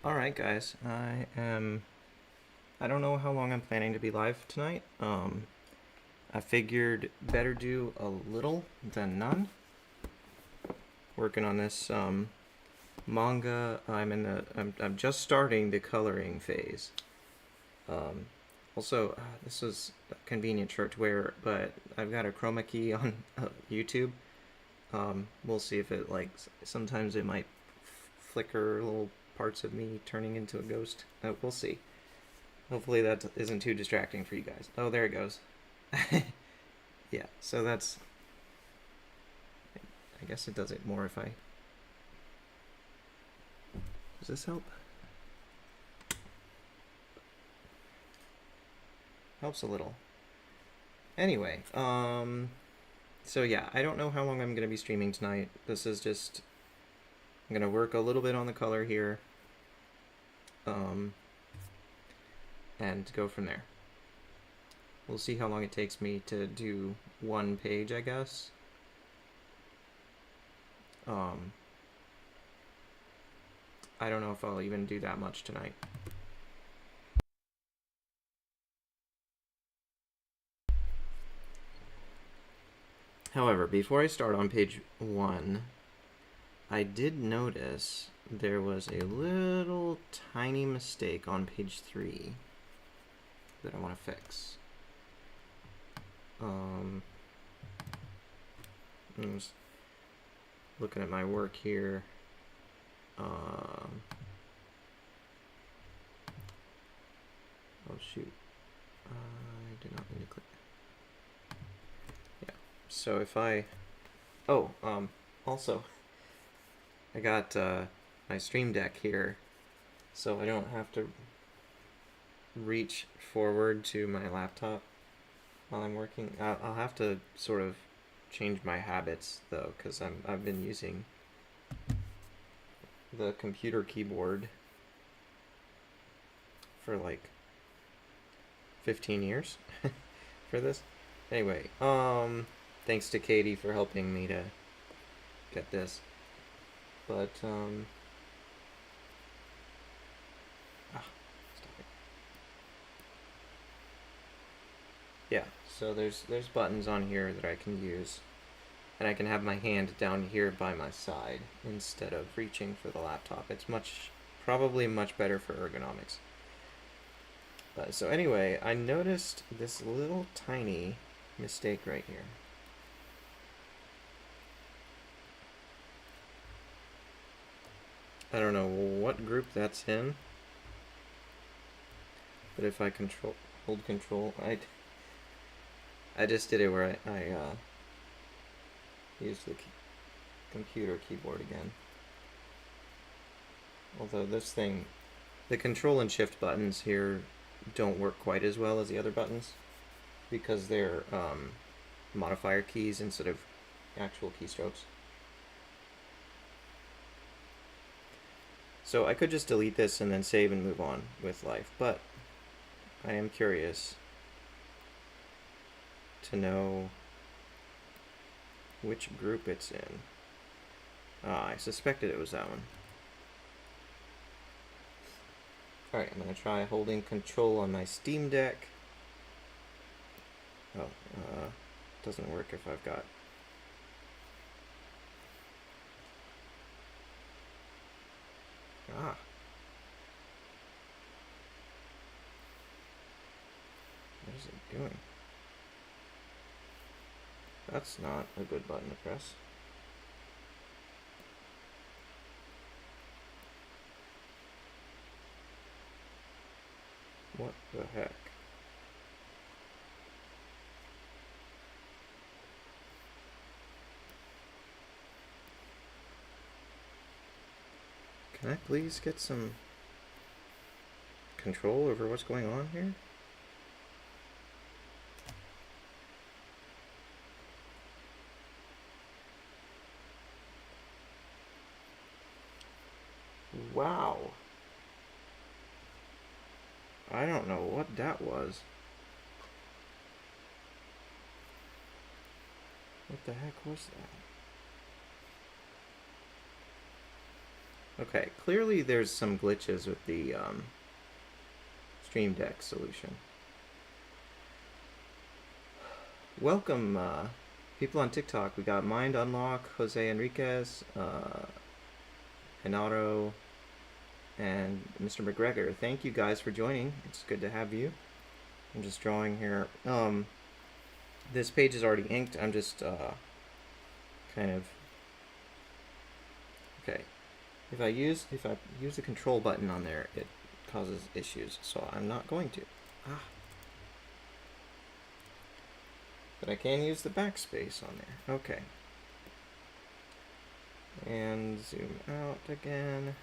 Alright guys, I don't know how long I'm planning to be live tonight. I figured better do a little than none. Working on this manga. I'm just starting the coloring phase. Also, this is a convenient shirt to wear, but I've got a chroma key on YouTube. We'll see if it sometimes it might flicker little parts of me turning into a ghost. We'll see. Hopefully that isn't too distracting for you guys. Oh, there it goes. Yeah, so that's... I guess it does it more if I... Does this help? Helps a little. Anyway, so yeah, I don't know how long I'm going to be streaming tonight. This is just... I'm going to work a little bit on the color here. And go from there. We'll see how long it takes me to do one page, I guess. I don't know if I'll even do that much tonight. However, before I start on page 1, I did notice there was a little tiny mistake on page 3 that I want to fix. I'm just looking at my work here. Oh shoot, I did not mean to click. Yeah, so if I, also, I got my Stream Deck here, so I don't have to reach forward to my laptop while I'm working. I'll have to sort of change my habits though, because I've been using the computer keyboard for like 15 years for this. Anyway, thanks to Katie for helping me to get this. But stop it. Yeah, so there's buttons on here that I can use, and I can have my hand down here by my side instead of reaching for the laptop. It's probably much better for ergonomics. So anyway, I noticed this little tiny mistake right here. I don't know what group that's in, but if I hold control, I just did it where I used the computer keyboard again. Although this thing, the control and shift buttons here don't work quite as well as the other buttons because they're modifier keys instead of actual keystrokes. So I could just delete this and then save and move on with life, but I am curious to know which group it's in. I suspected it was that one. Alright, I'm going to try holding control on my Steam Deck. Oh, doesn't work if I've got... What is it doing? That's not a good button to press. What the heck? Can I please get some control over what's going on here? Wow. I don't know what that was. What the heck was that? Okay, clearly there's some glitches with the Stream Deck solution. Welcome, people on TikTok. We got Mind Unlock, Jose Enriquez, Renato, and Mr. McGregor. Thank you guys for joining. It's good to have you. I'm just drawing here. This page is already inked. I'm just kind of okay. If I use the control button on there, it causes issues. So I'm not going to. But I can use the backspace on there. Okay. And zoom out again.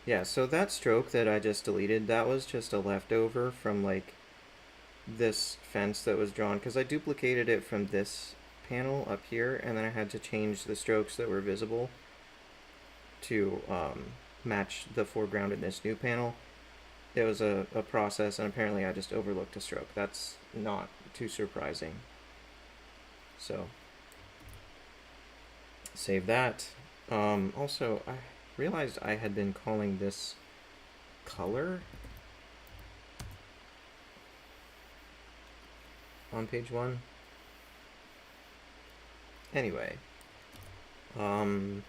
Yeah, so that stroke that I just deleted, that was just a leftover from like this fence that was drawn, because I duplicated it from this panel up here, and then I had to change the strokes that were visible to match the foreground in this new panel. It was a process, and apparently I just overlooked a stroke. That's not too surprising. So, save that. Also, I realized I had been calling this color on page 1. Anyway, I'm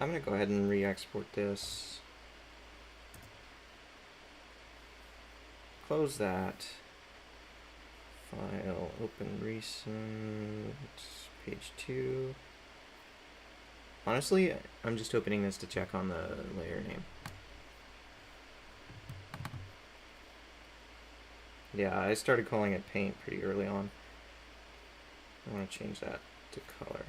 going to go ahead and re-export this. Close that. File, open recent, page 2. Honestly, I'm just opening this to check on the layer name. Yeah, I started calling it paint pretty early on. I want to change that to color.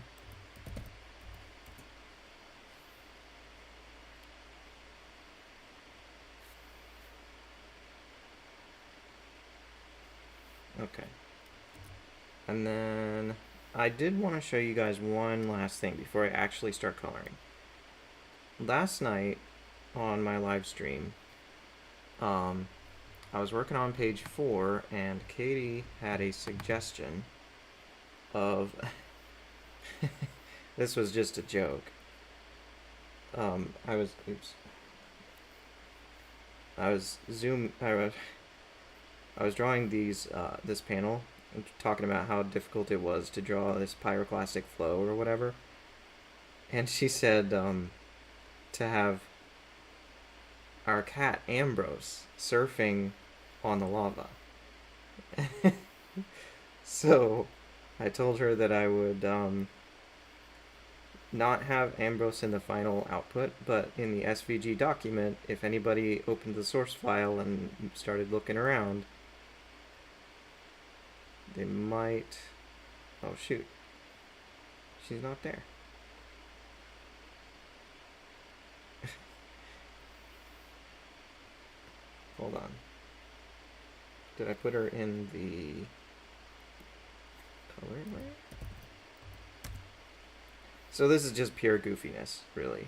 Okay. And then I did want to show you guys one last thing before I actually start coloring. Last night on my live stream, I was working on page 4, and Katie had a suggestion of this was just a joke. I was drawing this panel and talking about how difficult it was to draw this pyroclastic flow or whatever, and she said to have our cat Ambrose surfing on the lava. So I told her that I would not have Ambrose in the final output, but in the SVG document, if anybody opened the source file and started looking around, they might... Oh shoot, she's not there. Hold on. Did I put her in the color layer? So this is just pure goofiness, really.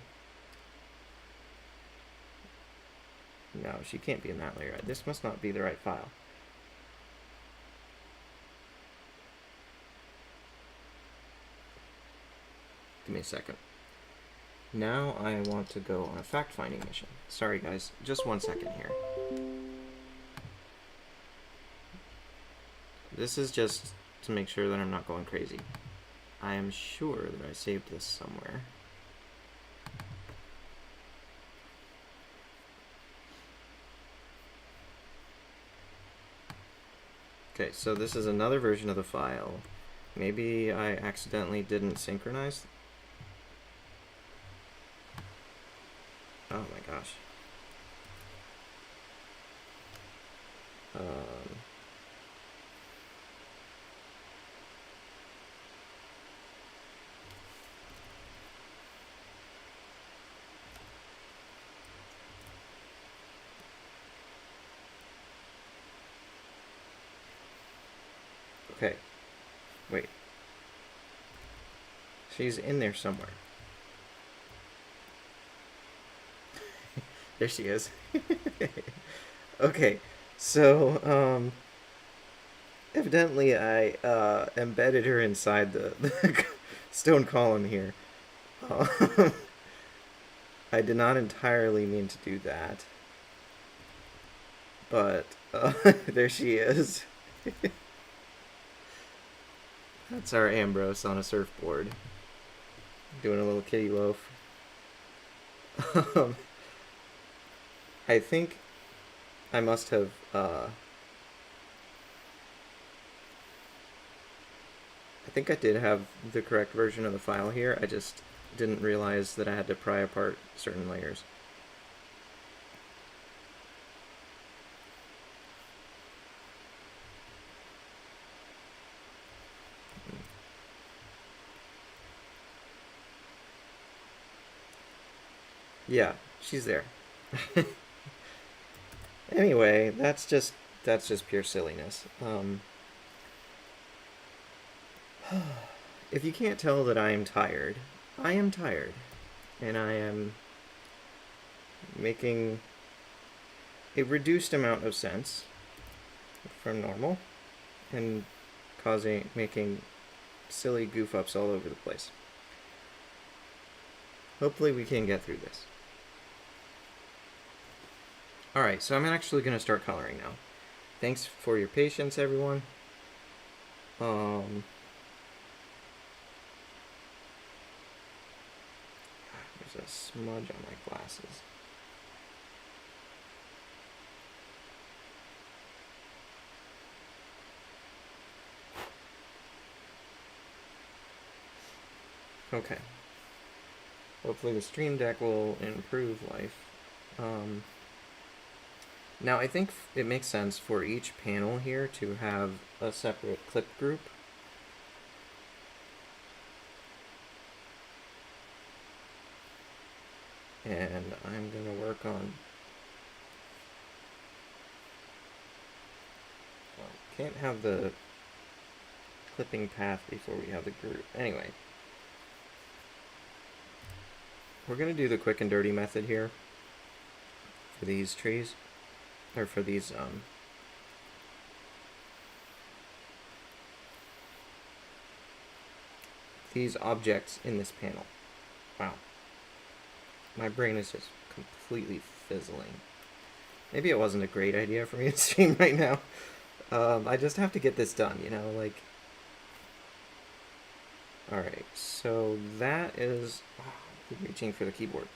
No, she can't be in that layer. This must not be the right file. Give me a second. Now I want to go on a fact-finding mission. Sorry guys, just 1 second here. This is just to make sure that I'm not going crazy. I am sure that I saved this somewhere. Okay, so this is another version of the file. Maybe I accidentally didn't synchronize. Oh my gosh. Okay. Wait. She's in there somewhere. There she is. Okay. So, Evidently, I embedded her inside the stone column here. Um, I did not entirely mean to do that. But there she is. That's our Ambrose on a surfboard. Doing a little kitty loaf. um, I think I must have I think I did have the correct version of the file here. I just didn't realize that I had to pry apart certain layers. Yeah, she's there. Anyway, that's just pure silliness. If you can't tell that I am tired, I am tired, and I am making a reduced amount of sense from normal, and making silly goof ups all over the place. Hopefully we can get through this. Alright, so I'm actually going to start coloring now. Thanks for your patience, everyone. There's a smudge on my glasses. Okay. Hopefully the Stream Deck will improve life. Now I think it makes sense for each panel here to have a separate clip group. And I'm going to work on... Well, can't have the clipping path before we have the group. Anyway. We're going to do the quick and dirty method here for these trees, or for these objects in this panel. Wow. My brain is just completely fizzling. Maybe it wasn't a great idea for me to stream right now. I just have to get this done, you know, like... Alright, so that is... Oh, I keep reaching for the keyboard.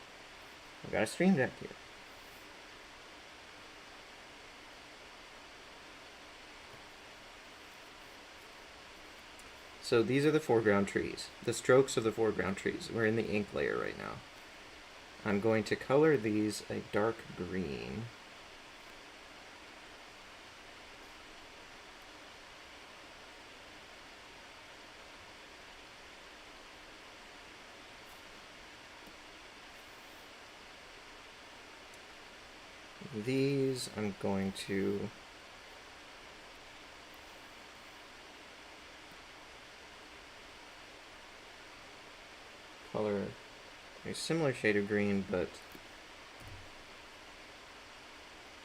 I've got a Stream Deck here. So these are the foreground trees, the strokes of the foreground trees. We're in the ink layer right now. I'm going to color these a dark green. These I'm going to color a similar shade of green, but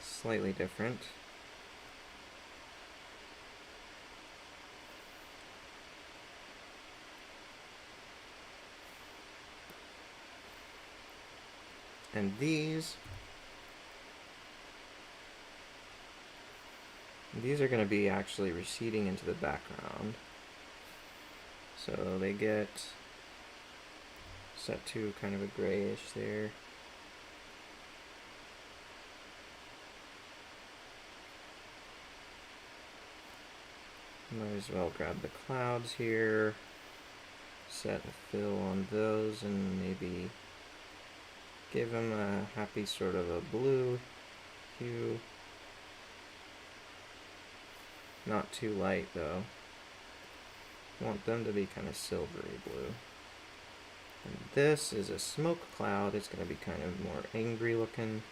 slightly different. And these are going to be actually receding into the background. So they get set to kind of a grayish there. Might as well grab the clouds here, set a fill on those, and maybe give them a happy sort of a blue hue. Not too light though. Want them to be kind of silvery blue. And this is a smoke cloud. It's going to be kind of more angry looking.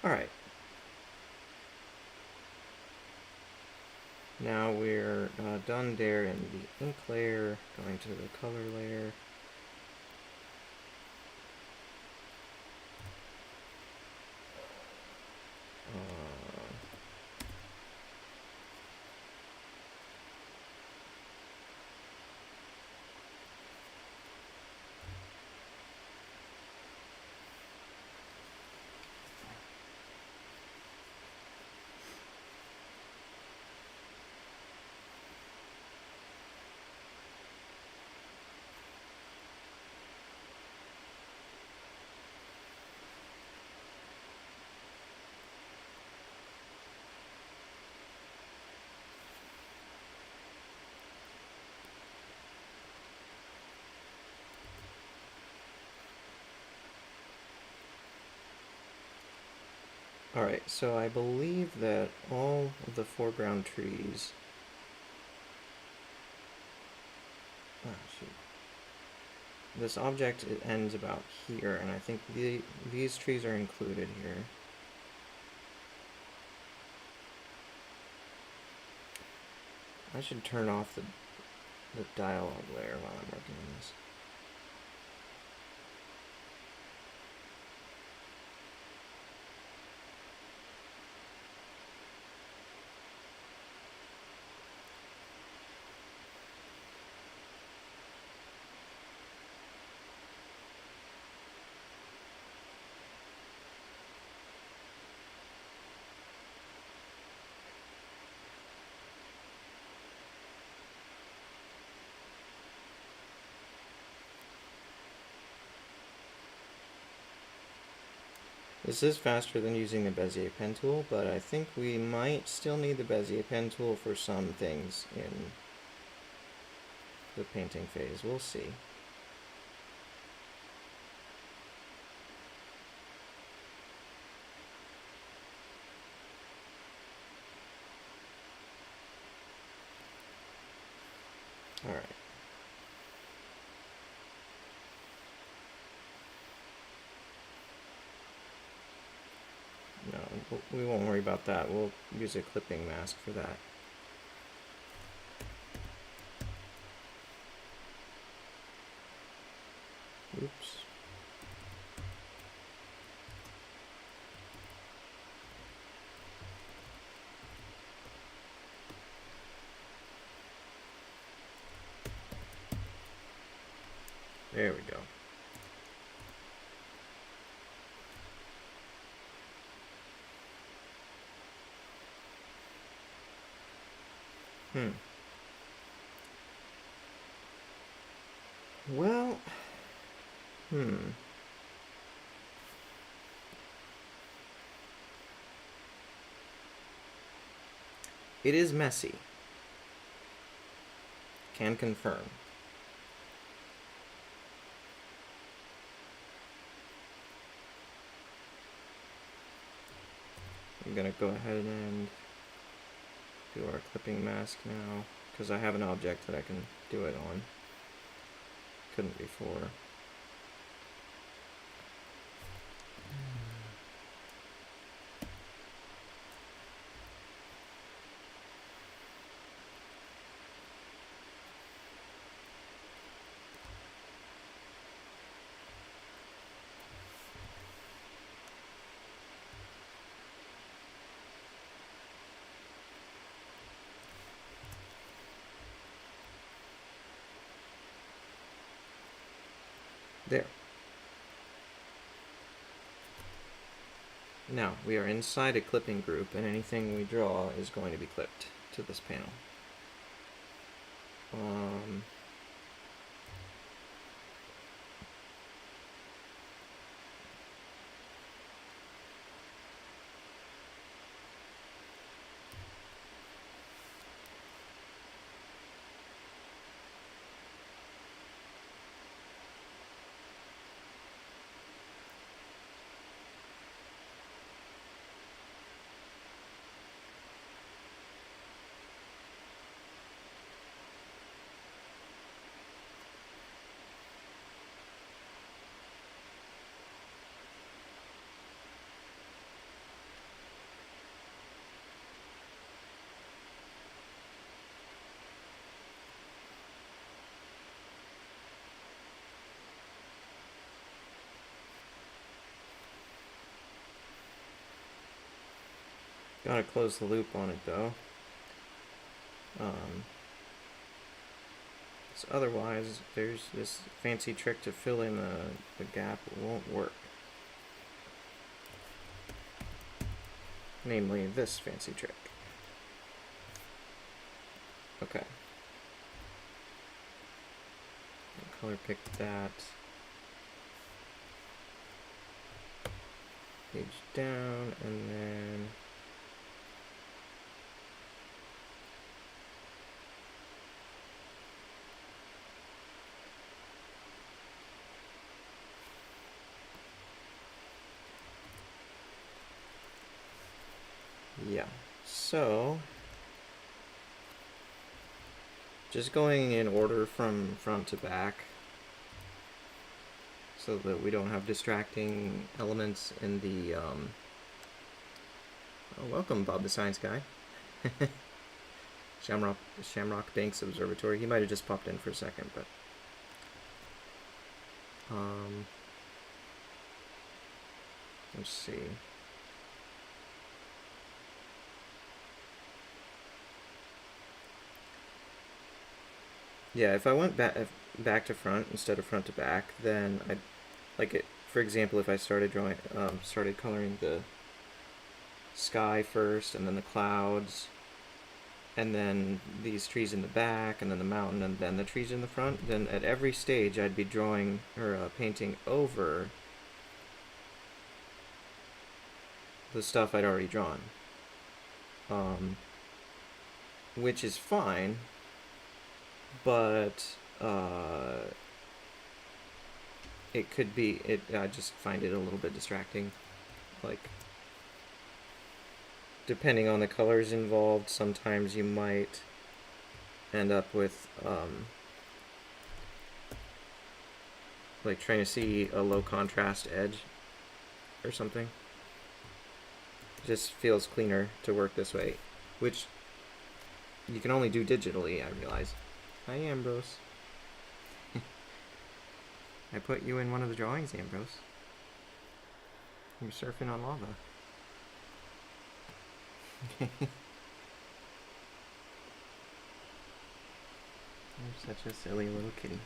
Alright. Now we're done there in the ink layer, going to the color layer. Alright, so I believe that all of the foreground trees... Oh, shoot. This object, it ends about here, and I think these trees are included here. I should turn off the dialogue layer while I'm working on this. This is faster than using the Bezier pen tool, but I think we might still need the Bezier pen tool for some things in the painting phase. We'll see. Alright. No, we won't worry about that. We'll use a clipping mask for that. Oops. There we go. Well, it is messy. Can confirm. I'm gonna go ahead and do our clipping mask now, because I have an object that I can do it on. Couldn't before. There. Now, we are inside a clipping group, and anything we draw is going to be clipped to this panel. Gotta close the loop on it though. So otherwise, there's this fancy trick to fill in the gap. It won't work. Namely, this fancy trick. Okay. Color pick that. Page down, and then yeah. So just going in order from front to back so that we don't have distracting elements in the oh, welcome Bob the Science Guy. Shamrock Banks Observatory. He might have just popped in for a second, but let's see. Yeah, if I went back to front instead of front to back, then I'd like it. For example, if I started coloring the sky first, and then the clouds, and then these trees in the back, and then the mountain, and then the trees in the front, then at every stage I'd be drawing or painting over the stuff I'd already drawn, which is fine, but it could be, I just find it a little bit distracting. Like, depending on the colors involved, sometimes you might end up with like trying to see a low contrast edge or something. It just feels cleaner to work this way, which you can only do digitally, I realize. Hi, Ambrose. I put you in one of the drawings, Ambrose. You're surfing on lava. You're such a silly little kitty.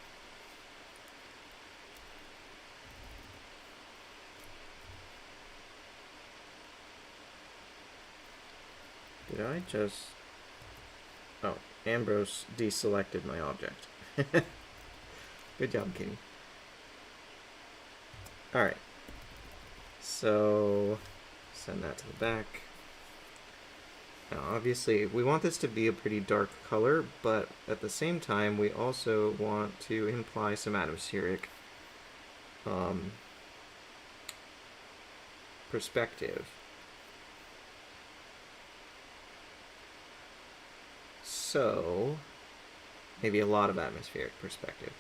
Did I just... Oh, Ambrose deselected my object. Good job, kitty. Alright. So, send that to the back. Now, obviously, we want this to be a pretty dark color, but at the same time, we also want to imply some atmospheric perspective. So, maybe a lot of atmospheric perspective.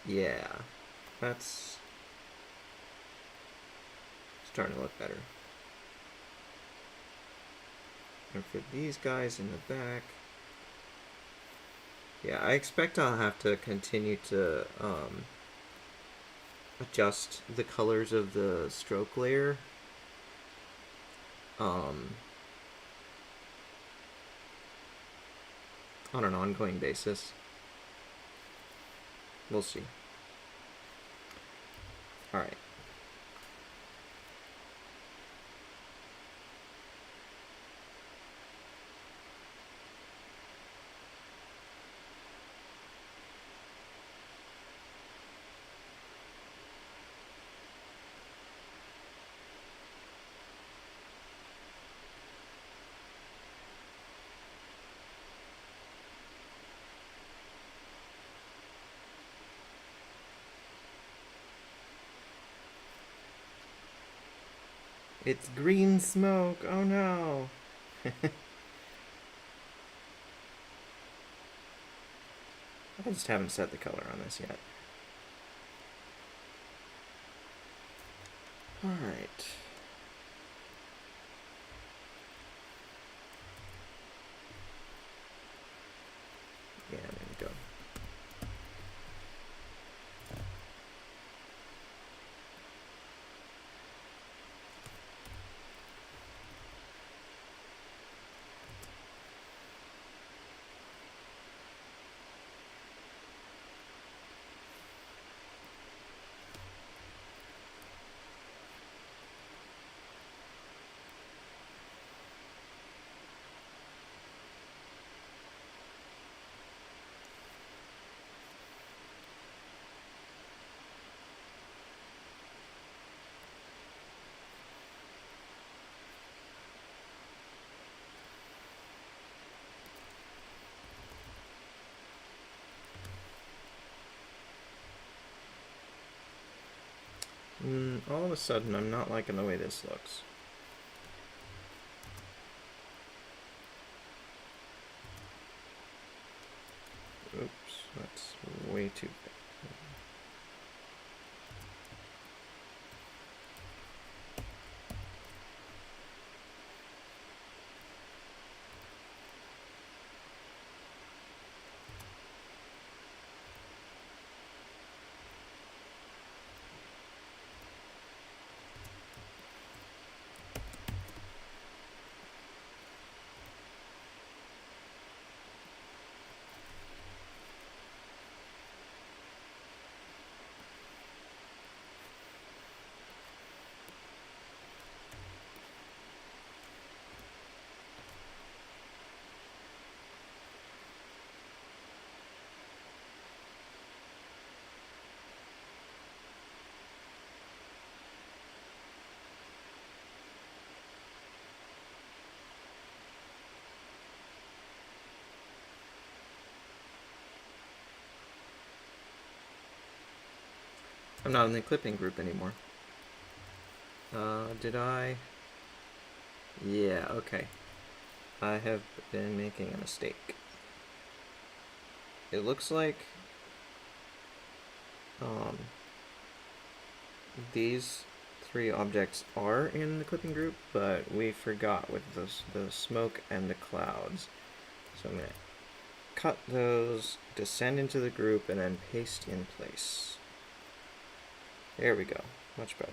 Yeah, that's starting to look better. And for these guys in the back, yeah, I expect I'll have to continue to adjust the colors of the stroke layer on an ongoing basis. We'll see. Alright. It's green smoke. Oh no. I just haven't set the color on this yet. Alright. Yeah, there we go. All of a sudden, I'm not liking the way this looks. Oops, that's way too big. I'm not in the clipping group anymore. Did I? Yeah, okay. I have been making a mistake. It looks like these three objects are in the clipping group, but we forgot with the smoke and the clouds. So I'm going to cut those, descend into the group, and then paste in place. There we go. Much better.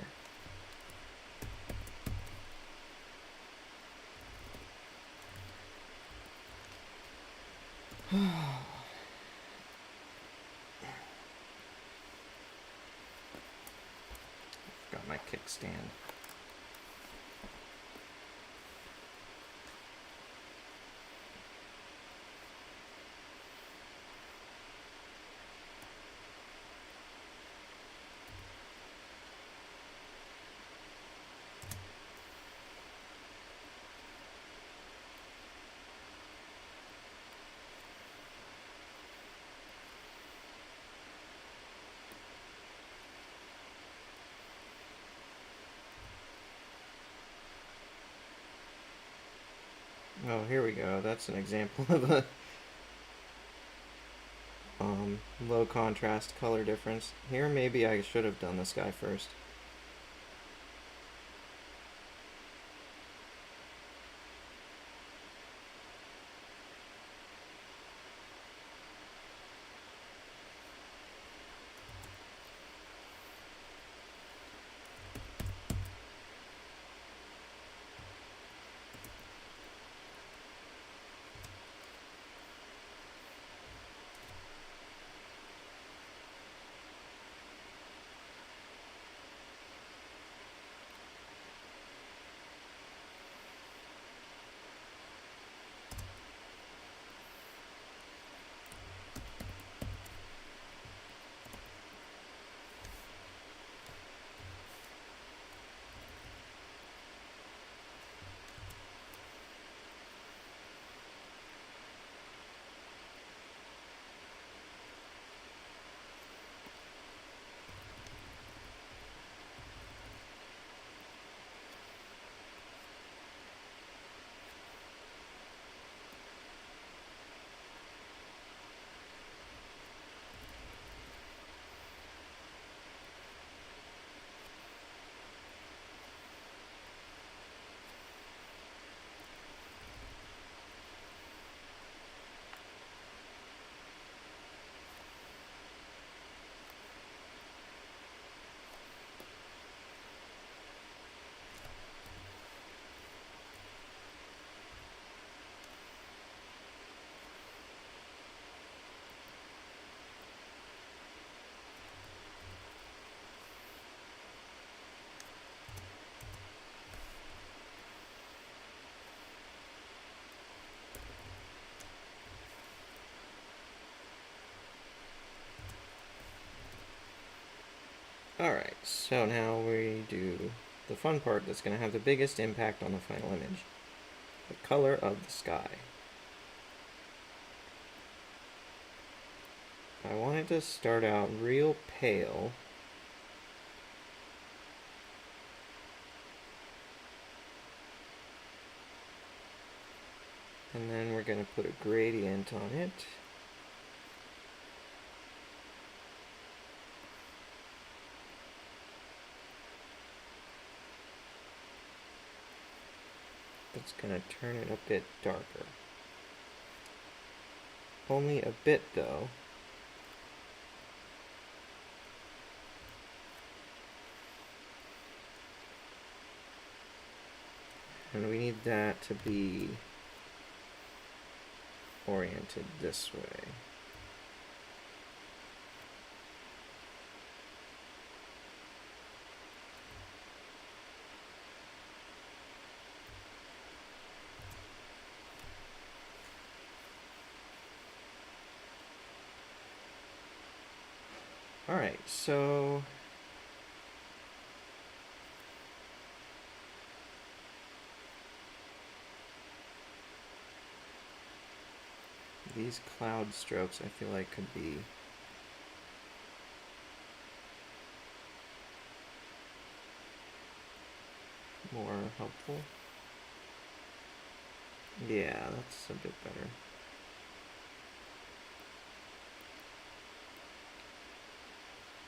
Got my kickstand. Oh, here we go. That's an example of a low contrast color difference. Here, maybe I should have done the sky first. Alright, so now we do the fun part that's going to have the biggest impact on the final image. The color of the sky. I want it to start out real pale, going to put a gradient on it. That's going to turn it a bit darker. Only a bit, though. And we need that to be oriented this way. Alright, so these cloud strokes I feel like could be more helpful. Yeah, that's a bit better.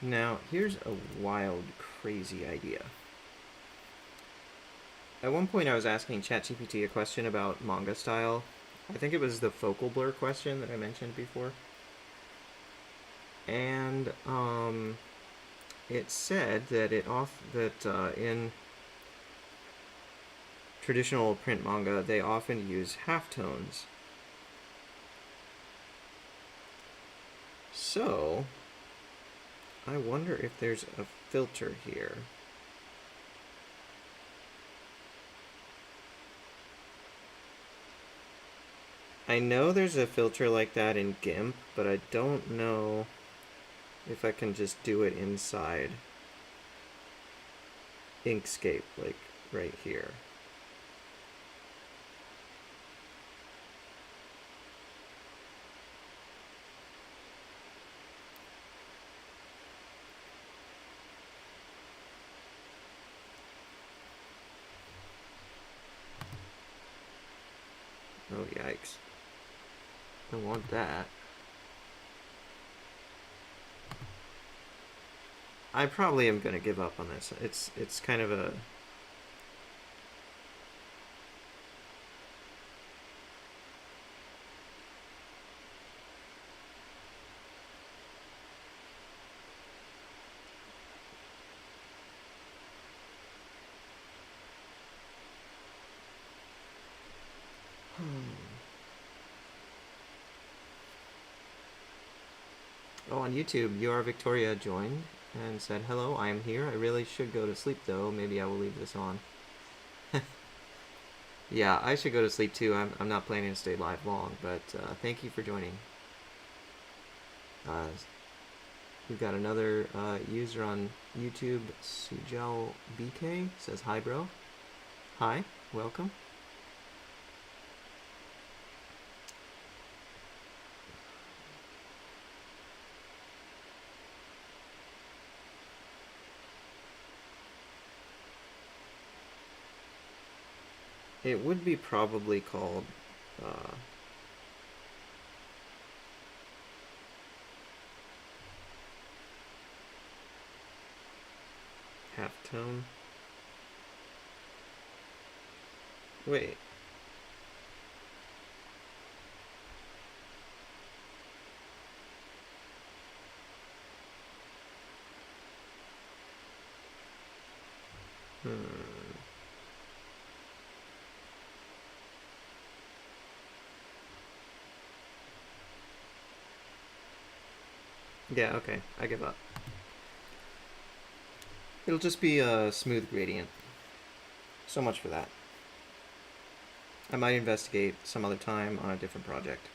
Now, here's a wild, crazy idea. At one point I was asking ChatGPT a question about manga style. I think it was the focal blur question that I mentioned before. And it said that in traditional print manga they often use halftones. So I wonder if there's a filter here. I know there's a filter like that in GIMP, but I don't know if I can just do it inside Inkscape, like right here. Oh, yikes. Don't want that. I probably am going to give up on this. It's kind of a... Oh, on YouTube, You Are Victoria joined and said, "Hello, I am here. I really should go to sleep, though. Maybe I will leave this on." Yeah, I should go to sleep, too. I'm not planning to stay live long, but thank you for joining. We've got another user on YouTube, Sujal BK, says, "Hi, bro." Hi, welcome. It would be probably called halftone. Wait. Yeah, okay. I give up. It'll just be a smooth gradient. So much for that. I might investigate some other time on a different project.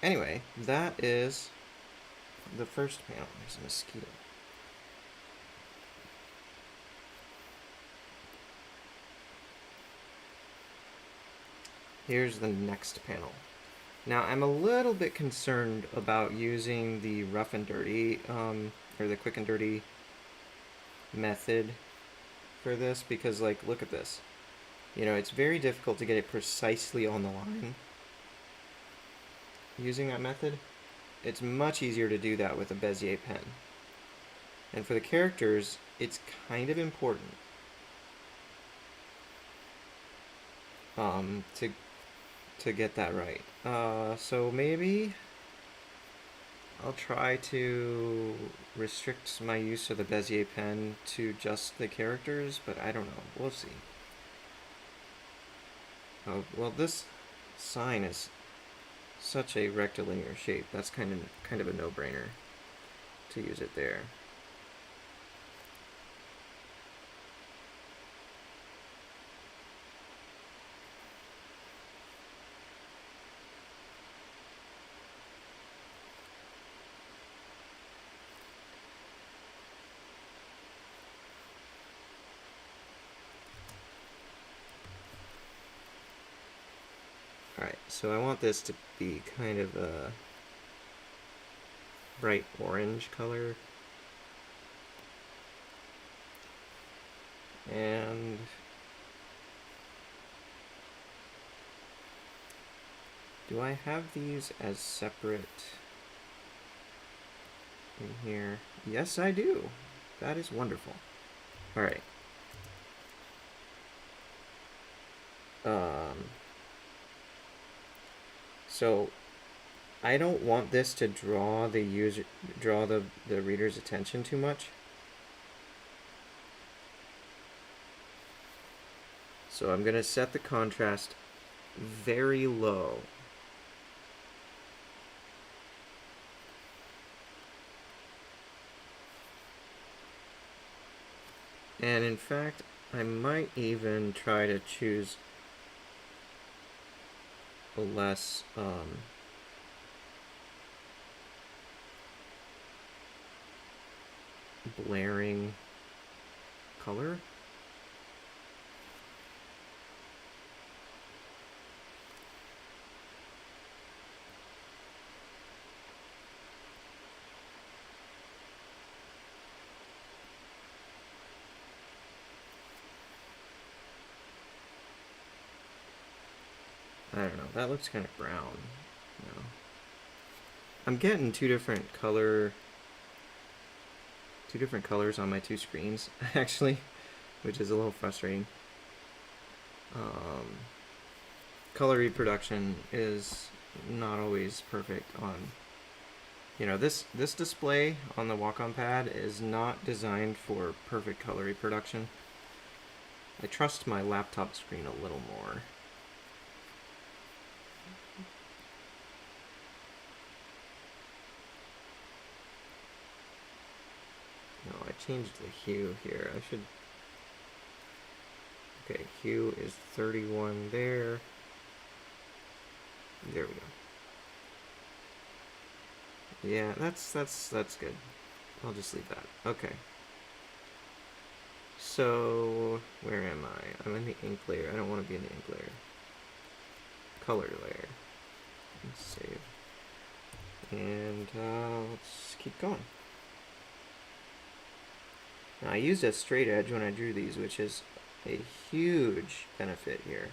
Anyway, that is the first panel. There's a mosquito. Here's the next panel. Now, I'm a little bit concerned about using the rough and dirty, or the quick and dirty method for this, because, like, look at this. You know, it's very difficult to get it precisely on the line using that method. It's much easier to do that with a Bezier pen. And for the characters, it's kind of important to get that right. So maybe I'll try to restrict my use of the Bezier pen to just the characters, but I don't know. We'll see. Oh, well, this sign is such a rectilinear shape. That's kind of a no-brainer to use it there. Alright, so I want this to be kind of a bright orange color. And do I have these as separate in here? Yes, I do. That is wonderful. Alright. So I don't want this to draw the reader's attention too much. So I'm going to set the contrast very low. And in fact, I might even try to choose a less blaring color. I don't know, that looks kind of brown. No. I'm getting two different colors on my two screens, actually, which is a little frustrating. Color reproduction is not always perfect on, you know, this display on the Wacom pad is not designed for perfect color reproduction. I trust my laptop screen a little more. No, I changed the hue here. I should... Okay, hue is 31 there. There we go. Yeah, that's good. I'll just leave that. Okay. So, where am I? I'm in the ink layer. I don't want to be in the ink layer. Color layer. Let's save. And let's keep going. Now, I used a straight edge when I drew these, which is a huge benefit here.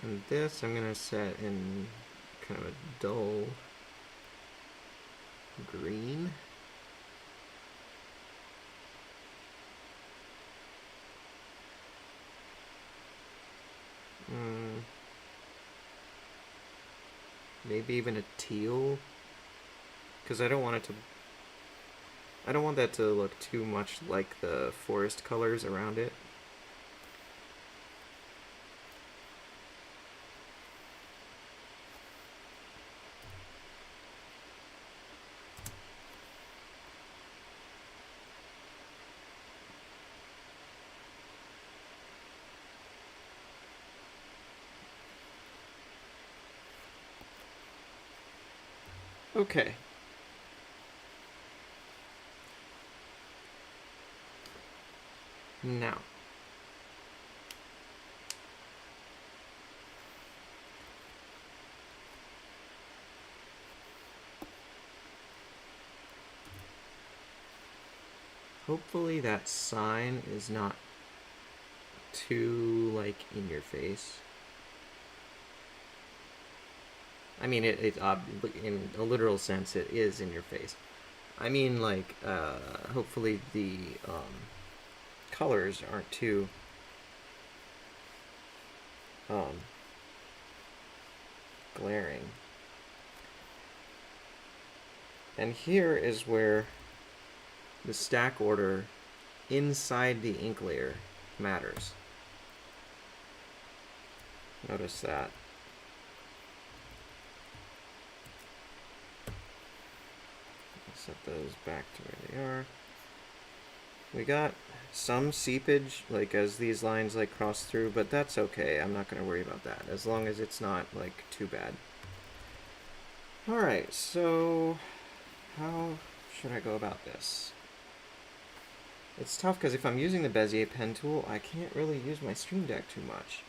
And this I'm going to set in kind of a dull green. Maybe even a teal, because I don't want that to look too much like the forest colors around it. Okay. Now. Hopefully that sign is not too, like, in your face. I mean, in a literal sense, it is in your face. I mean, like, hopefully the colors aren't too um, glaring. And here is where the stack order inside the ink layer matters. Notice that. Set those back to where they are. We got some seepage, like as these lines like cross through, but that's okay. I'm not going to worry about that as long as it's not like too bad. Alright, so how should I go about this? It's tough because if I'm using the Bezier pen tool, I can't really use my Stream Deck too much.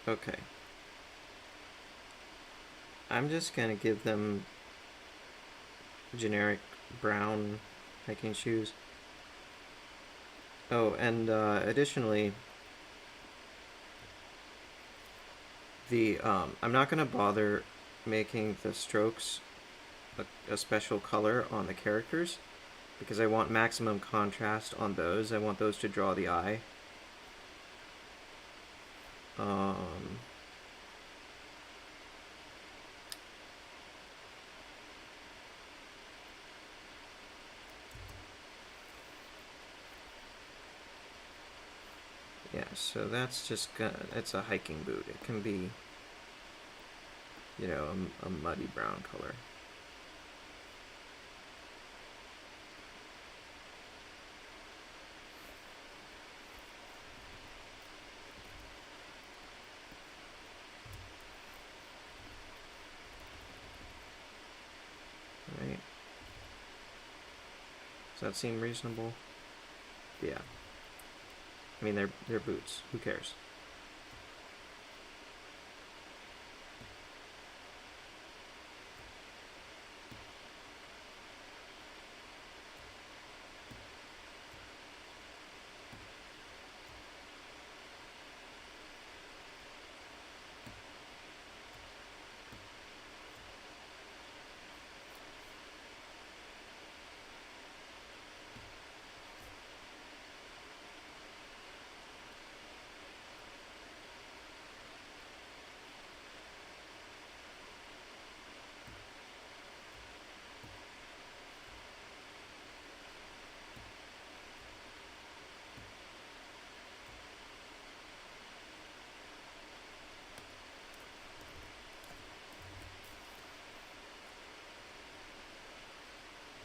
Okay. I'm just going to give them generic brown hiking shoes. Oh, and additionally, I'm not going to bother making the strokes a special color on the characters because I want maximum contrast on those. I want those to draw the eye. Yeah, so that's just it's a hiking boot. It can be, you know, a muddy brown color. Right. Does that seem reasonable? Yeah. I mean, they're boots. Who cares?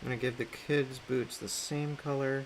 I'm going to give the kids' boots the same color.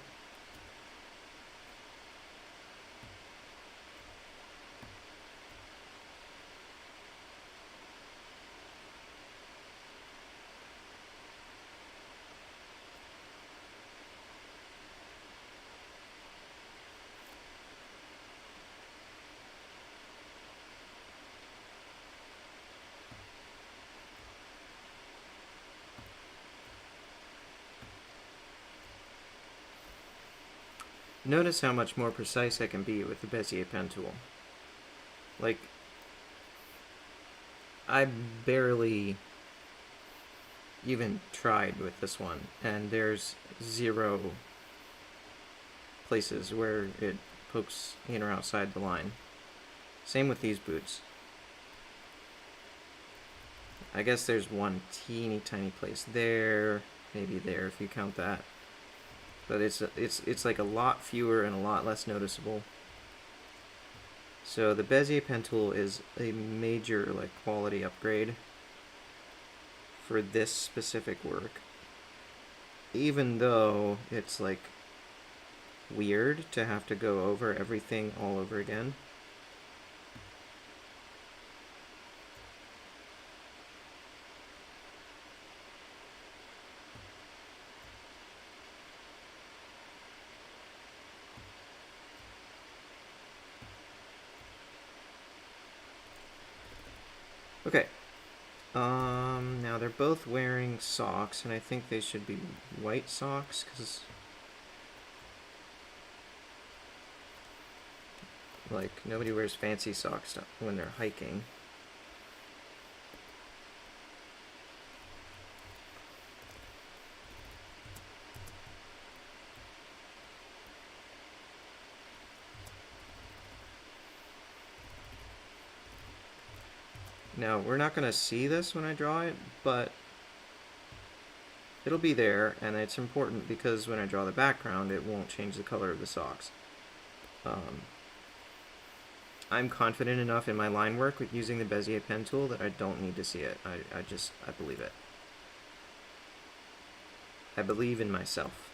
Notice how much more precise I can be with the Bezier pen tool. Like, I barely even tried with this one, and there's 0 places where it pokes in or outside the line. Same with these boots. I guess there's one teeny tiny place there, maybe there if you count that. But it's like a lot fewer and a lot less noticeable. So the Bezier pen tool is a major like quality upgrade for this specific work. Even though it's like weird to have to go over everything all over again. Okay. Now they're both wearing socks, and I think they should be white socks, because, like, nobody wears fancy socks when they're hiking. Now, we're not going to see this when I draw it, but it'll be there, and it's important because when I draw the background, it won't change the color of the socks. I'm confident enough in my line work with using the Bezier pen tool that I don't need to see it. I believe it. I believe in myself.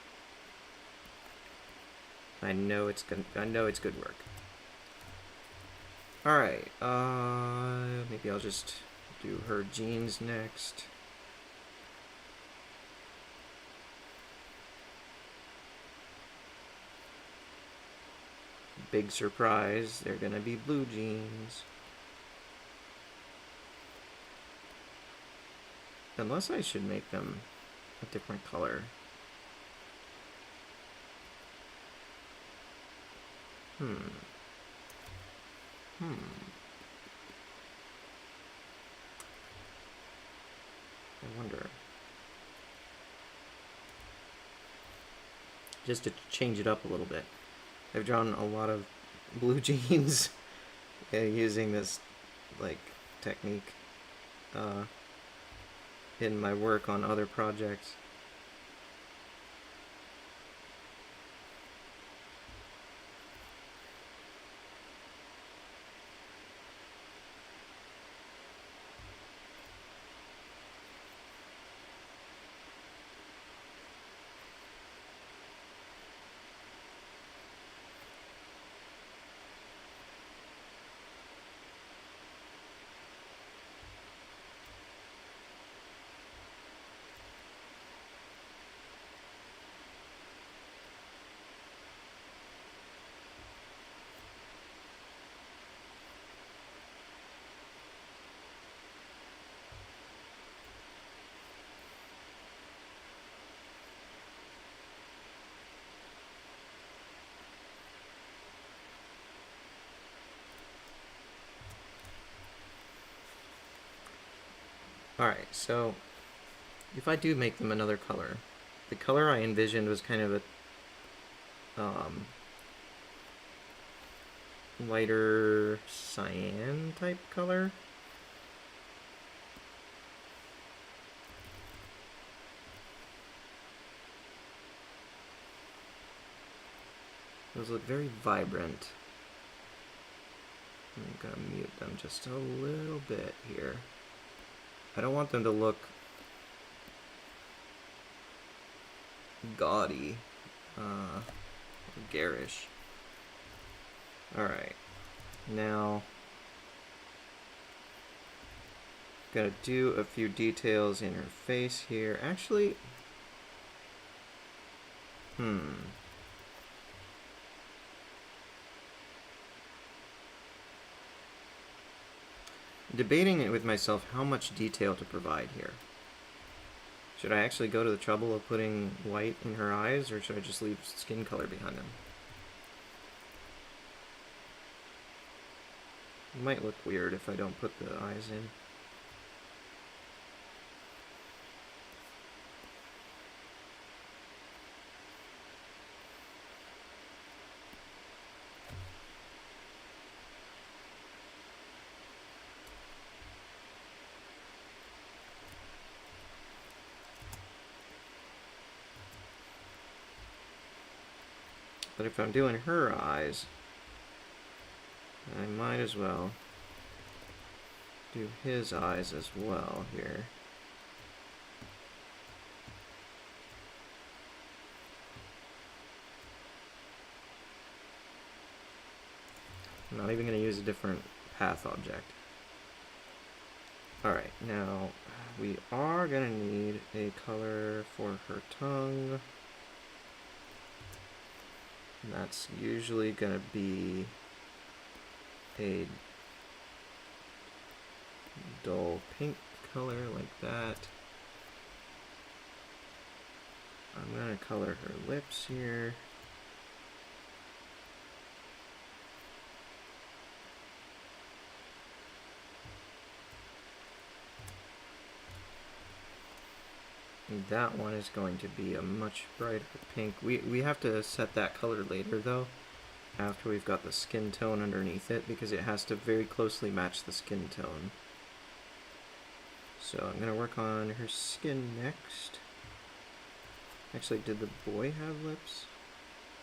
I know it's good work. Alright, maybe I'll just do her jeans next. Big surprise, they're gonna be blue jeans. Unless I should make them a different color. I wonder. Just to change it up a little bit. I've drawn a lot of blue jeans using this, like, technique in my work on other projects. Alright, so if I do make them another color, the color I envisioned was kind of a lighter cyan type color. Those look very vibrant. I'm gonna mute them just a little bit here. I don't want them to look gaudy, garish. Alright, now gotta do a few details in her face here. Actually, debating it with myself how much detail to provide here. Should I actually go to the trouble of putting white in her eyes, or should I just leave skin color behind them? It might look weird if I don't put the eyes in. But if I'm doing her eyes, I might as well do his eyes as well here. I'm not even going to use a different path object. Alright, now we are going to need a color for her tongue. And that's usually going to be a dull pink color like that. I'm going to color her lips here. And that one is going to be a much brighter pink. We have to set that color later though, after we've got the skin tone underneath it, because it has to very closely match the skin tone. So I'm going to work on her skin next. Actually, did the boy have lips?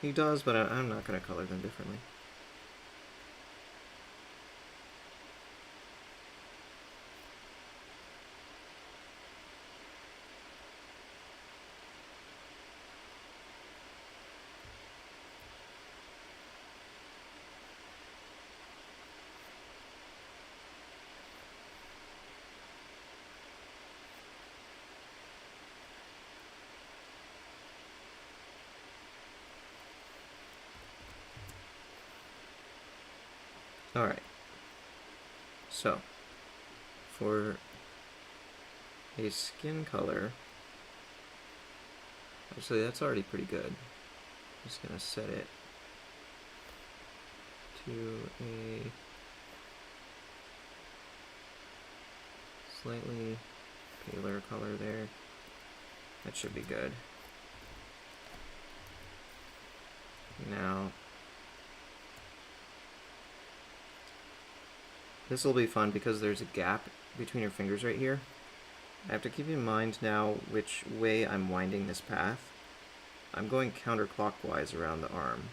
He does, but I'm not going to color them differently. Alright, so for a skin color, actually that's already pretty good. I'm just going to set it to a slightly paler color there. That should be good. Now, this will be fun because there's a gap between your fingers right here. I have to keep in mind now which way I'm winding this path. I'm going counterclockwise around the arm.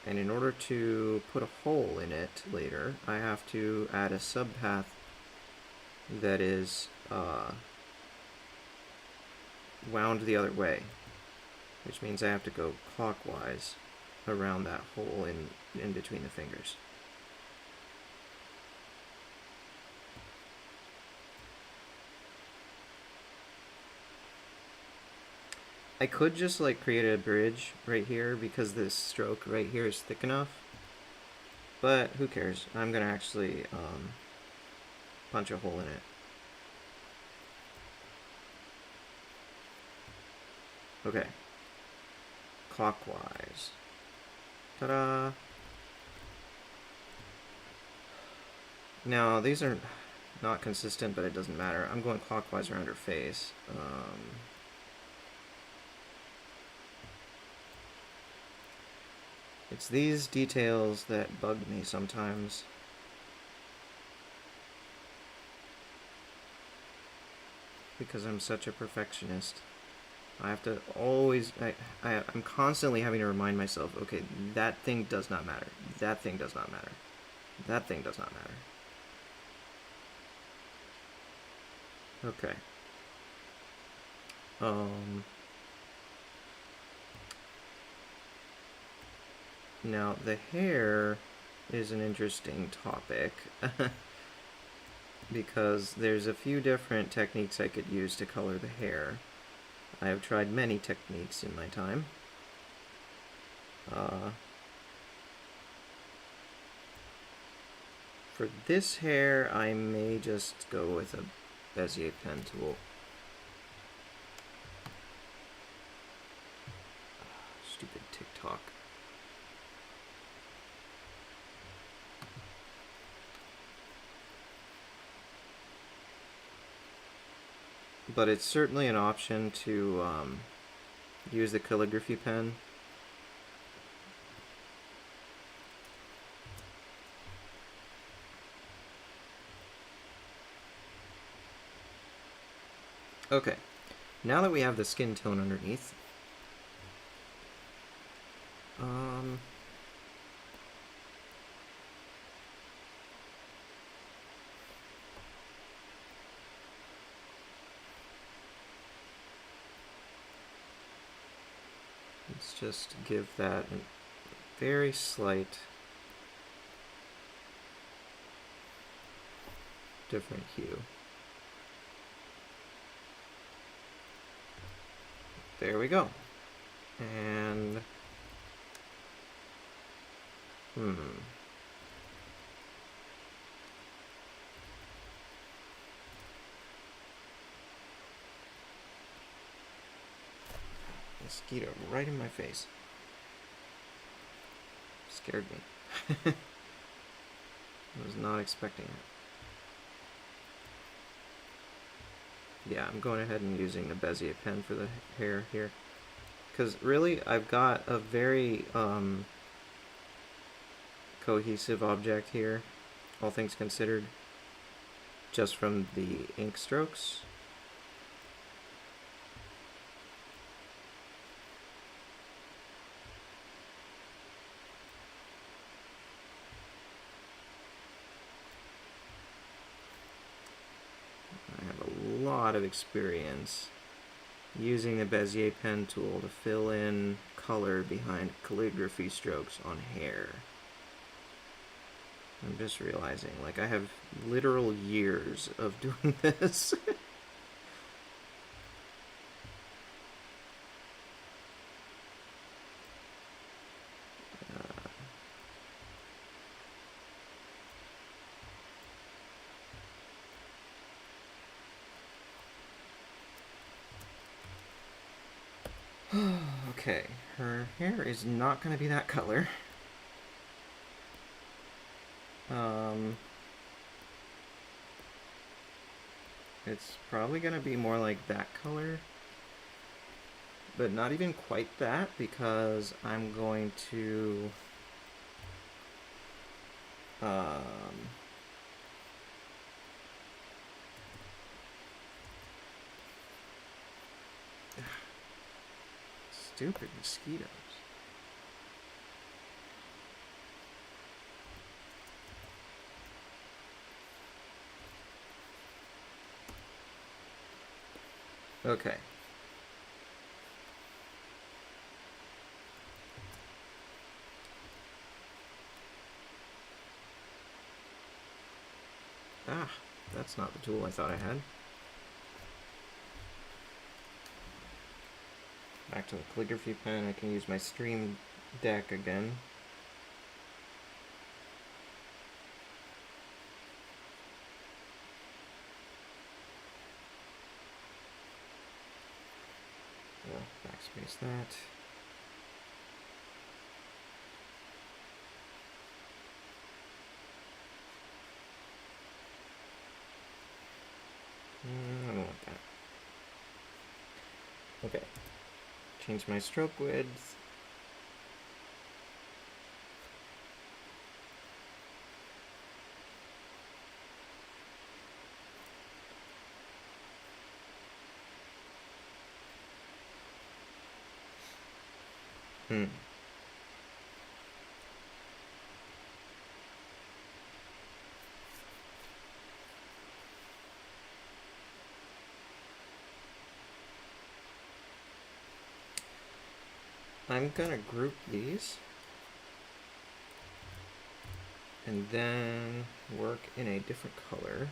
And in order to put a hole in it later, I have to add a subpath that is wound the other way, which means I have to go clockwise around that hole in between the fingers. I could just like create a bridge right here because this stroke right here is thick enough, but who cares? I'm gonna actually punch a hole in it. Okay. Clockwise. Ta-da! Now, these are not consistent, but it doesn't matter. I'm going clockwise around her face. It's these details that bug me sometimes. Because I'm such a perfectionist. I have to always, I'm constantly having to remind myself, okay, that thing does not matter. That thing does not matter. That thing does not matter. Okay. Now, the hair is an interesting topic. Because there's a few different techniques I could use to color the hair. I have tried many techniques in my time. For this hair, I may just go with a Bezier pen tool. Stupid TikTok. But it's certainly an option to use the calligraphy pen. Okay, now that we have the skin tone underneath, let's just give that very slight different hue. There we go. And mosquito right in my face. Scared me. I was not expecting it. Yeah, I'm going ahead and using the Bezier pen for the hair here. Because really, I've got a very cohesive object here, all things considered, just from the ink strokes. I have a lot of experience using the Bezier pen tool to fill in color behind calligraphy strokes on hair. I'm just realizing, like, I have literal years of doing this. Okay, her hair is not going to be that color. It's probably going to be more like that color, but not even quite that, because I'm going to stupid mosquitoes. Okay. Ah, that's not the tool I thought I had. Back to the calligraphy pen. I can use my Stream Deck again. Backspace that. I don't want that. Okay. Change my stroke width. I'm gonna group these and then work in a different color.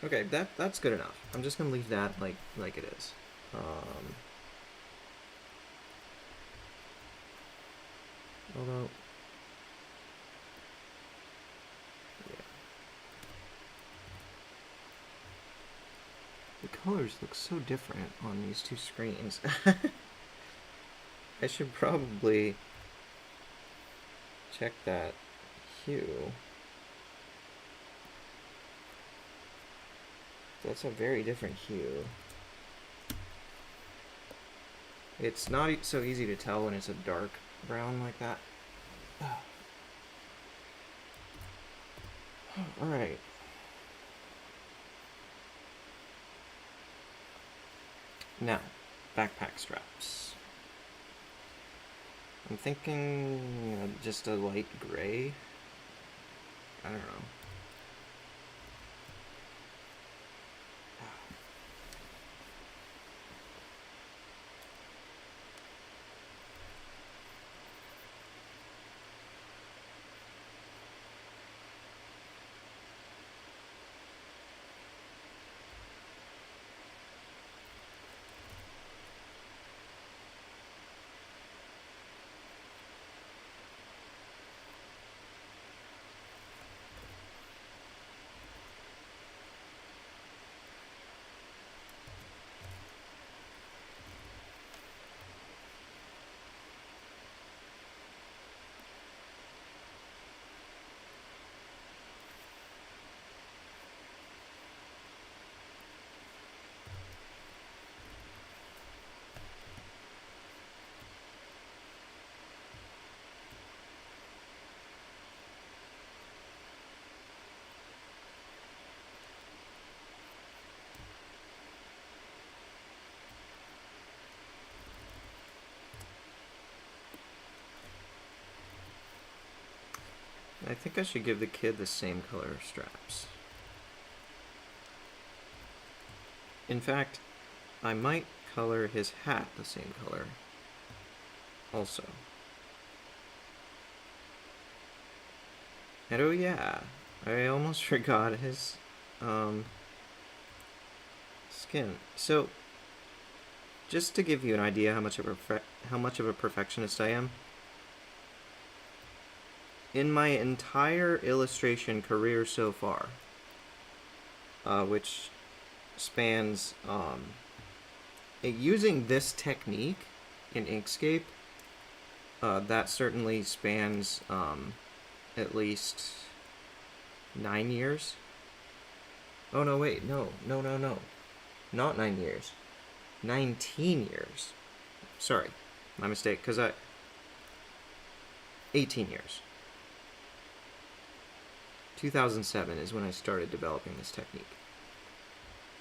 Okay, that's good enough. I'm just gonna leave that like it is. Although, yeah, the colors look so different on these two screens. I should probably check that hue. That's a very different hue. It's not so easy to tell when it's a dark brown like that. Alright. Now, backpack straps. I'm thinking just a light gray. I don't know. I think I should give the kid the same color straps. In fact, I might color his hat the same color also. And oh yeah, I almost forgot his skin. So, just to give you an idea how much of a perfectionist I am, in my entire illustration career so far, which spans using this technique in Inkscape, that certainly spans at least 9 years. Oh no, wait, no, not 9 years, 19 years. Sorry, my mistake, 18 years. 2007 is when I started developing this technique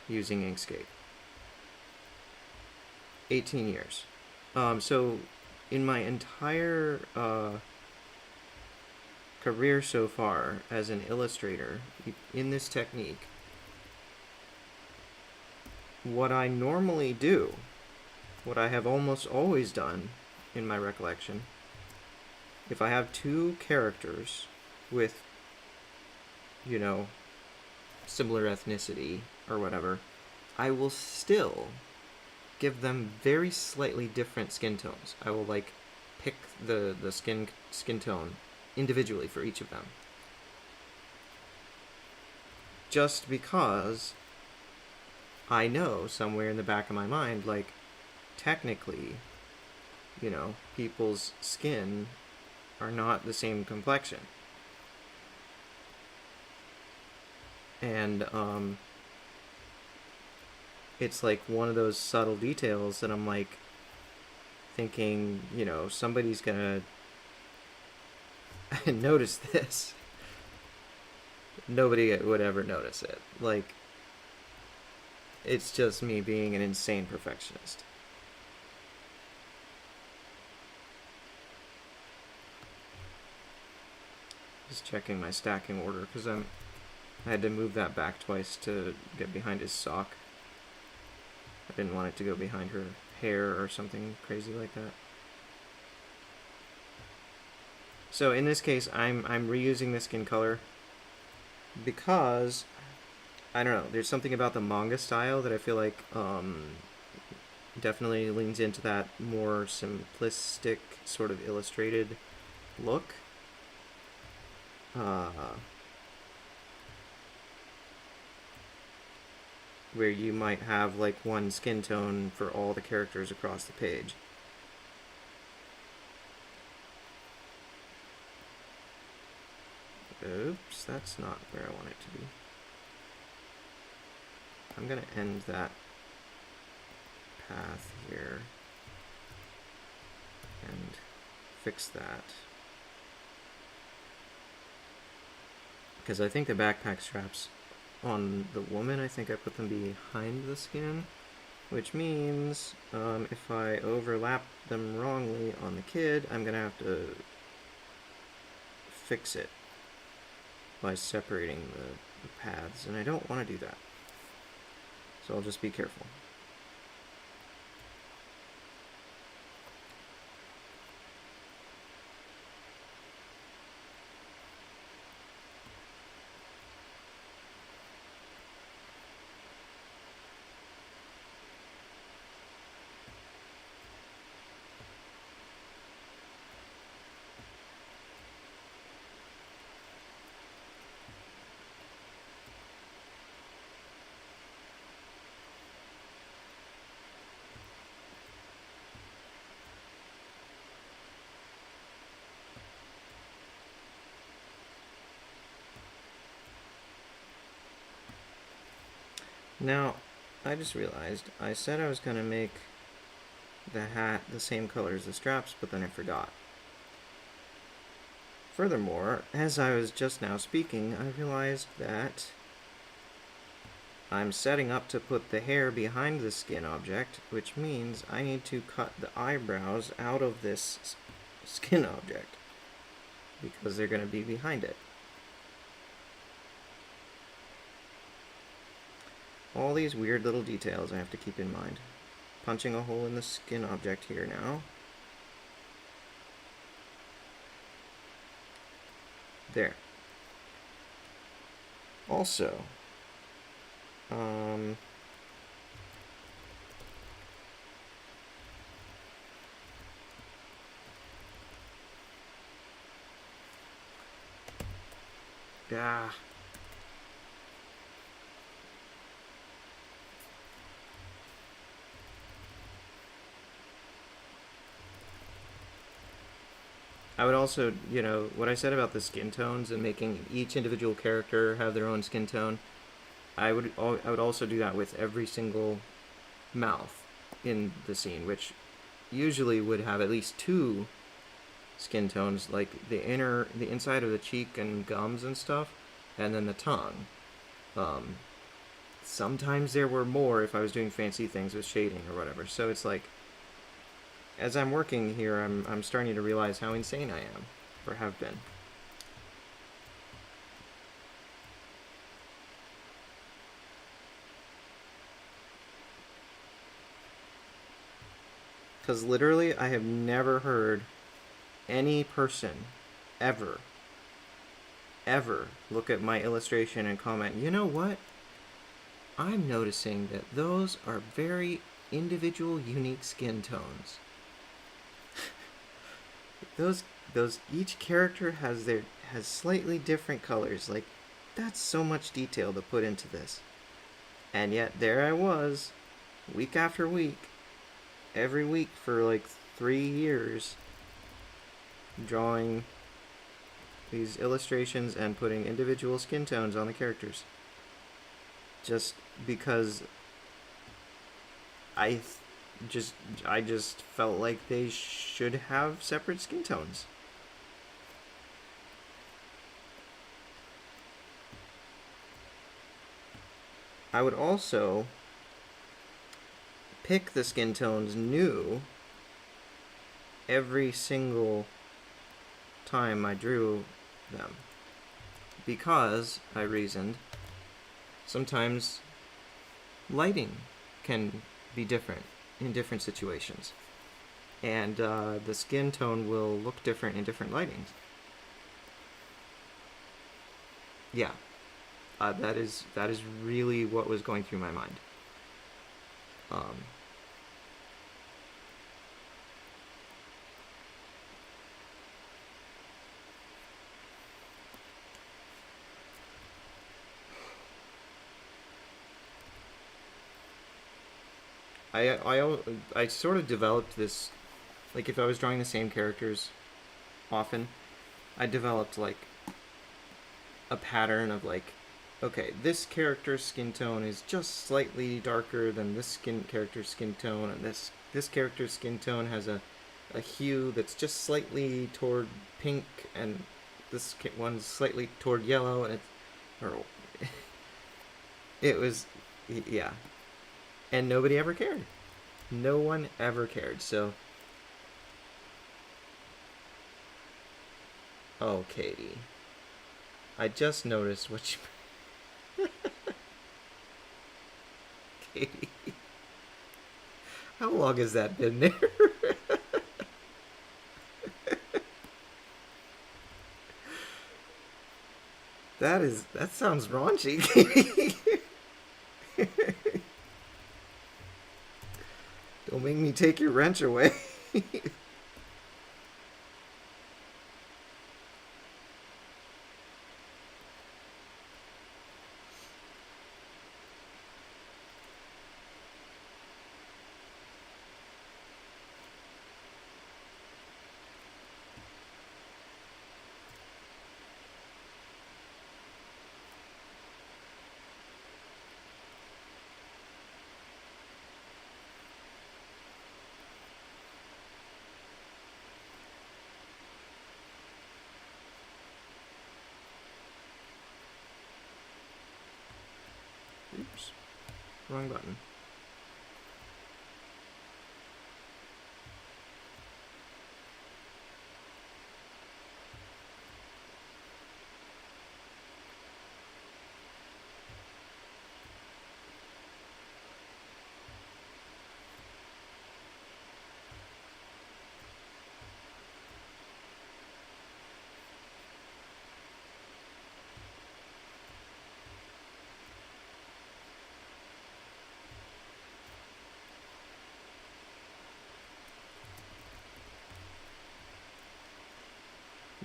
using Inkscape. 18 years. So in my entire career so far as an illustrator in this technique, what I normally do, what I have almost always done in my recollection, if I have two characters with, similar ethnicity or whatever, I will still give them very slightly different skin tones. I will pick the skin tone individually for each of them. Just because I know somewhere in the back of my mind, technically, people's skin are not the same complexion. And it's one of those subtle details that I'm thinking, somebody's gonna notice this. Nobody would ever notice it. It's just me being an insane perfectionist. Just checking my stacking order because I had to move that back twice to get behind his sock. I didn't want it to go behind her hair or something crazy like that. So in this case, I'm reusing the skin color because I don't know. There's something about the manga style that I feel like definitely leans into that more simplistic, sort of illustrated look. Uh, where you might have like one skin tone for all the characters across the page. Oops, that's not where I want it to be. I'm gonna end that path here and fix that. Because I think the backpack straps on the woman, I think I put them behind the skin, which means if I overlap them wrongly on the kid, I'm gonna have to fix it by separating the paths, and I don't want to do that. So I'll just be careful. Now, I just realized I said I was going to make the hat the same color as the straps, but then I forgot. Furthermore, as I was just now speaking, I realized that I'm setting up to put the hair behind the skin object, which means I need to cut the eyebrows out of this skin object because they're going to be behind it. All these weird little details I have to keep in mind. Punching a hole in the skin object here now. There. Also, ah. I would also, what I said about the skin tones and making each individual character have their own skin tone, I would also do that with every single mouth in the scene, which usually would have at least two skin tones, like the inside of the cheek and gums and stuff, and then the tongue. Sometimes there were more if I was doing fancy things with shading or whatever. So it's like, as I'm working here, I'm starting to realize how insane I am, or have been. Because literally, I have never heard any person ever look at my illustration and comment, you know what? I'm noticing that those are very individual, unique skin tones. those each character has slightly different colors. Like, that's so much detail to put into this. And yet there I was, week after week, every week for like 3 years, drawing these illustrations and putting individual skin tones on the characters. Just because I just felt like they should have separate skin tones. I would also pick the skin tones new every single time I drew them, because I reasoned sometimes lighting can be different in different situations, and the skin tone will look different in different lightings. Yeah. That is really what was going through my mind. Um, I sort of developed this, like if I was drawing the same characters often, I developed like a pattern of like, okay, this character's skin tone is just slightly darker than this character's skin tone, and this character's skin tone has a hue that's just slightly toward pink, and this one's slightly toward yellow, and or it was, yeah, and nobody ever cared. No one ever cared. So, oh, Katie, I just noticed what you, Katie. How long has that been there? That sounds raunchy, Katie. Don't make me take your wrench away. Oops. Wrong button.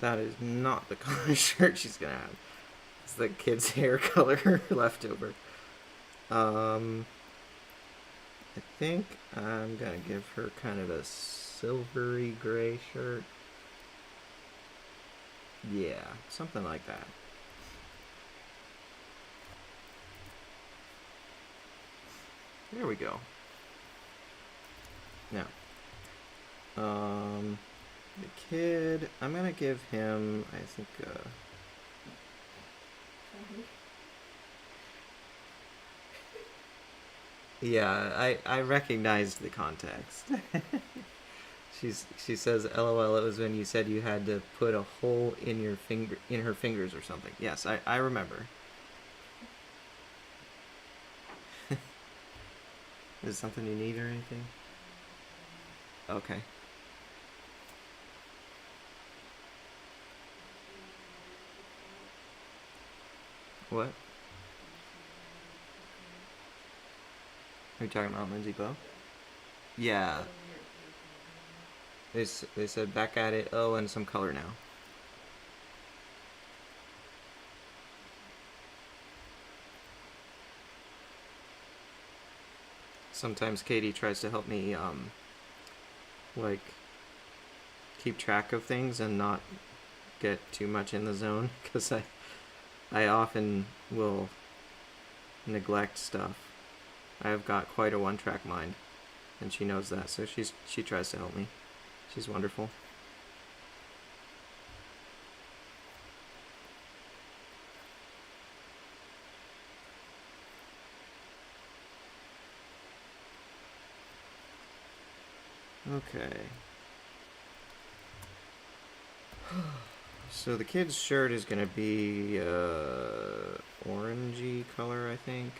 That is not the color shirt she's gonna have. It's the kid's hair color left over. I think I'm gonna give her kind of a silvery gray shirt. Yeah, something like that. There we go. Now, the kid, I'm gonna give him, I think, yeah, I recognized the context. She says, "LOL." It was when you said you had to put a hole in your finger, in her fingers or something. Yes, I remember. Is it something you need or anything? Okay. What? Are you talking about Lindsay Bow? Yeah. They said back at it. Oh, and some color now. Sometimes Katie tries to help me, like, keep track of things and not get too much in the zone, because I often will neglect stuff. I've got quite a one-track mind, and she knows that, so she tries to help me. She's wonderful. Okay. So the kid's shirt is gonna be orangey color, I think.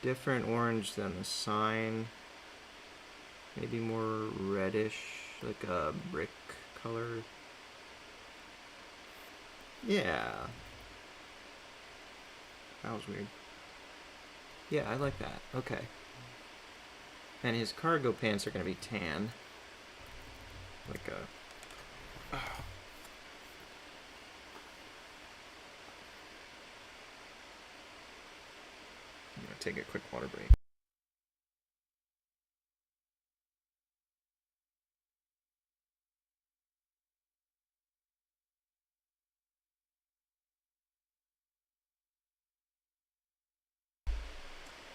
Different orange than the sign. Maybe more reddish, like a brick color. Yeah. That was weird. Yeah, I like that. Okay. And his cargo pants are gonna be tan. Like a... I'm gonna take a quick water break.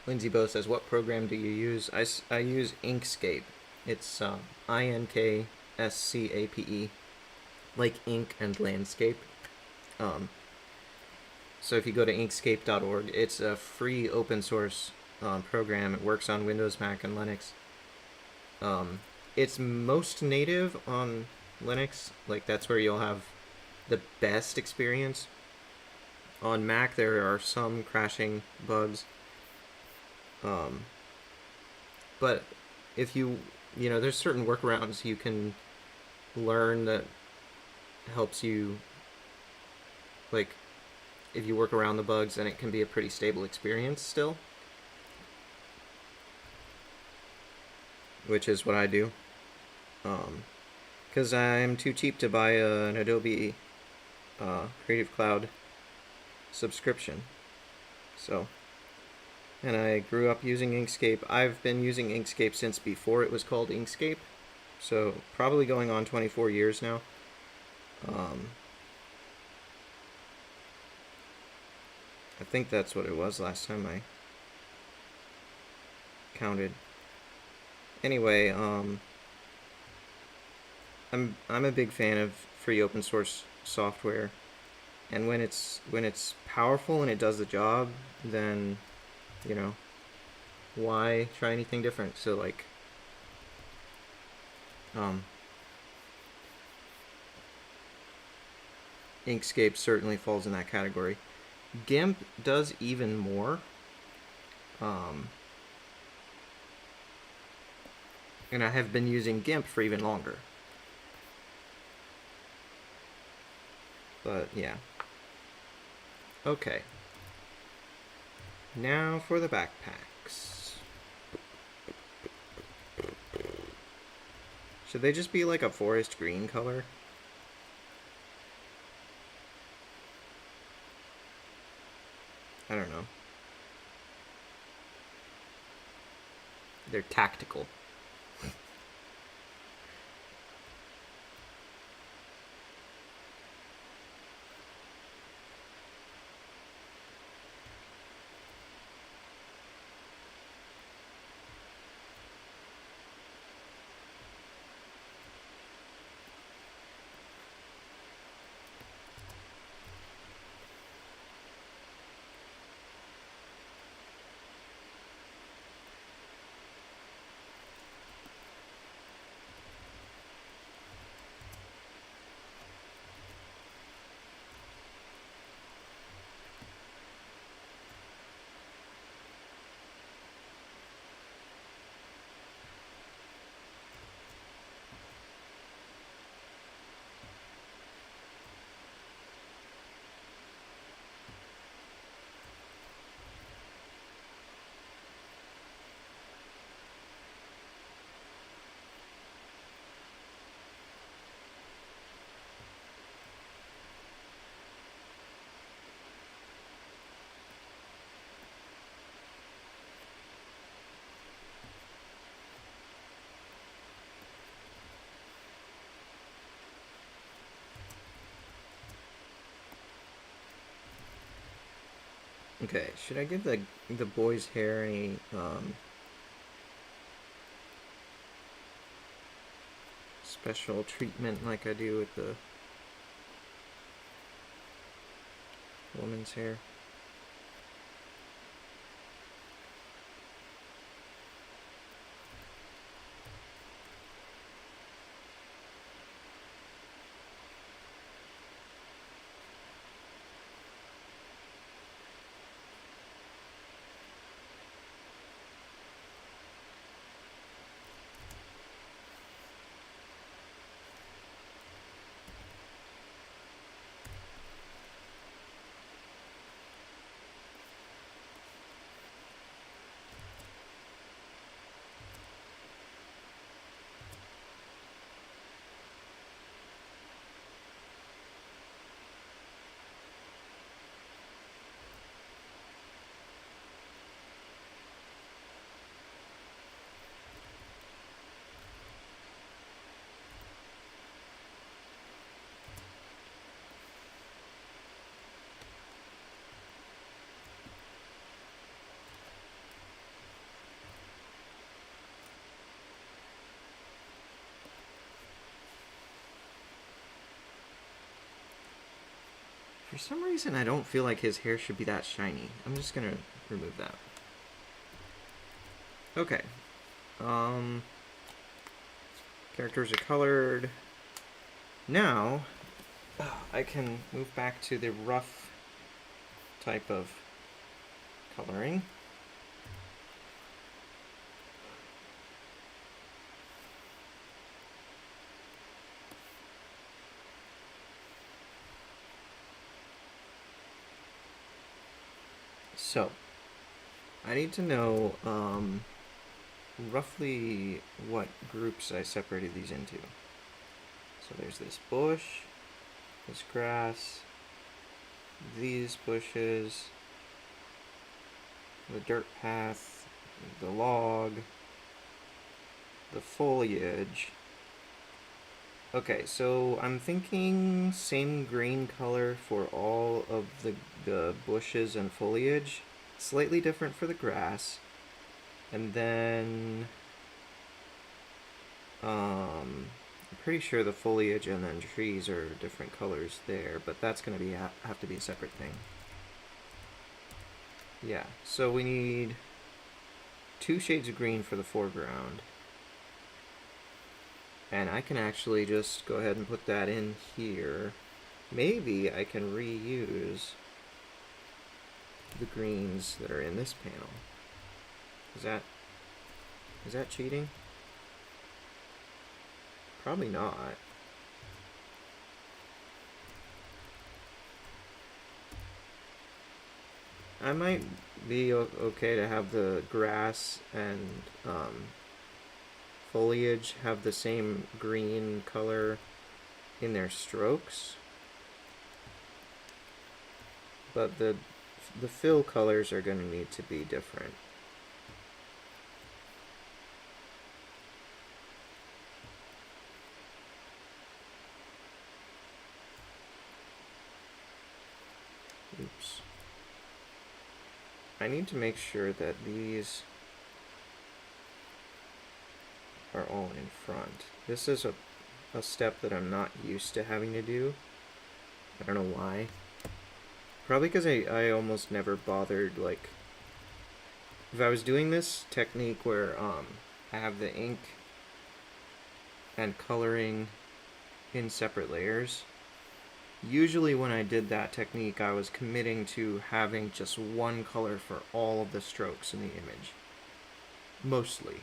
Lindsay Bow says, what program do you use? I use Inkscape. It's Inkscape, like ink and landscape. Um, so if you go to inkscape.org, it's a free open source program. It works on Windows, Mac, and Linux. It's most native on Linux. Like, that's where you'll have the best experience. On Mac, there are some crashing bugs. But if there's certain workarounds you can learn that helps you, like, if you work around the bugs, then it can be a pretty stable experience still. Which is what I do. Because I'm too cheap to buy an Adobe Creative Cloud subscription. So, and I grew up using Inkscape. I've been using Inkscape since before it was called Inkscape. So, probably going on 24 years now. I think that's what it was last time I counted. Anyway, I'm a big fan of free open source software, and when it's powerful and it does the job, then why try anything different? So like, Inkscape certainly falls in that category. GIMP does even more. And I have been using GIMP for even longer. But yeah. Okay. Now for the backpacks. Should they just be like a forest green color? I don't know. They're tactical. Okay, should I give the boy's hair any special treatment like I do with the woman's hair? For some reason, I don't feel like his hair should be that shiny. I'm just gonna remove that. Okay. Characters are colored. Now, I can move back to the rough type of coloring. So, I need to know roughly what groups I separated these into. So there's this bush, this grass, these bushes, the dirt path, the log, the foliage. Okay, so I'm thinking same green color for all of the bushes and foliage, slightly different for the grass, and then I'm pretty sure the foliage and then trees are different colors there, but that's gonna be have to be a separate thing. Yeah, so we need 2 shades of green for the foreground. And I can actually just go ahead and put that in here. Maybe I can reuse the greens that are in this panel. Is that cheating? Probably not. I might be okay to have the grass and foliage have the same green color in their strokes, but the fill colors are going to need to be different. Oops. I need to make sure that these are all in front. This is a step that I'm not used to having to do. I don't know why. Probably because I almost never bothered, like, if I was doing this technique where I have the ink and coloring in separate layers, usually when I did that technique I was committing to having just one color for all of the strokes in the image. Mostly.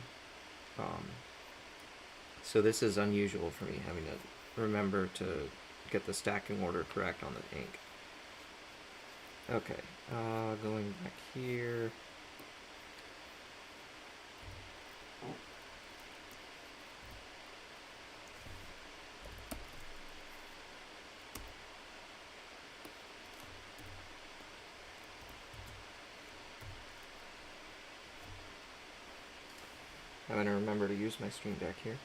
So this is unusual for me, having to remember to get the stacking order correct on the ink. Okay, going back here. I'm going to remember to use my Stream Deck here.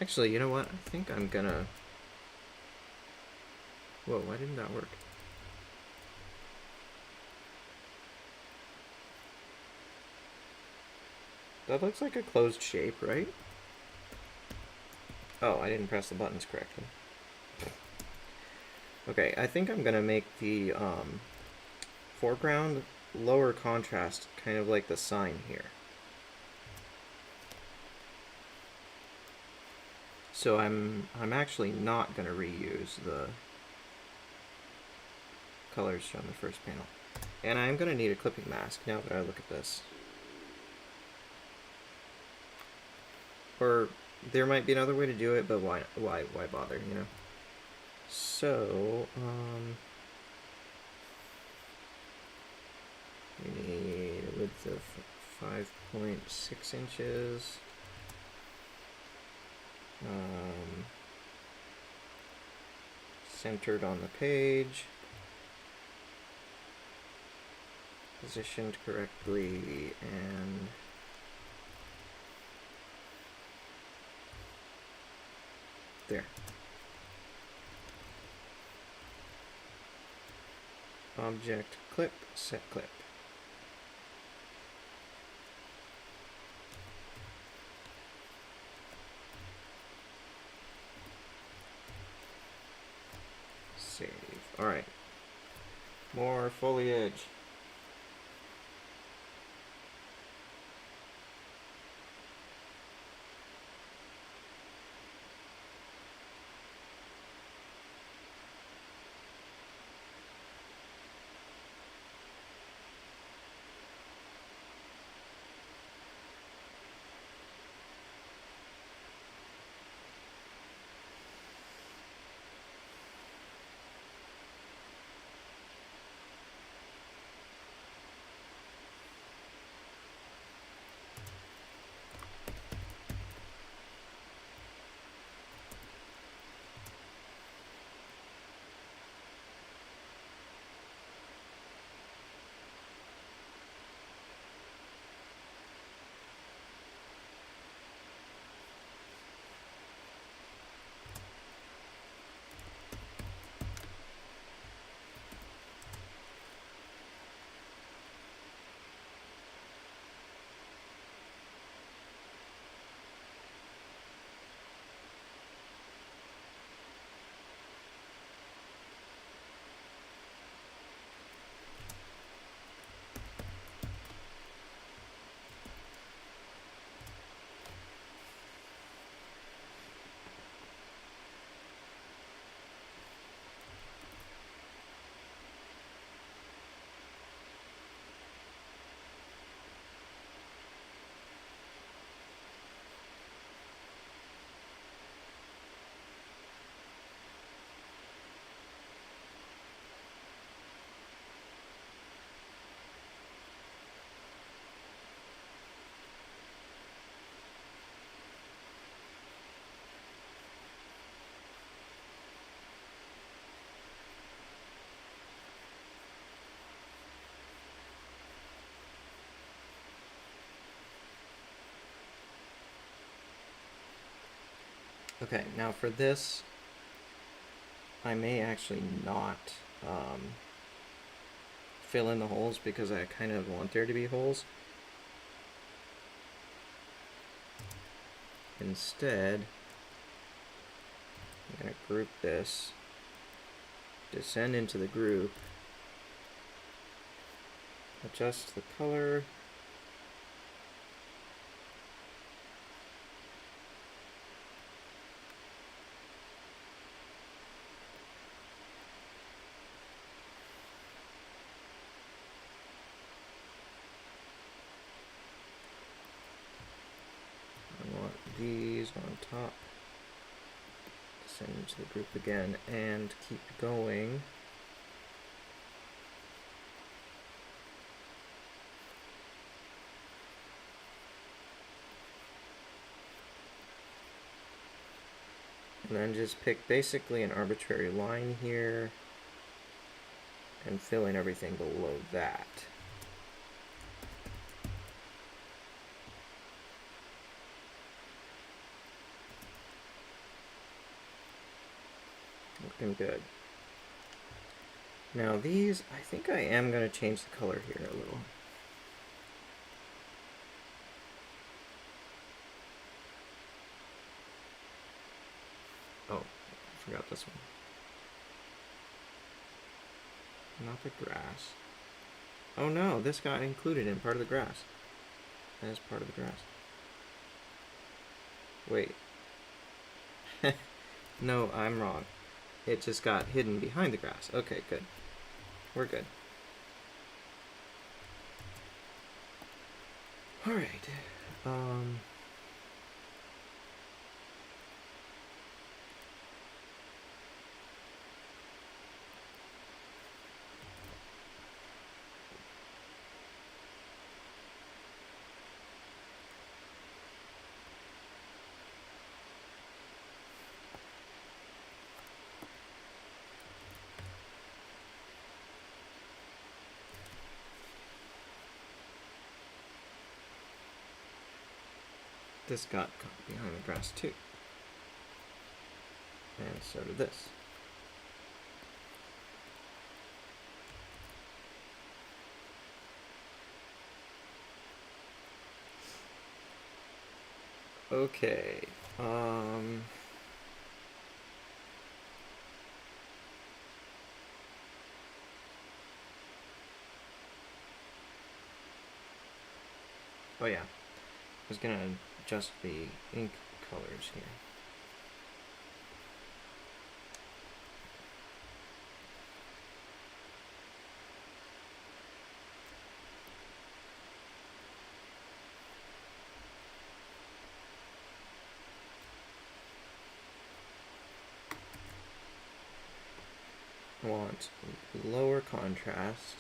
Actually, you know what? I think I'm gonna... Whoa, why didn't that work? That looks like a closed shape, right? Oh, I didn't press the buttons correctly. Okay, I think I'm gonna make the foreground lower contrast, kind of like the sign here. So I'm actually not gonna reuse the colors from the first panel. And I'm gonna need a clipping mask now that I look at this. Or there might be another way to do it, but why bother, you know? So, we need a width of 5.6 inches. centered on the page, positioned correctly, and there. Object clip, set clip. Save. Alright. More foliage. Okay, now for this, I may actually not fill in the holes because I kind of want there to be holes. Instead, I'm going to group this, descend into the group, adjust the color, these on top, descend into the group again, and keep going. And then just pick basically an arbitrary line here and fill in everything below that. Looking good. Now these, I think I am going to change the color here a little. Oh, I forgot this one. Not the grass. Oh no, this got included in part of the grass. As part of the grass. Wait. No, I'm wrong. It just got hidden behind the grass. Okay, good. We're good. Alright. this got caught behind the grass too. And so did this. Okay. Oh yeah. I was gonna adjust the ink colors here. I want lower contrast.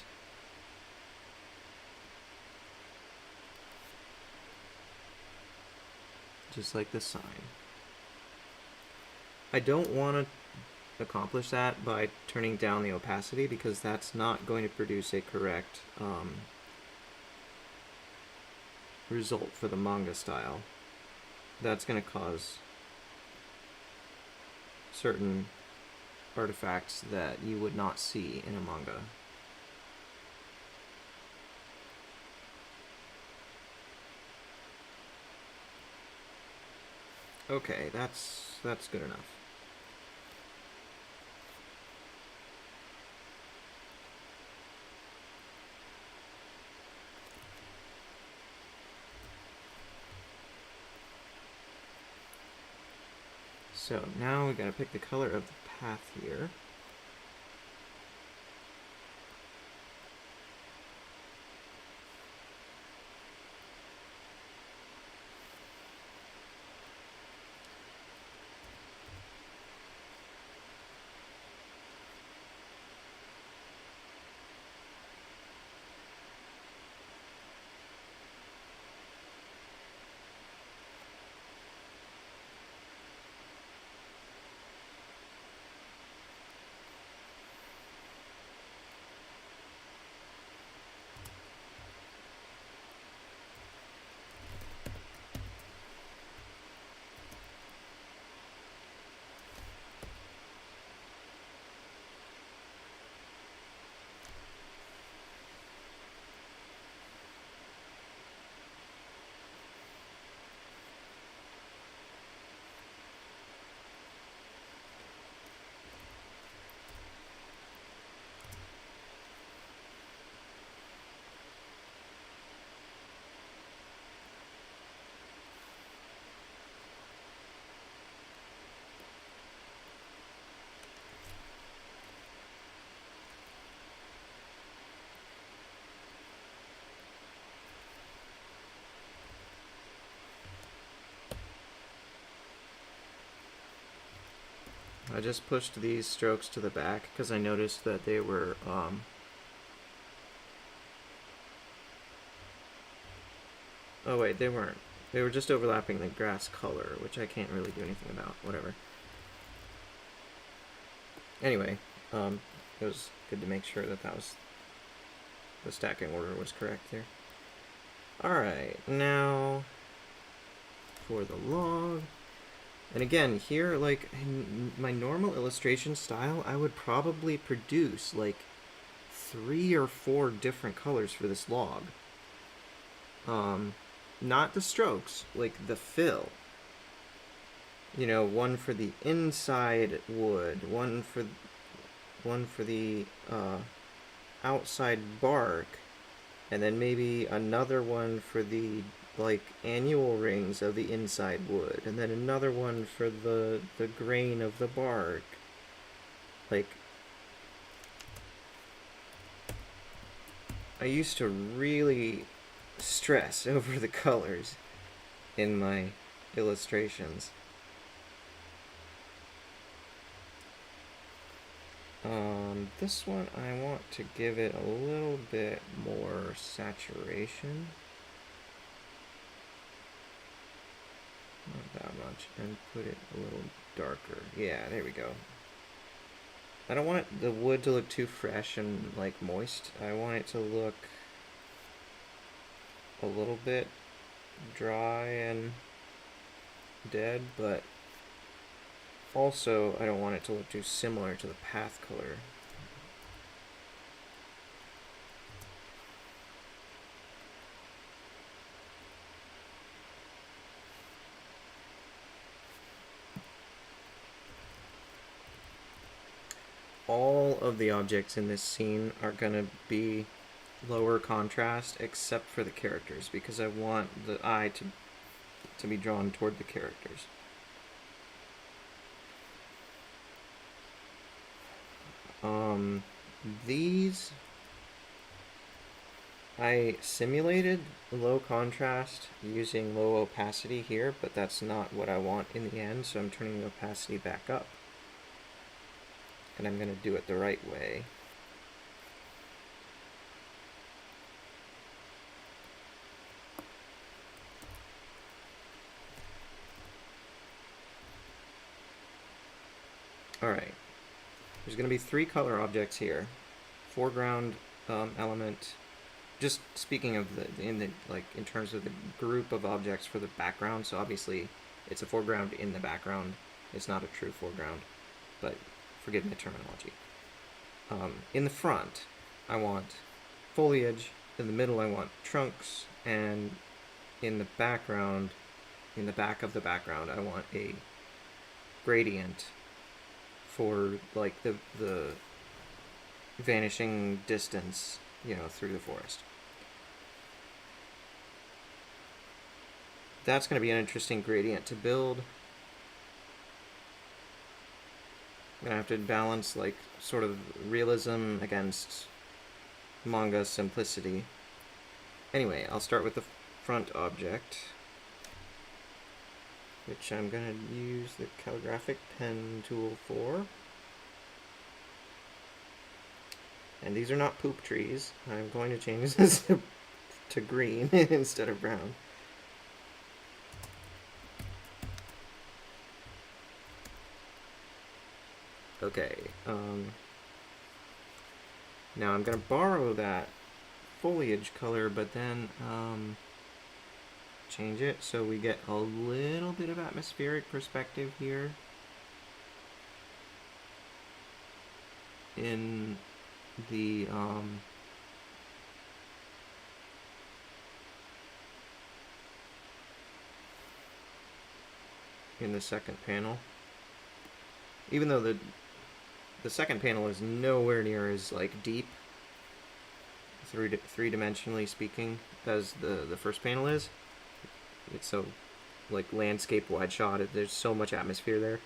Just like the sign. I don't want to accomplish that by turning down the opacity because that's not going to produce a correct result for the manga style. That's going to cause certain artifacts that you would not see in a manga. Okay, that's good enough. So now we gotta pick the color of the path here. I just pushed these strokes to the back because I noticed that they were oh wait, they weren't. They were just overlapping the grass color, which I can't really do anything about. Whatever. Anyway, it was good to make sure that was the stacking order was correct there. Alright, now for the log. And again, here, like, in my normal illustration style, I would probably produce, like, 3 or 4 different colors for this log. Not the strokes, like the fill. You know, one for the inside wood, one for the outside bark, and then maybe another one for the like annual rings of the inside wood, and then another one for the grain of the bark. Like, I used to really stress over the colors in my illustrations. This one I want to give it a little bit more saturation. Not that much, and put it a little darker. Yeah, there we go. I don't want the wood to look too fresh and like moist. I want it to look a little bit dry and dead, but also I don't want it to look too similar to the path color. All of the objects in this scene are going to be lower contrast except for the characters, because I want the eye to be drawn toward the characters. These I simulated low contrast using low opacity here, but that's not what I want in the end, so I'm turning the opacity back up. And I'm going to do it the right way. Alright. There's going to be 3 color objects here. Foreground element. Just speaking of in terms of the group of objects for the background, so obviously it's a foreground in the background. It's not a true foreground, but forgive my terminology. In the front, I want foliage. In the middle, I want trunks, and in the background, in the back of the background, I want a gradient for like the vanishing distance, through the forest. That's going to be an interesting gradient to build. I'm going to have to balance like sort of realism against manga simplicity. Anyway, I'll start with the front object, which I'm going to use the calligraphic pen tool for. And these are not poop trees. I'm going to change this to green instead of brown. Okay, now I'm going to borrow that foliage color, but then change it so we get a little bit of atmospheric perspective here in the second panel. Even though the second panel is nowhere near as like deep, three-dimensionally speaking, as the first panel is. It's so like landscape wide shot. There's so much atmosphere there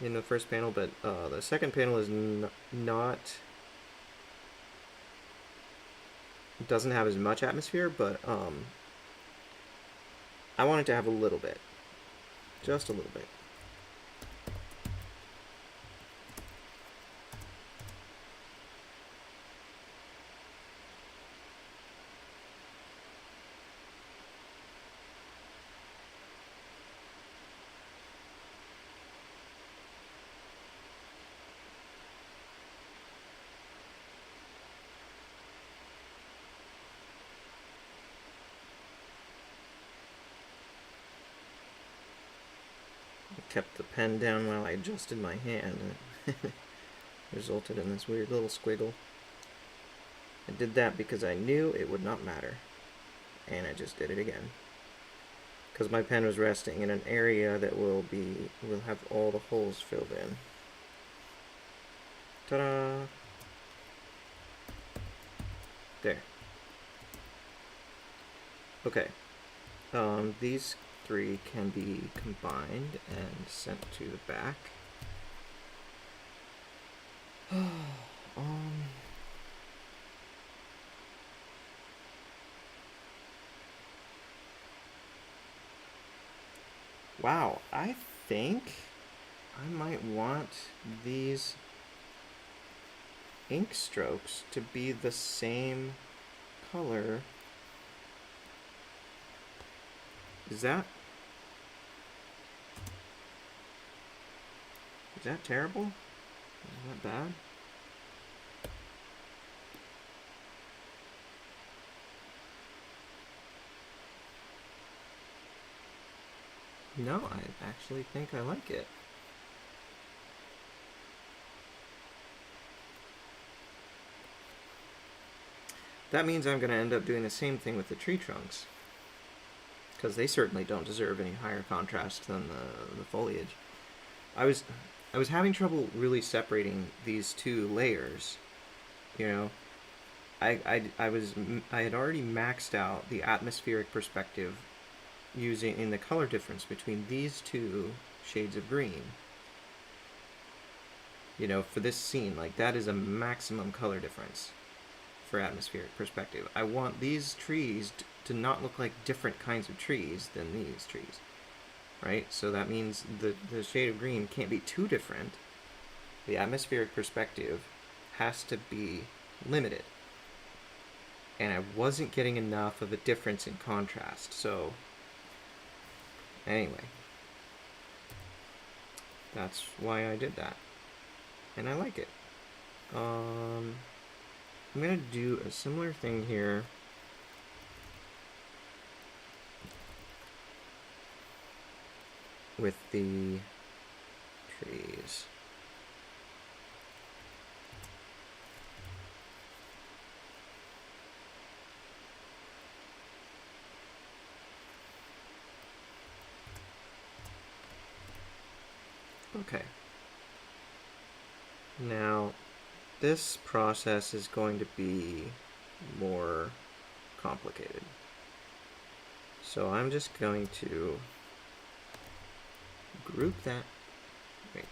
in the first panel, but the second panel is not. It doesn't have as much atmosphere, but I want it to have a little bit, just a little bit. Kept the pen down while I adjusted my hand, and it resulted in this weird little squiggle. I did that because I knew it would not matter, and I just did it again. Because my pen was resting in an area that will have all the holes filled in. Ta-da! There. Okay. These 3 can be combined and sent to the back. Wow, I think I might want these ink strokes to be the same color. Is that terrible? Is that bad? No, I actually think I like it. That means I'm going to end up doing the same thing with the tree trunks, because they certainly don't deserve any higher contrast than the foliage. I was I was having trouble really separating these two layers. You know, I had already maxed out the atmospheric perspective using in the color difference between these two shades of green. You know, for this scene, like that is a maximum color difference for atmospheric perspective. I want these trees to not look like different kinds of trees than these trees, right? So that means the shade of green can't be too different. The atmospheric perspective has to be limited. And I wasn't getting enough of a difference in contrast. So, anyway, that's why I did that. And I like it. I'm going to do a similar thing here with the trees. Okay. Now, this process is going to be more complicated. So I'm just going to group that. Wait.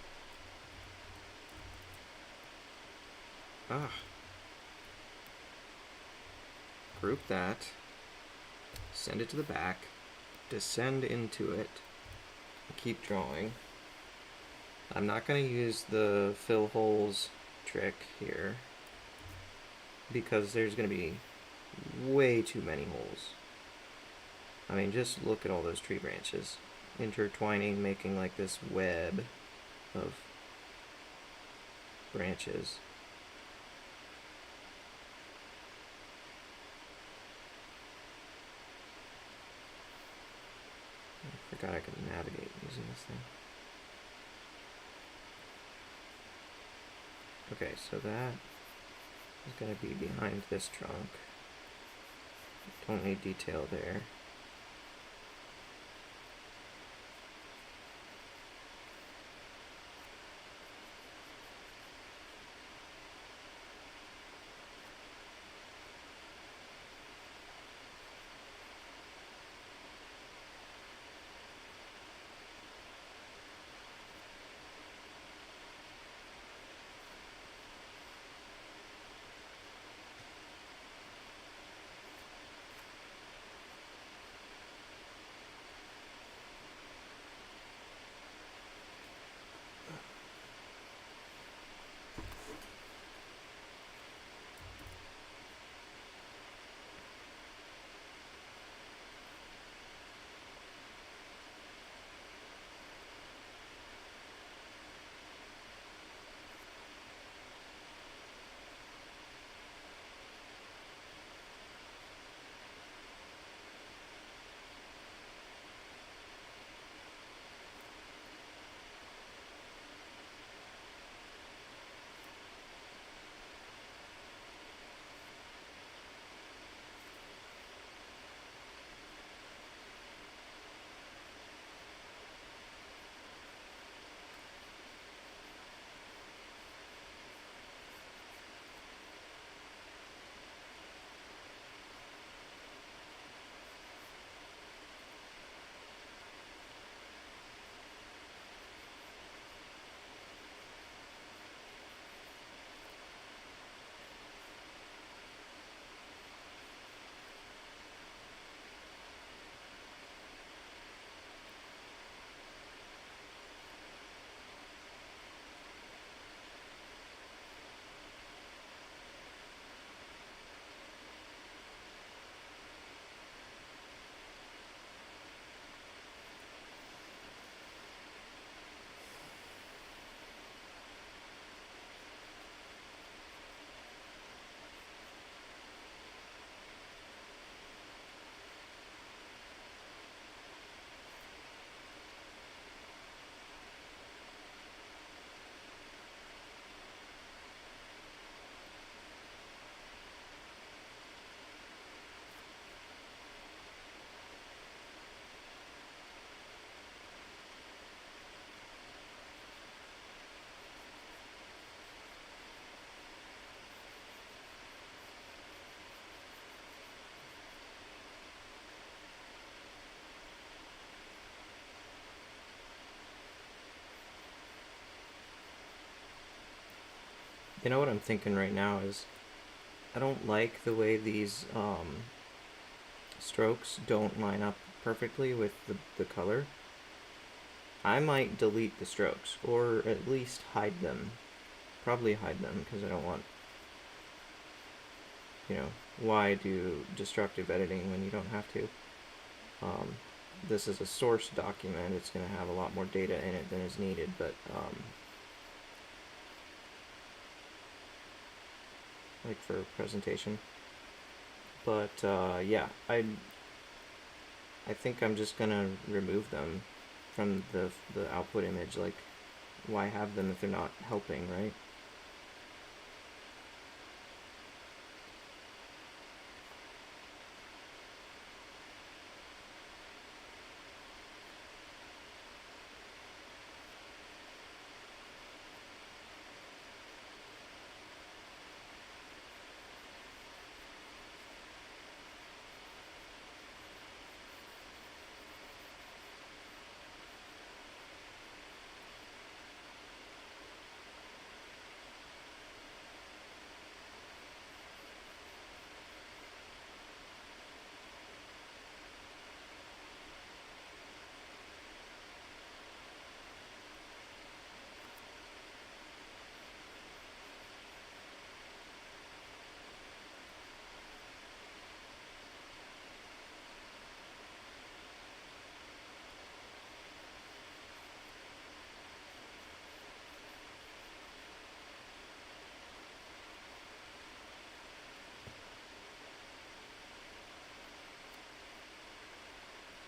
Group that. Send it to the back. Descend into it. Keep drawing. I'm not going to use the fill holes trick here because there's going to be way too many holes. I mean, just look at all those tree branches intertwining, making like this web of branches. I forgot I could navigate using this thing. Okay, so that is going to be behind this trunk. Don't need detail there. You know what I'm thinking right now is I don't like the way these strokes don't line up perfectly with the color. I might delete the strokes, or at least hide them. Probably hide them, because I don't want, why do destructive editing when you don't have to? Um, this is a source document. It's going to have a lot more data in it than is needed, but like for presentation. But yeah, I think I'm just gonna remove them from the output image. Like, why have them if they're not helping, right?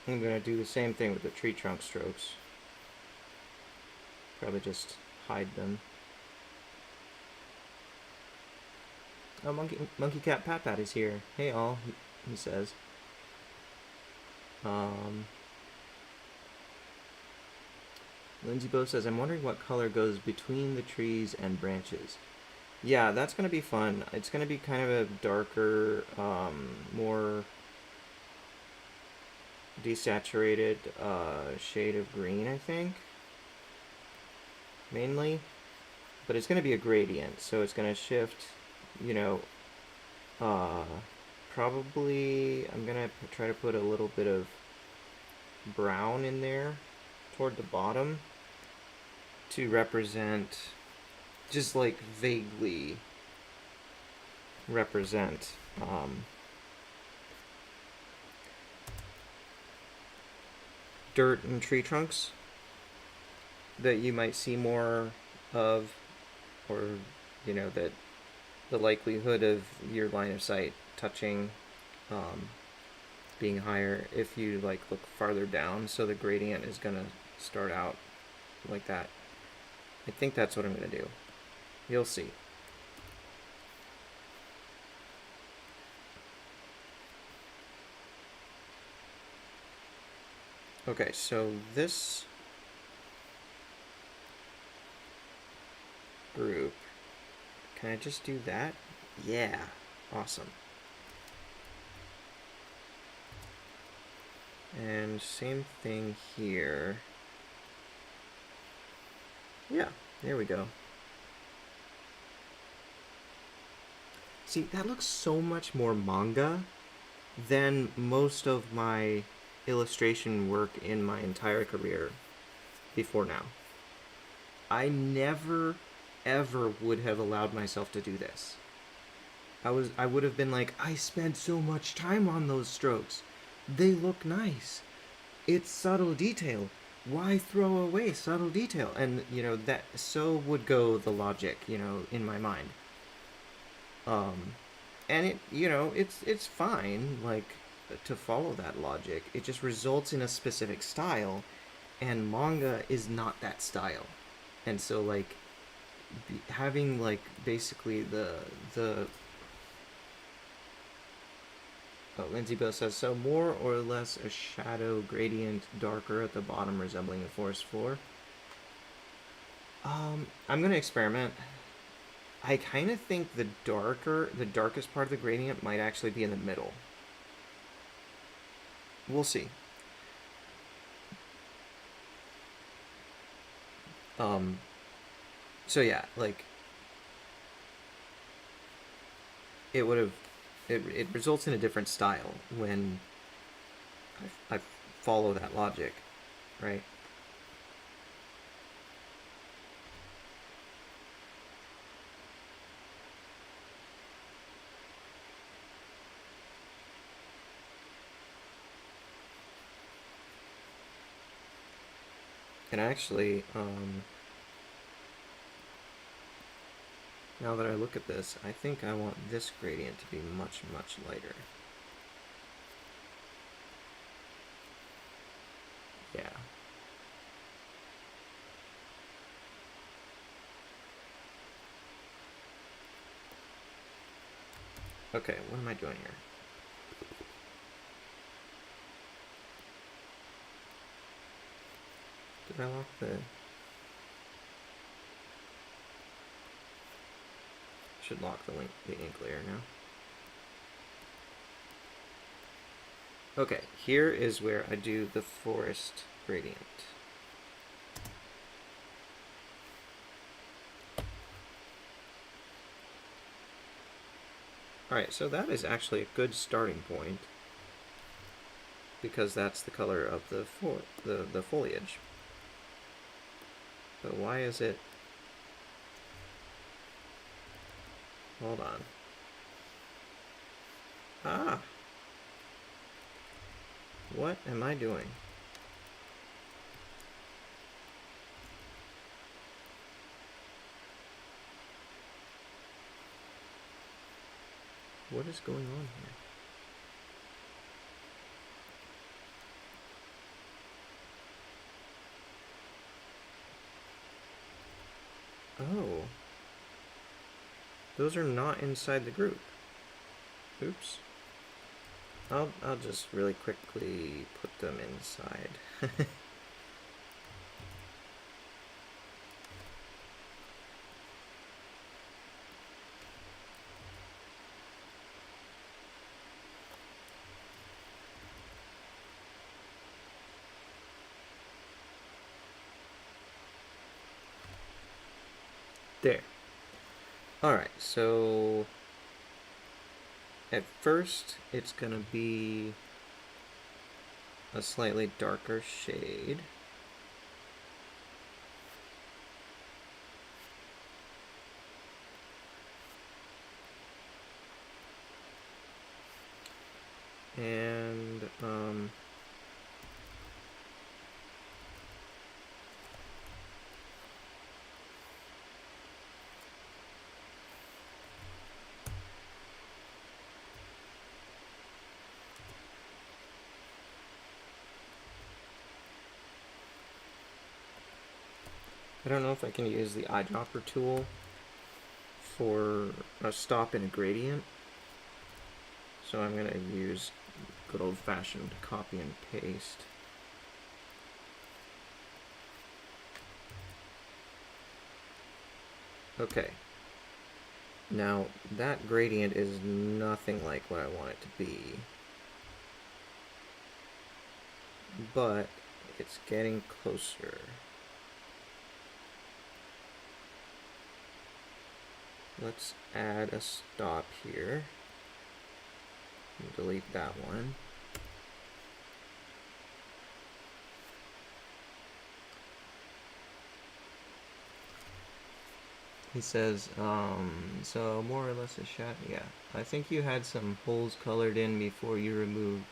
I'm gonna do the same thing with the tree trunk strokes. Probably just hide them. Oh, Monkey Cat Pat Pat is here. Hey all, he says. Um, Lindsay Bo says, I'm wondering what color goes between the trees and branches. Yeah, that's gonna be fun. It's gonna be kind of a darker, more desaturated shade of green, I think. Mainly. But it's gonna be a gradient, so it's gonna shift, you know, uh, probably I'm gonna try to put a little bit of brown in there toward the bottom to represent, just like vaguely represent dirt and tree trunks that you might see more of, or that the likelihood of your line of sight touching being higher if you like look farther down, so the gradient is gonna start out like that. I think that's what I'm gonna do. You'll see. Okay, so this group, can I just do that? Yeah, awesome. And same thing here. Yeah, there we go. See, that looks so much more manga than most of my illustration work in my entire career before now. I never, ever would have allowed myself to do this. I would have been like, I spent so much time on those strokes. They look nice. It's subtle detail. Why throw away subtle detail? And that so would go the logic, in my mind. And it's fine, like, to follow that logic. It just results in a specific style, and manga is not that style. And so, like, having, like, basically the oh, Lindsay Bill says, so more or less a shadow gradient darker at the bottom resembling the forest floor. I'm gonna experiment. I kind of think the darkest part of the gradient might actually be in the middle. We'll see. So yeah, like, it would have, it results in a different style when I follow that logic, right? And actually, now that I look at this, I think I want this gradient to be much, much lighter. Yeah. Okay, what am I doing here? Did I lock the... Should lock the ink layer now. Okay, here is where I do the forest gradient. Alright, so that is actually a good starting point, because that's the color of the foliage. But why is it... Hold on. Ah! What am I doing? What is going on here? Oh. Those are not inside the group. Oops. I'll just really quickly put them inside. There. Alright, so at first it's gonna be a slightly darker shade. And I don't know if I can use the eyedropper tool for a stop in a gradient. So I'm going to use good old-fashioned copy and paste. Okay. Now, that gradient is nothing like what I want it to be. But it's getting closer. Let's add a stop here. Delete that one. He says, so more or less a shot. Yeah, I think you had some holes colored in before you removed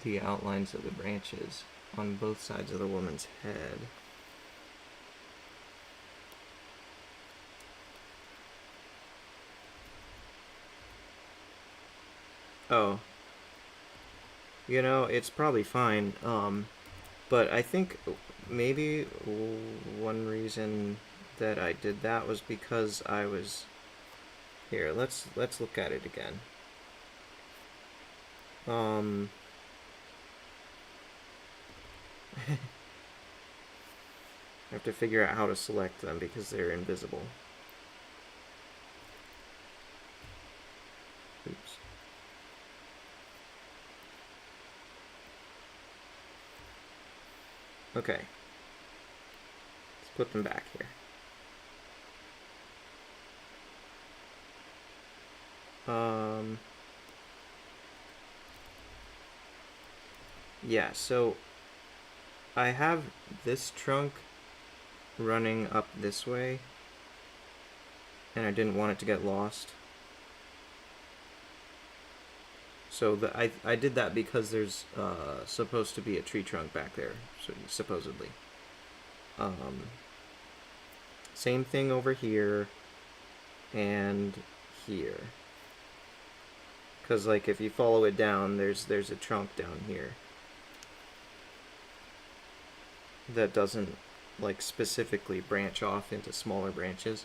the outlines of the branches on both sides of the woman's head. Oh. You know, it's probably fine. But I think maybe one reason that I did that was because I was... Here, let's look at it again. I have to figure out how to select them because they're invisible. Oops. Okay. Let's put them back here. Yeah, so I have this trunk running up this way, and I didn't want it to get lost. So I did that because there's supposed to be a tree trunk back there, so supposedly. Um, Same thing over here and here. Because like if you follow it down, there's a trunk down here that doesn't like specifically branch off into smaller branches.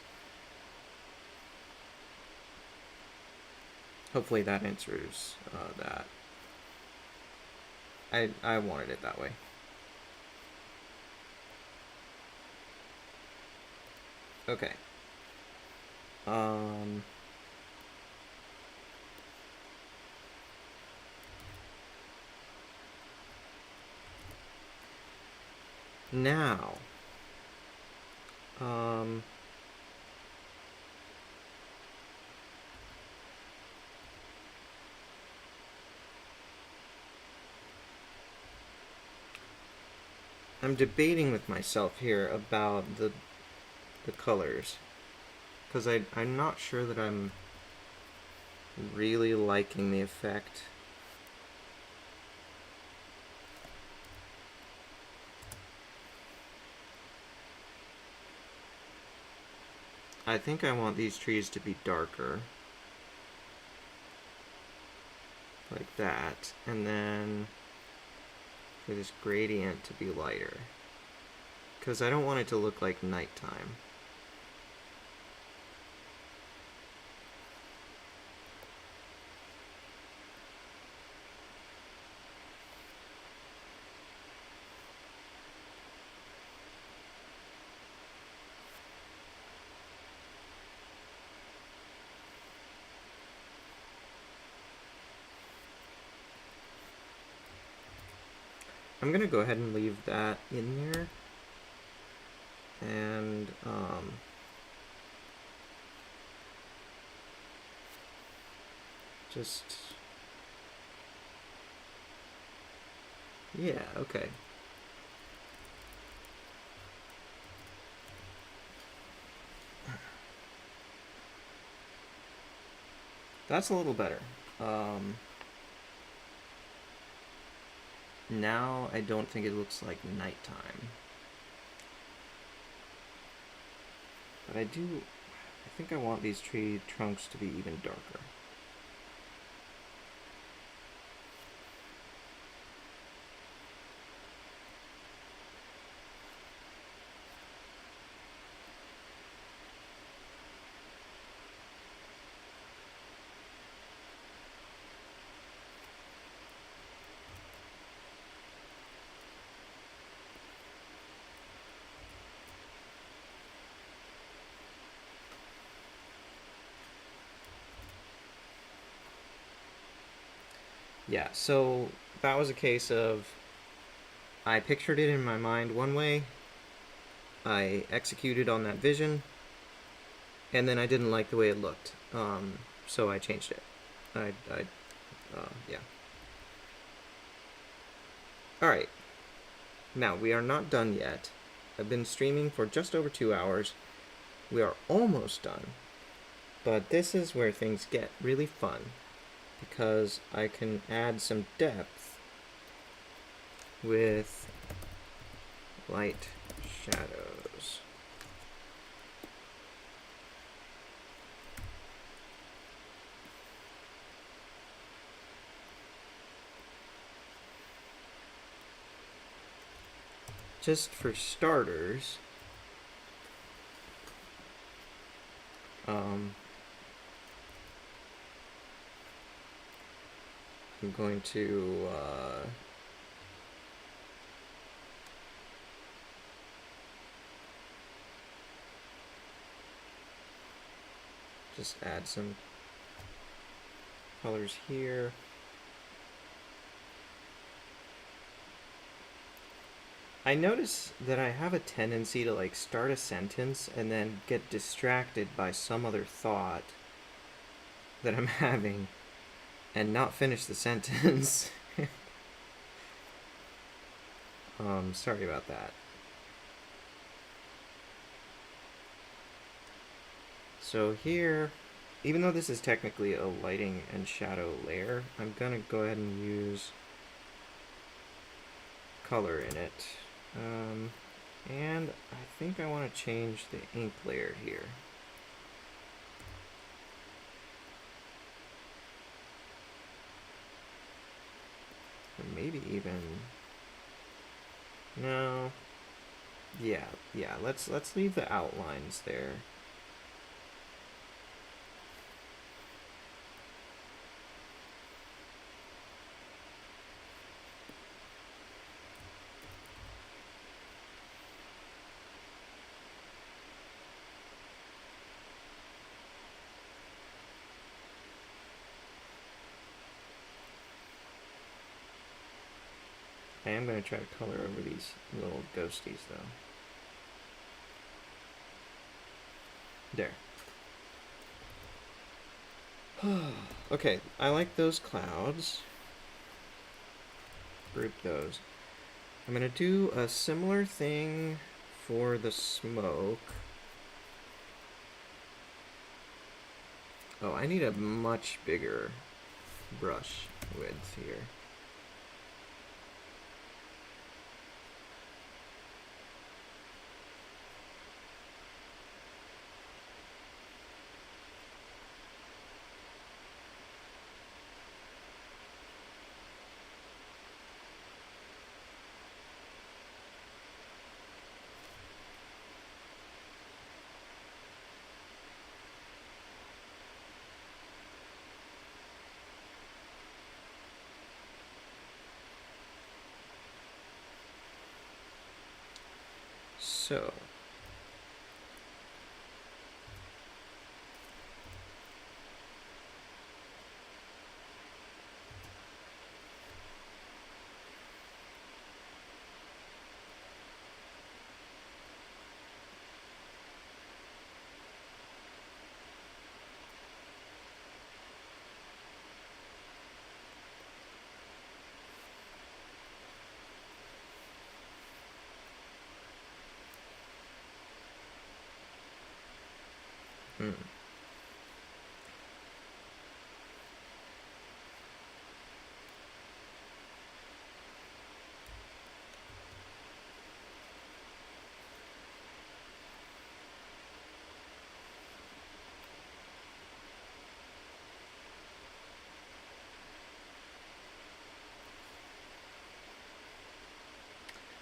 Hopefully that answers that. I wanted it that way. Okay. Now, I'm debating with myself here about the colors, because I'm not sure that I'm really liking the effect. I think I want these trees to be darker. Like that. And then for this gradient to be lighter. Because I don't want it to look like nighttime. I'm gonna go ahead and leave that in there. And just, yeah, okay. That's a little better. Now I don't think it looks like nighttime. But I think I want these tree trunks to be even darker. Yeah, so that was a case of I pictured it in my mind one way, I executed on that vision, and then I didn't like the way it looked, so I changed it. Yeah. Alright, now we are not done yet. I've been streaming for just over 2 hours. We are almost done, but this is where things get really fun, because I can add some depth with light shadows. Just for starters, I'm going to just add some colors here. I notice that I have a tendency to like start a sentence and then get distracted by some other thought. that I'm having and not finish the sentence. Sorry about that. So here, even though this is technically a lighting and shadow layer, I'm gonna go ahead and use color in it. And I think I want to change the ink layer here. Or maybe even... No. Yeah, let's leave the outlines there. I am going to try to color over these little ghosties, though. There. Okay, I like those clouds. Group those. I'm going to do a similar thing for the smoke. Oh, I need a much bigger brush width here. So,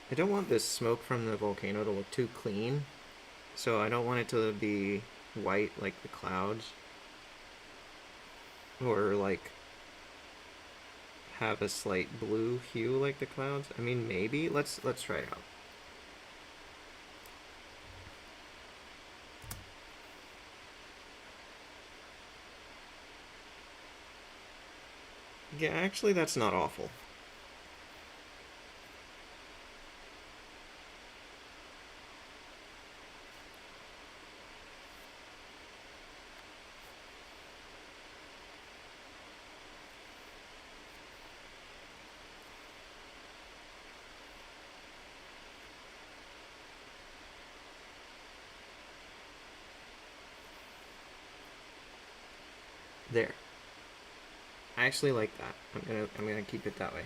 I don't want this smoke from the volcano to look too clean, so I don't want it to be white like the clouds, or like have a slight blue hue like the clouds. I mean, maybe. Let's try it out. Yeah, actually, that's not awful. There. I actually like that. I'm gonna keep it that way.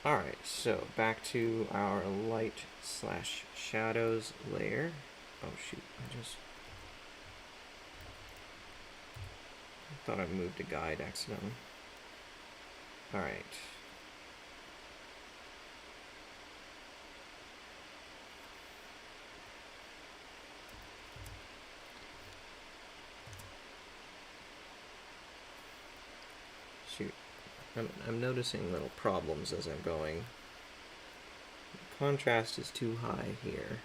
Alright, so back to our light slash shadows layer. Oh shoot, I thought I moved a guide accidentally. Alright. Shoot. I'm noticing little problems as I'm going. The contrast is too high here.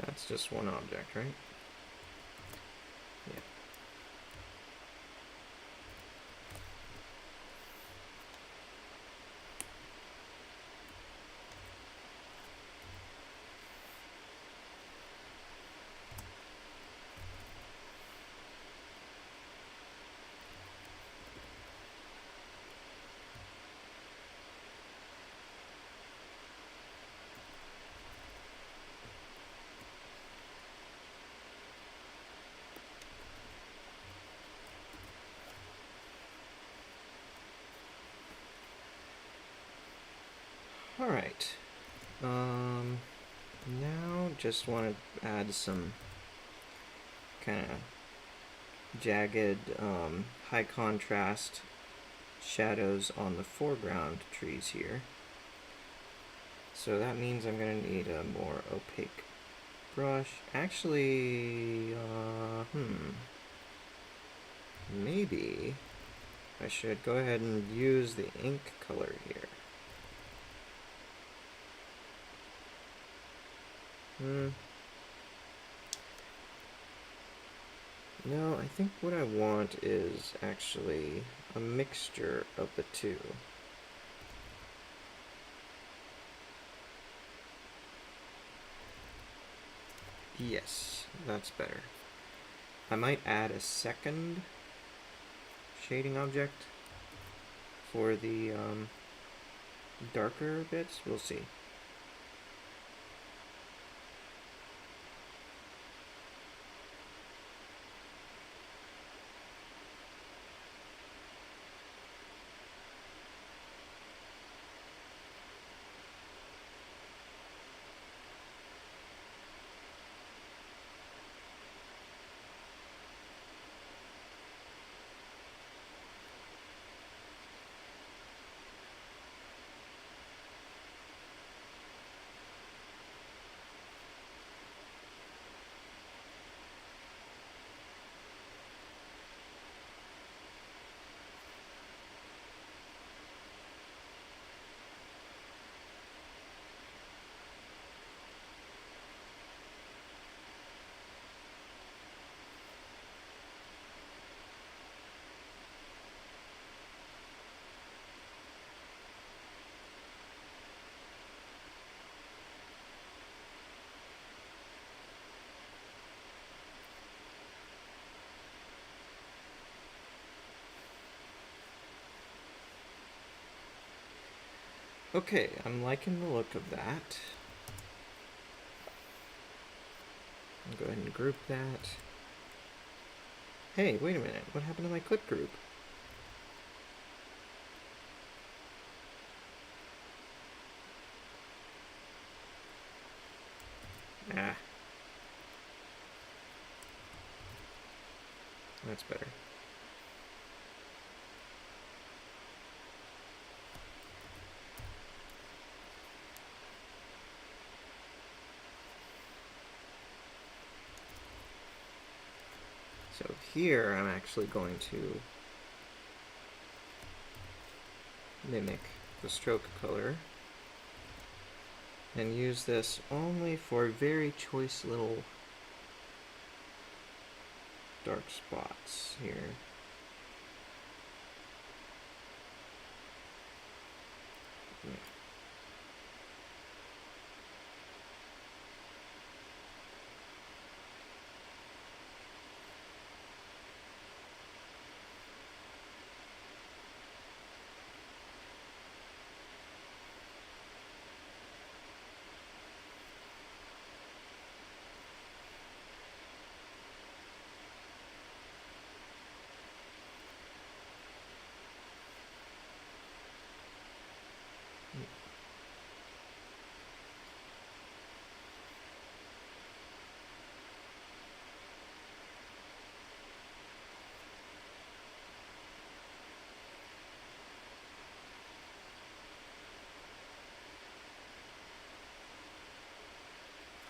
That's just one object, right? Yeah. All right. Now just want to add some kind of jagged, high contrast shadows on the foreground trees here. So that means I'm going to need a more opaque brush. Actually, maybe I should go ahead and use the ink color here. No, I think what I want is actually a mixture of the two. Yes, that's better. I might add a second shading object for the darker bits. We'll see. Okay, I'm liking the look of that. I'll go ahead and group that. Hey, wait a minute. What happened to my clip group? Ah. That's better. So here I'm actually going to mimic the stroke color and use this only for very choice little dark spots here.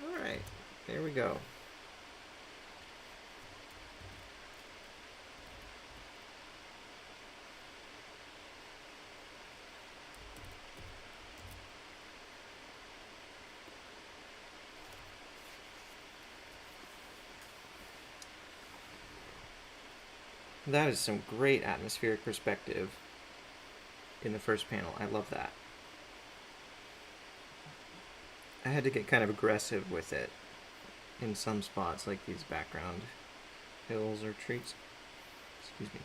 Alright, there we go. That is some great atmospheric perspective in the first panel. I love that. I had to get kind of aggressive with it in some spots, like these background hills or trees. Excuse me.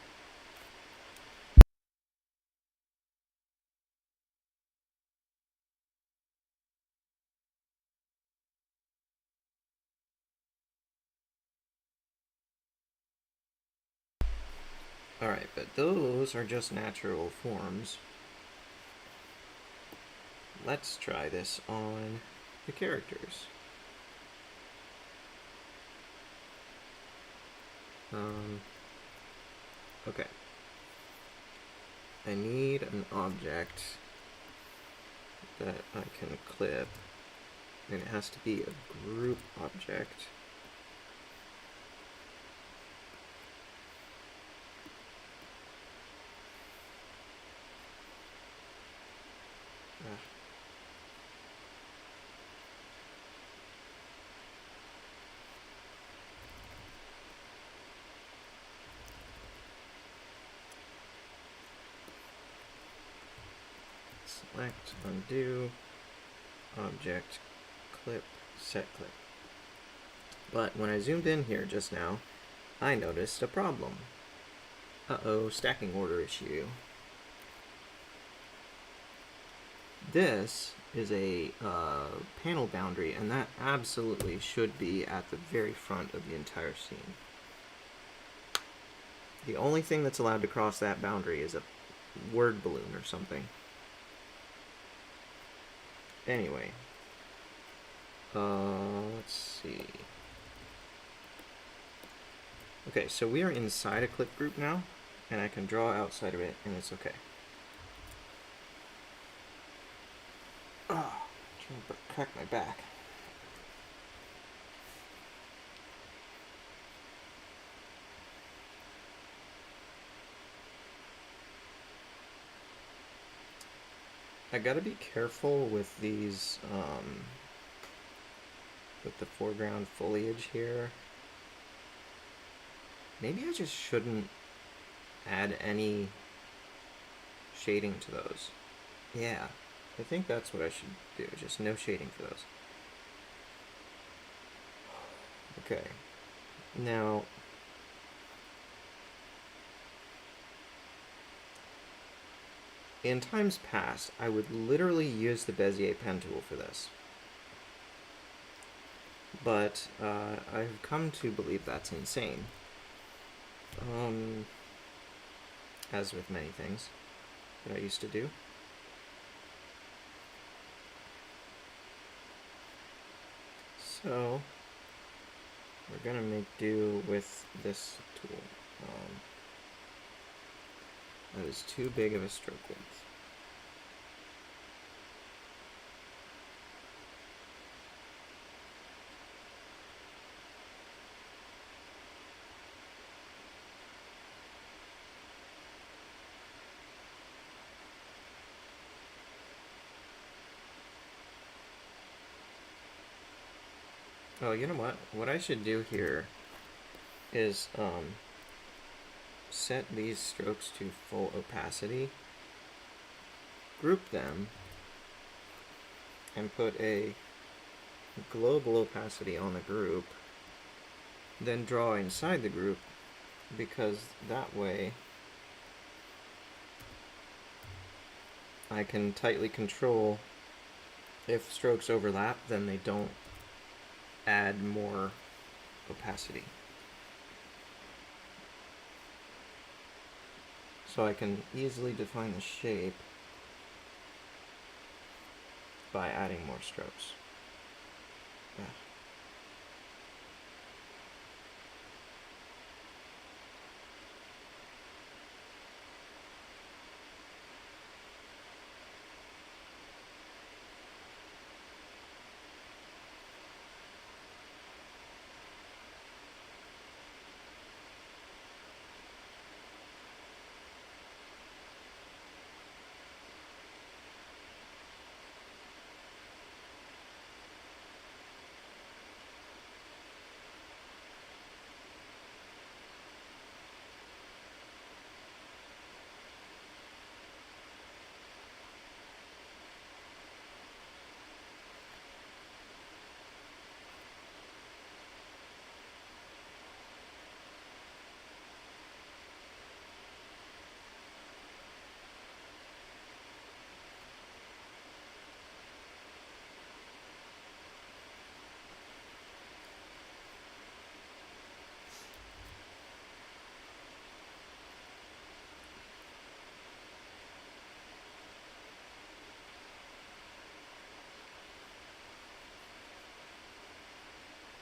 Alright, but those are just natural forms. Let's try this on the characters. Okay. I need an object that I can clip, and it has to be a group object. Select, undo, object, clip, set clip. But when I zoomed in here just now, I noticed a problem. Uh-oh, stacking order issue. This is a panel boundary, and that absolutely should be at the very front of the entire scene. The only thing that's allowed to cross that boundary is a word balloon or something. Anyway, let's see. Okay, so we are inside a clip group now, and I can draw outside of it, and it's okay. Oh, trying to crack my back. I gotta be careful with these, with the foreground foliage here. Maybe I just shouldn't add any shading to those. Yeah, I think that's what I should do, just no shading for those. Okay, now in times past, I would literally use the Bezier pen tool for this. But I've come to believe that's insane. As with many things that I used to do. So, we're gonna make do with this tool. That is too big of a stroke width. Oh, you know what? What I should do here is set these strokes to full opacity, group them, and put a global opacity on the group, then draw inside the group, because that way I can tightly control if strokes overlap, then they don't add more opacity. So I can easily define the shape by adding more strokes. Yeah.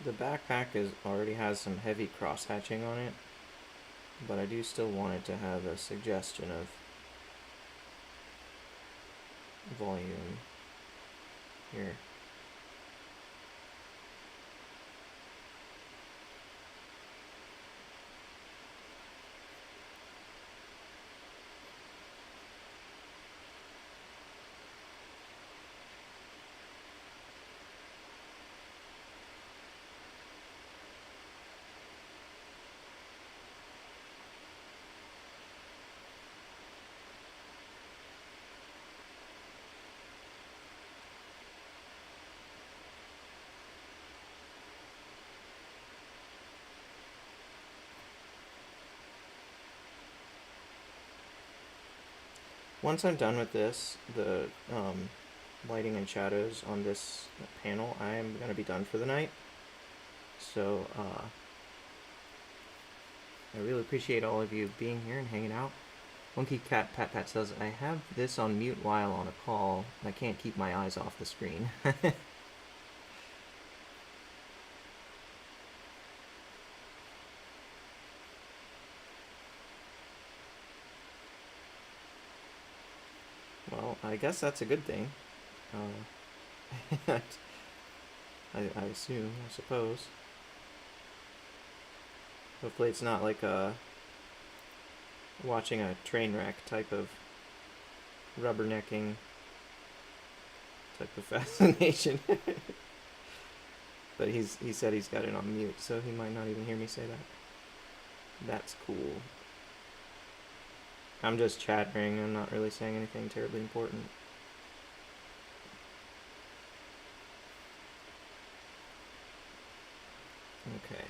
The backpack already has some heavy cross hatching on it, but I do still want it to have a suggestion of volume here. Once I'm done with this, the lighting and shadows on this panel, I am going to be done for the night. So I really appreciate all of you being here and hanging out. Monkey Cat Pat Pat says, I have this on mute while on a call. I can't keep my eyes off the screen. Well, I guess that's a good thing. I assume, I suppose. Hopefully it's not like watching a train wreck type of rubbernecking type of fascination. But he said he's got it on mute, so he might not even hear me say that. That's cool. I'm just chattering. I'm not really saying anything terribly important. Okay.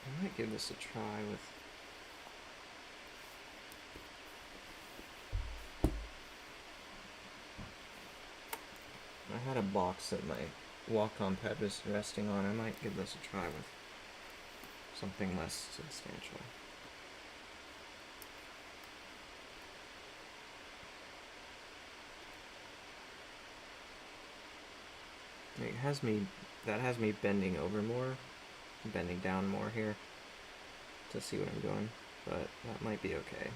I might give this a try with... I had a box that my Wacom pad was resting on. I might give this a try with something less substantial. that has me bending over more, bending down more here to see what I'm doing, but that might be okay.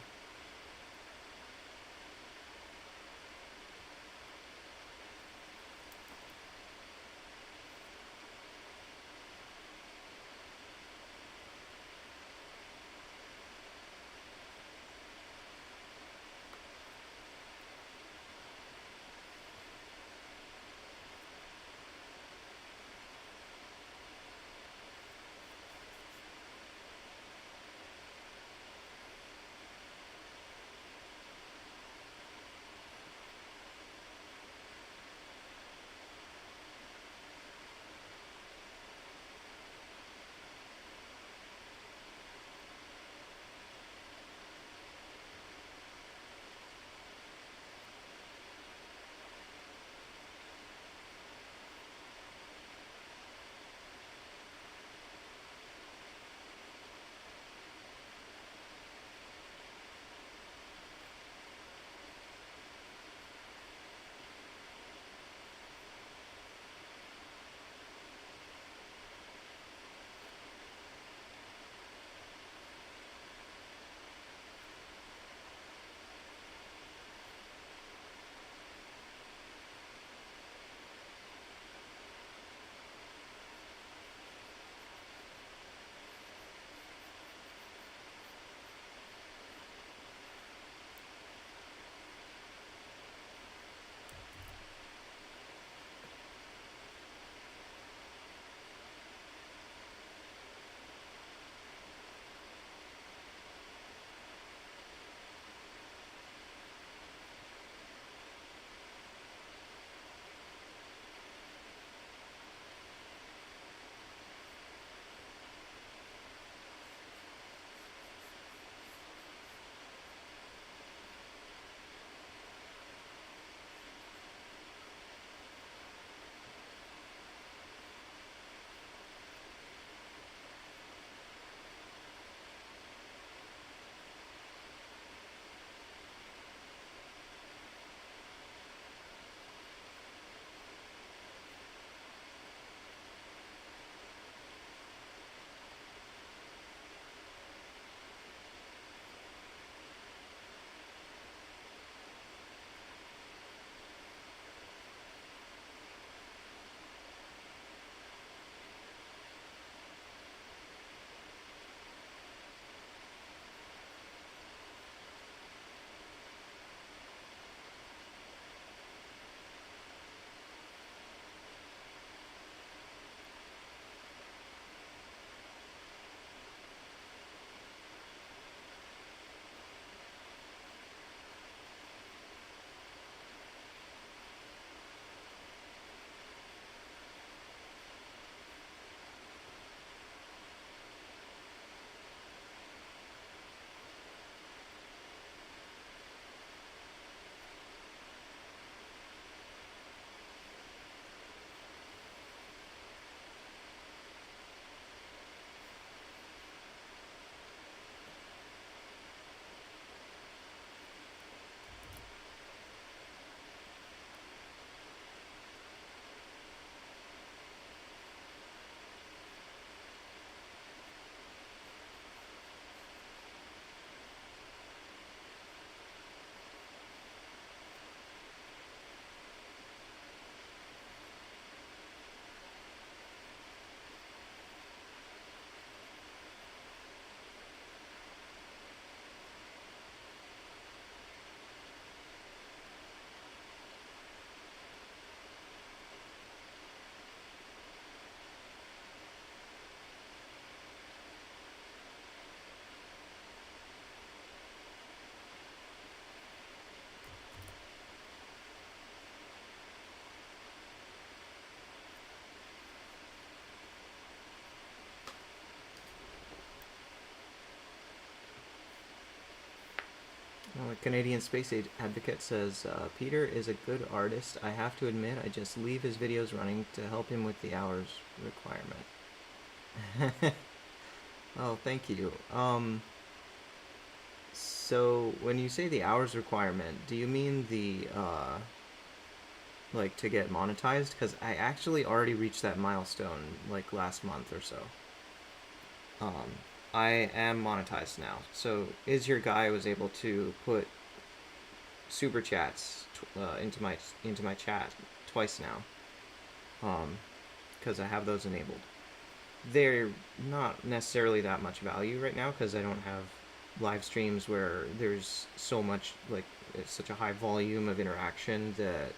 Canadian Space Advocate says, Peter is a good artist. I have to admit, I just leave his videos running to help him with the hours requirement. Oh, thank you. So when you say the hours requirement, do you mean the like to get monetized, because I actually already reached that milestone like last month or so. Um, I am monetized now. So Is Your Guy was able to put super chats into my chat twice now, because I have those enabled. They're not necessarily that much value right now because I don't have live streams where there's so much, like, it's such a high volume of interaction that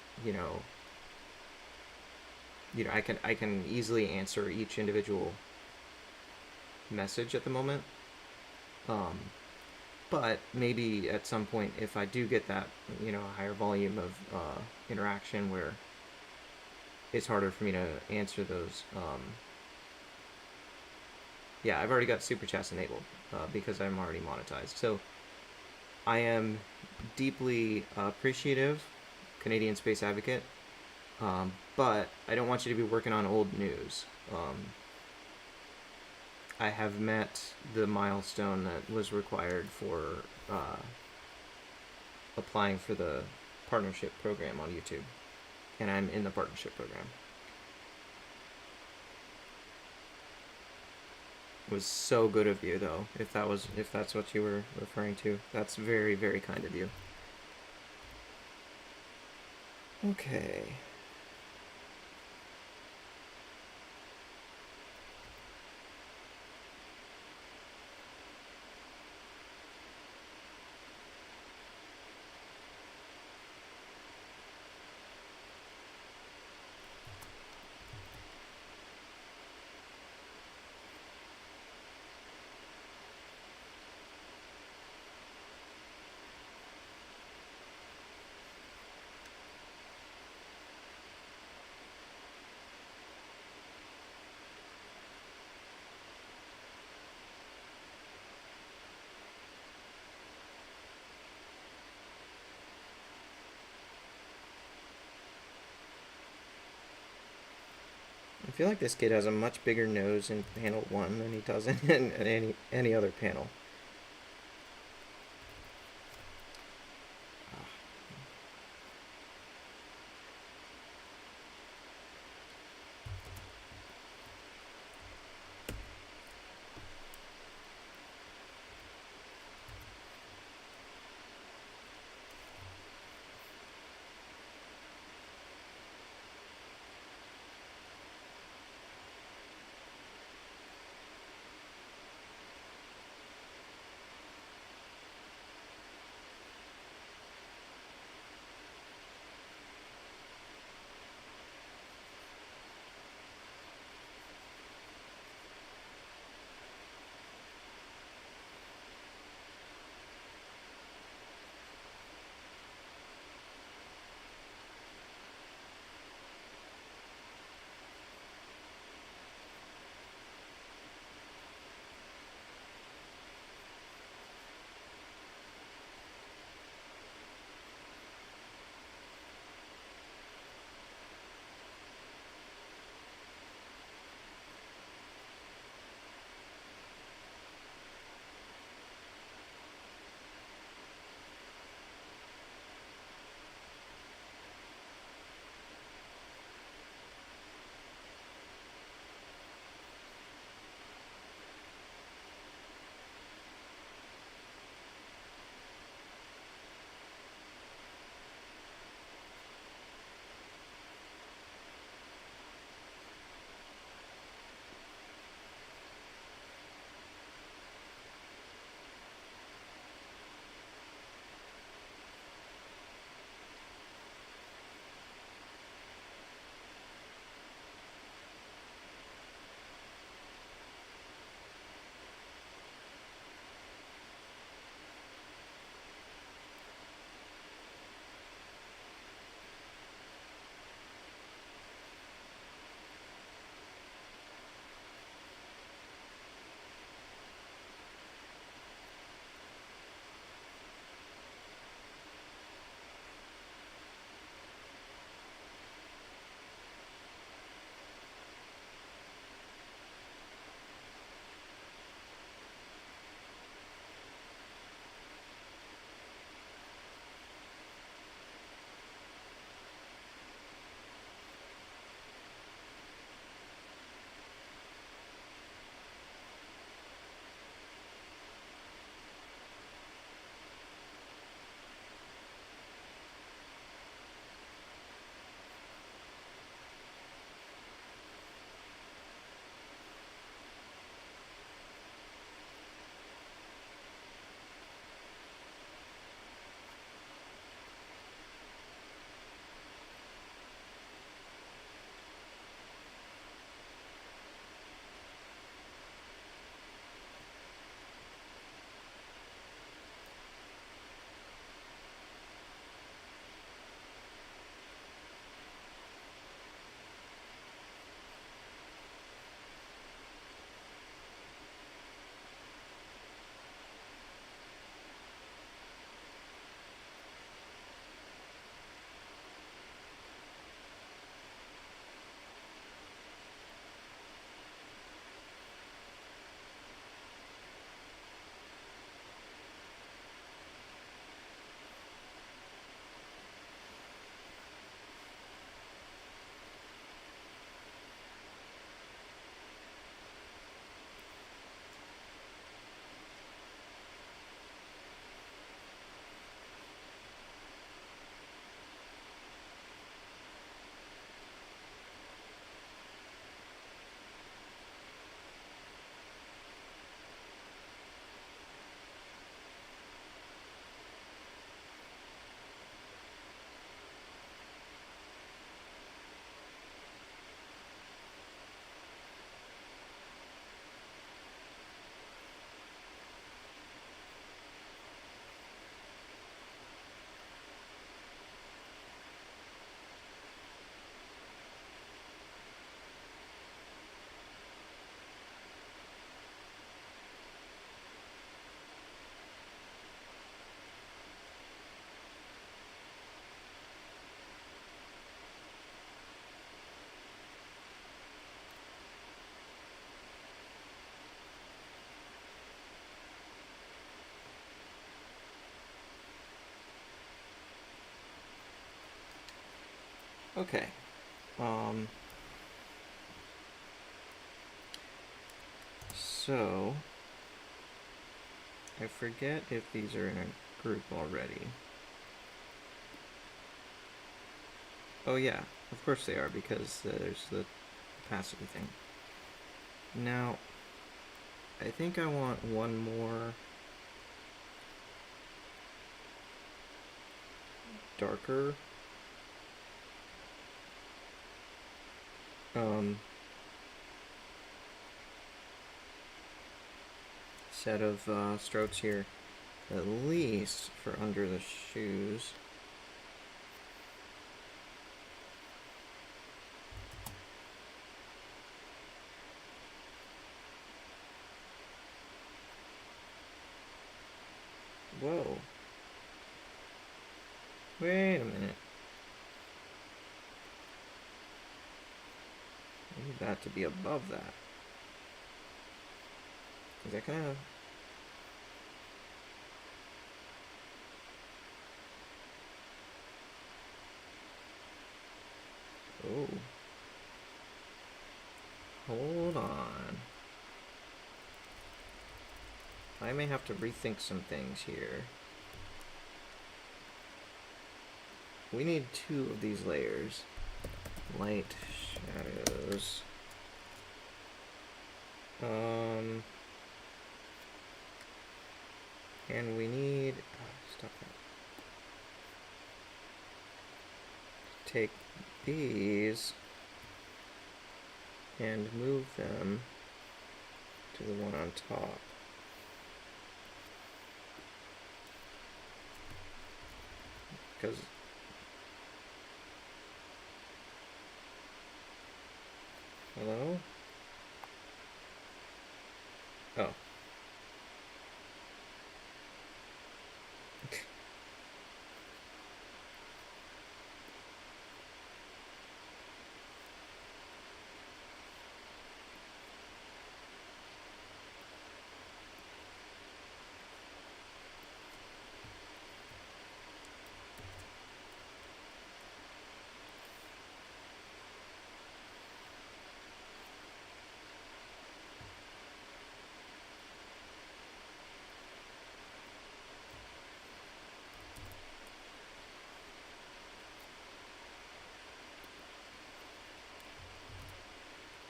I can easily answer each individual message at the moment. Um, but maybe at some point, if I do get that higher volume of interaction where it's harder for me to answer those. Yeah, I've already got super chats enabled because I'm already monetized. So I am deeply appreciative, Canadian Space Advocate, but I don't want you to be working on old news. I have met the milestone that was required for applying for the partnership program on YouTube, and I'm in the partnership program. It was so good of you, though. If that's what you were referring to, that's very, very kind of you. Okay. I feel like this kid has a much bigger nose in panel one than he does in any other panel. Okay. Um, so I forget if these are in a group already. Oh yeah, of course they are, because there's the opacity thing. Now, I think I want one more darker set of strokes here, at least for under the shoes. Whoa. Wait a minute. I need that to be above that. Is that kind of... Oh. Hold on. I may have to rethink some things here. We need 2 of these layers. Light, shadows. And we need... stop that. Take these and move them to the one on top. Because... Hello? Oh.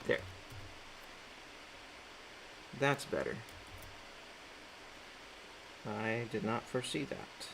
There. That's better. I did not foresee that.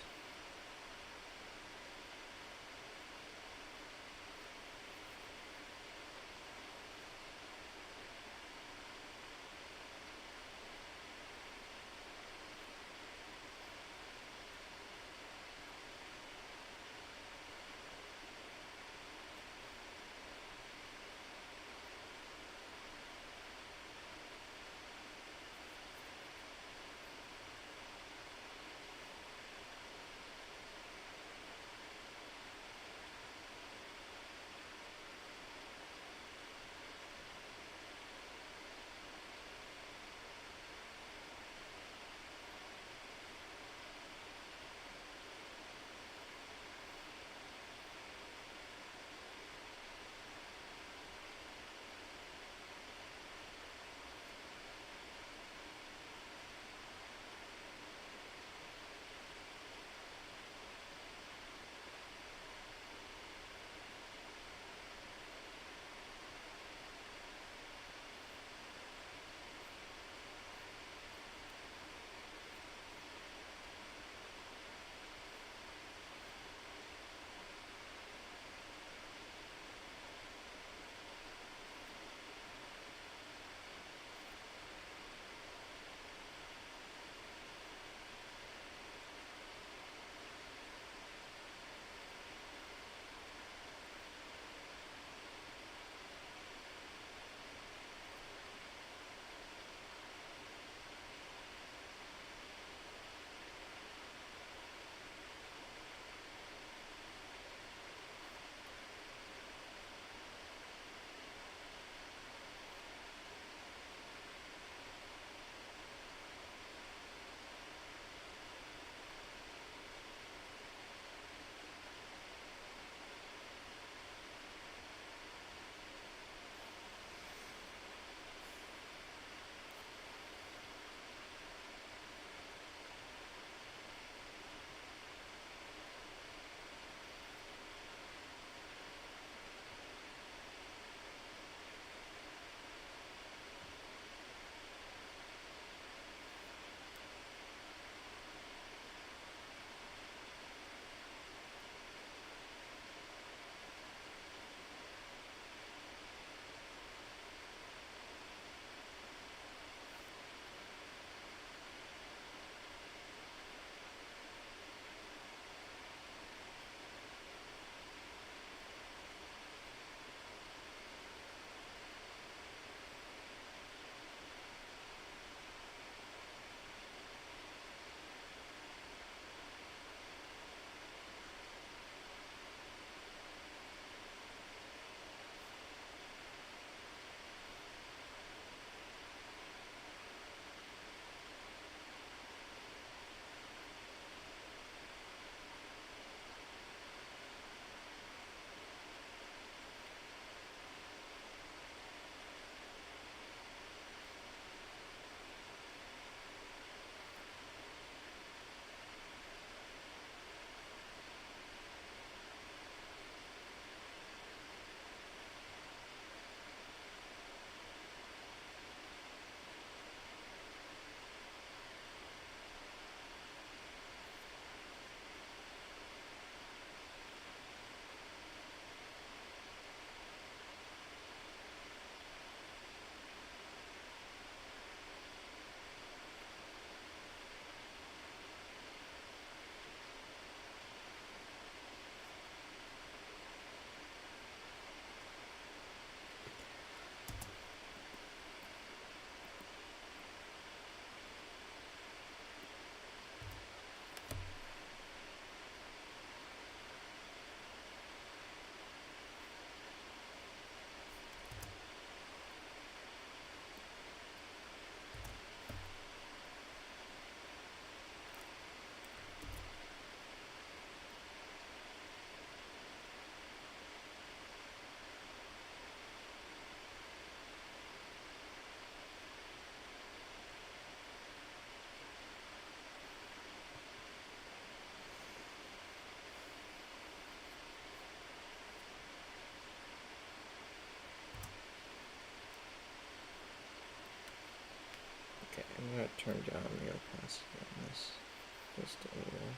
Just a little.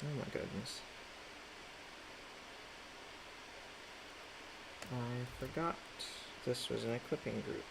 Oh my goodness. I forgot this was an equipping group.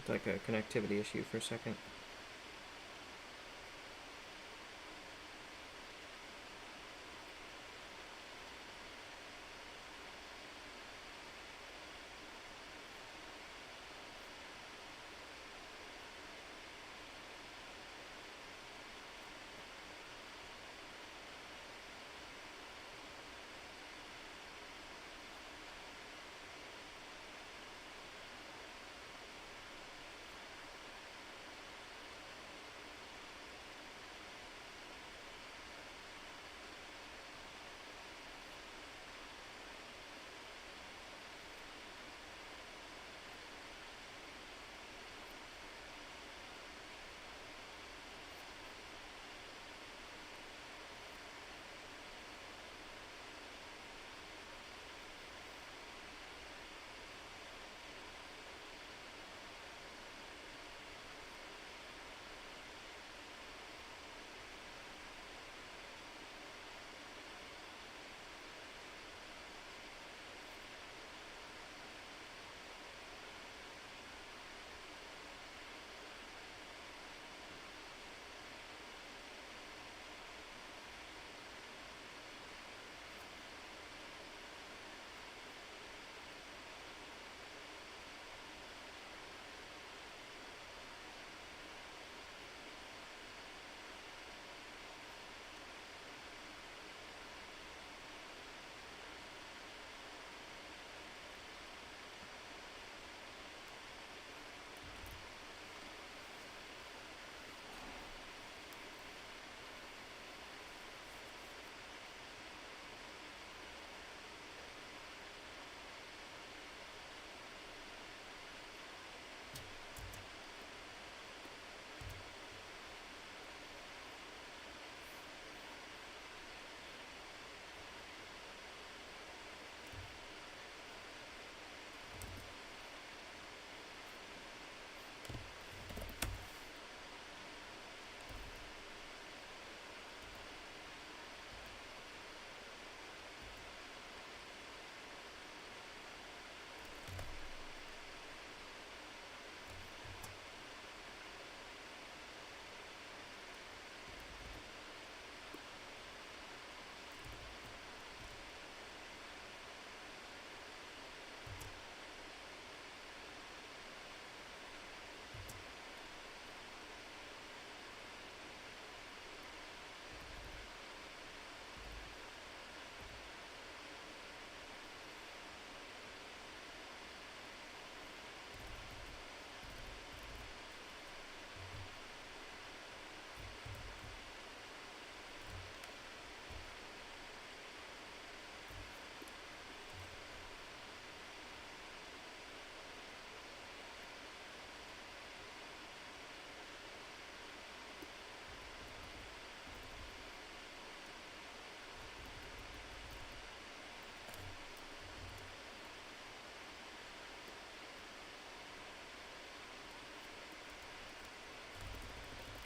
Looked like a connectivity issue for a second.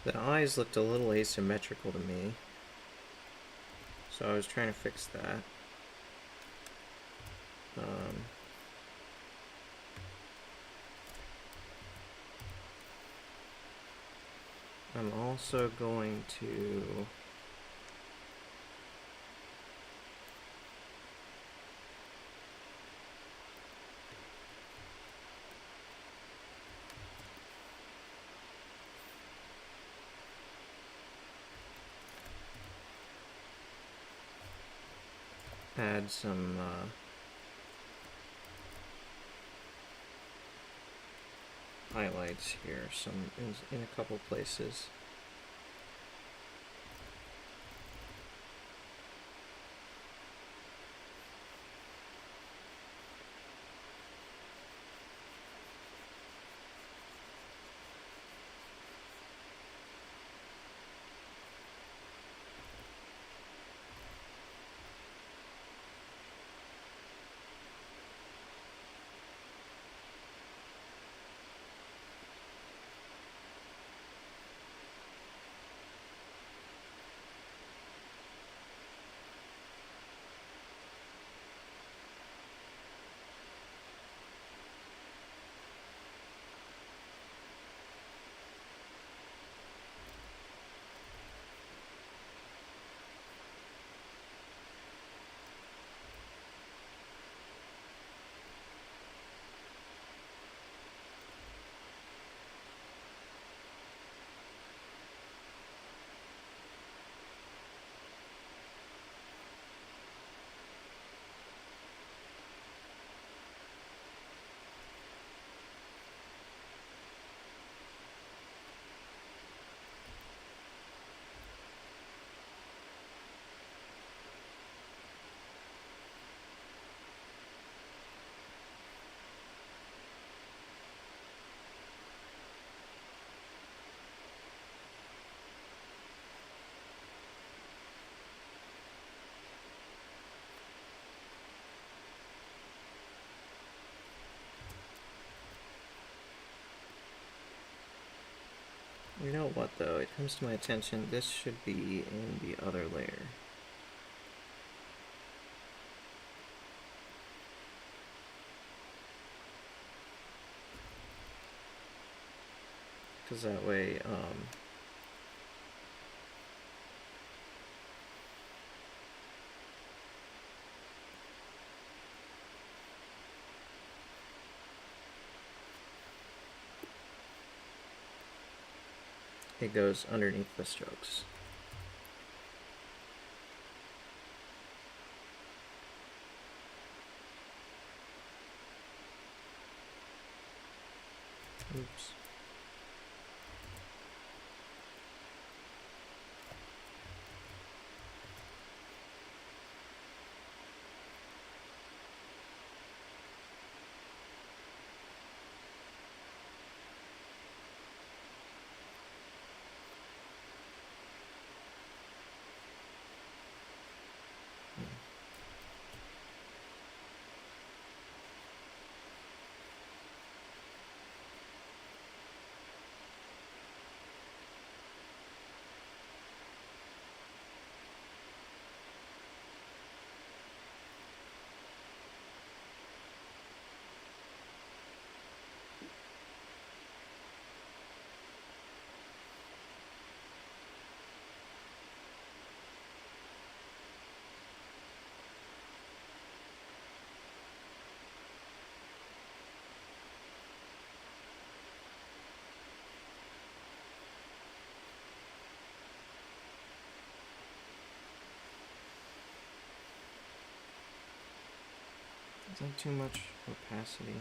The eyes looked a little asymmetrical to me, so I was trying to fix that. Um, I'm also going to add some highlights here, some in a couple places. You know what though, it comes to my attention, this should be in the other layer. Because that way, it goes underneath the strokes. Oops. Is that too much opacity?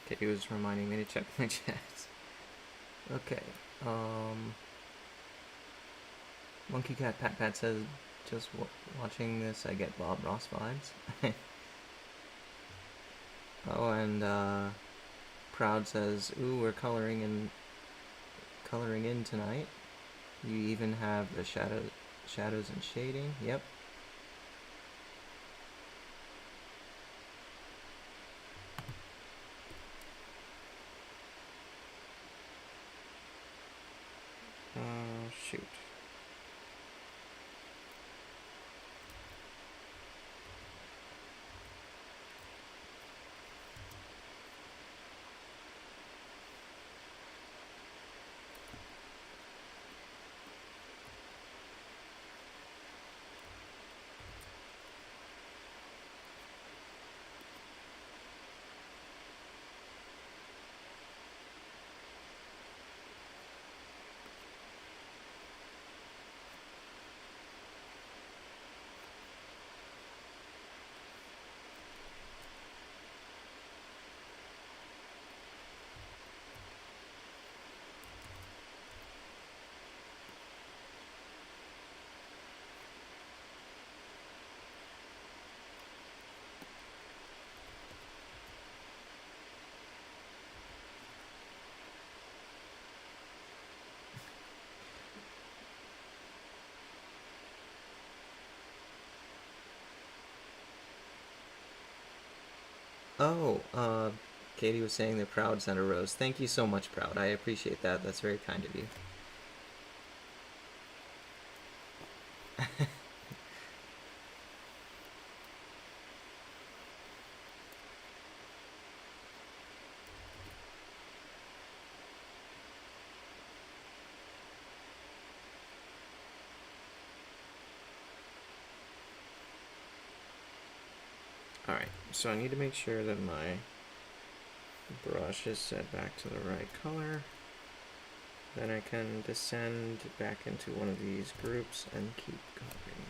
Katie was reminding me to check my chats. Okay. Monkey Cat Pat Pat says, just watching this, I get Bob Ross vibes. Oh, and Proud says, ooh, we're coloring in tonight. You even have the shadows and shading. Yep. Shoot. Oh, Katie was saying that Proud sent a rose. Thank you so much, Proud. I appreciate that. That's very kind of you. Alright, so I need to make sure that my brush is set back to the right color. Then I can descend back into one of these groups and keep going here.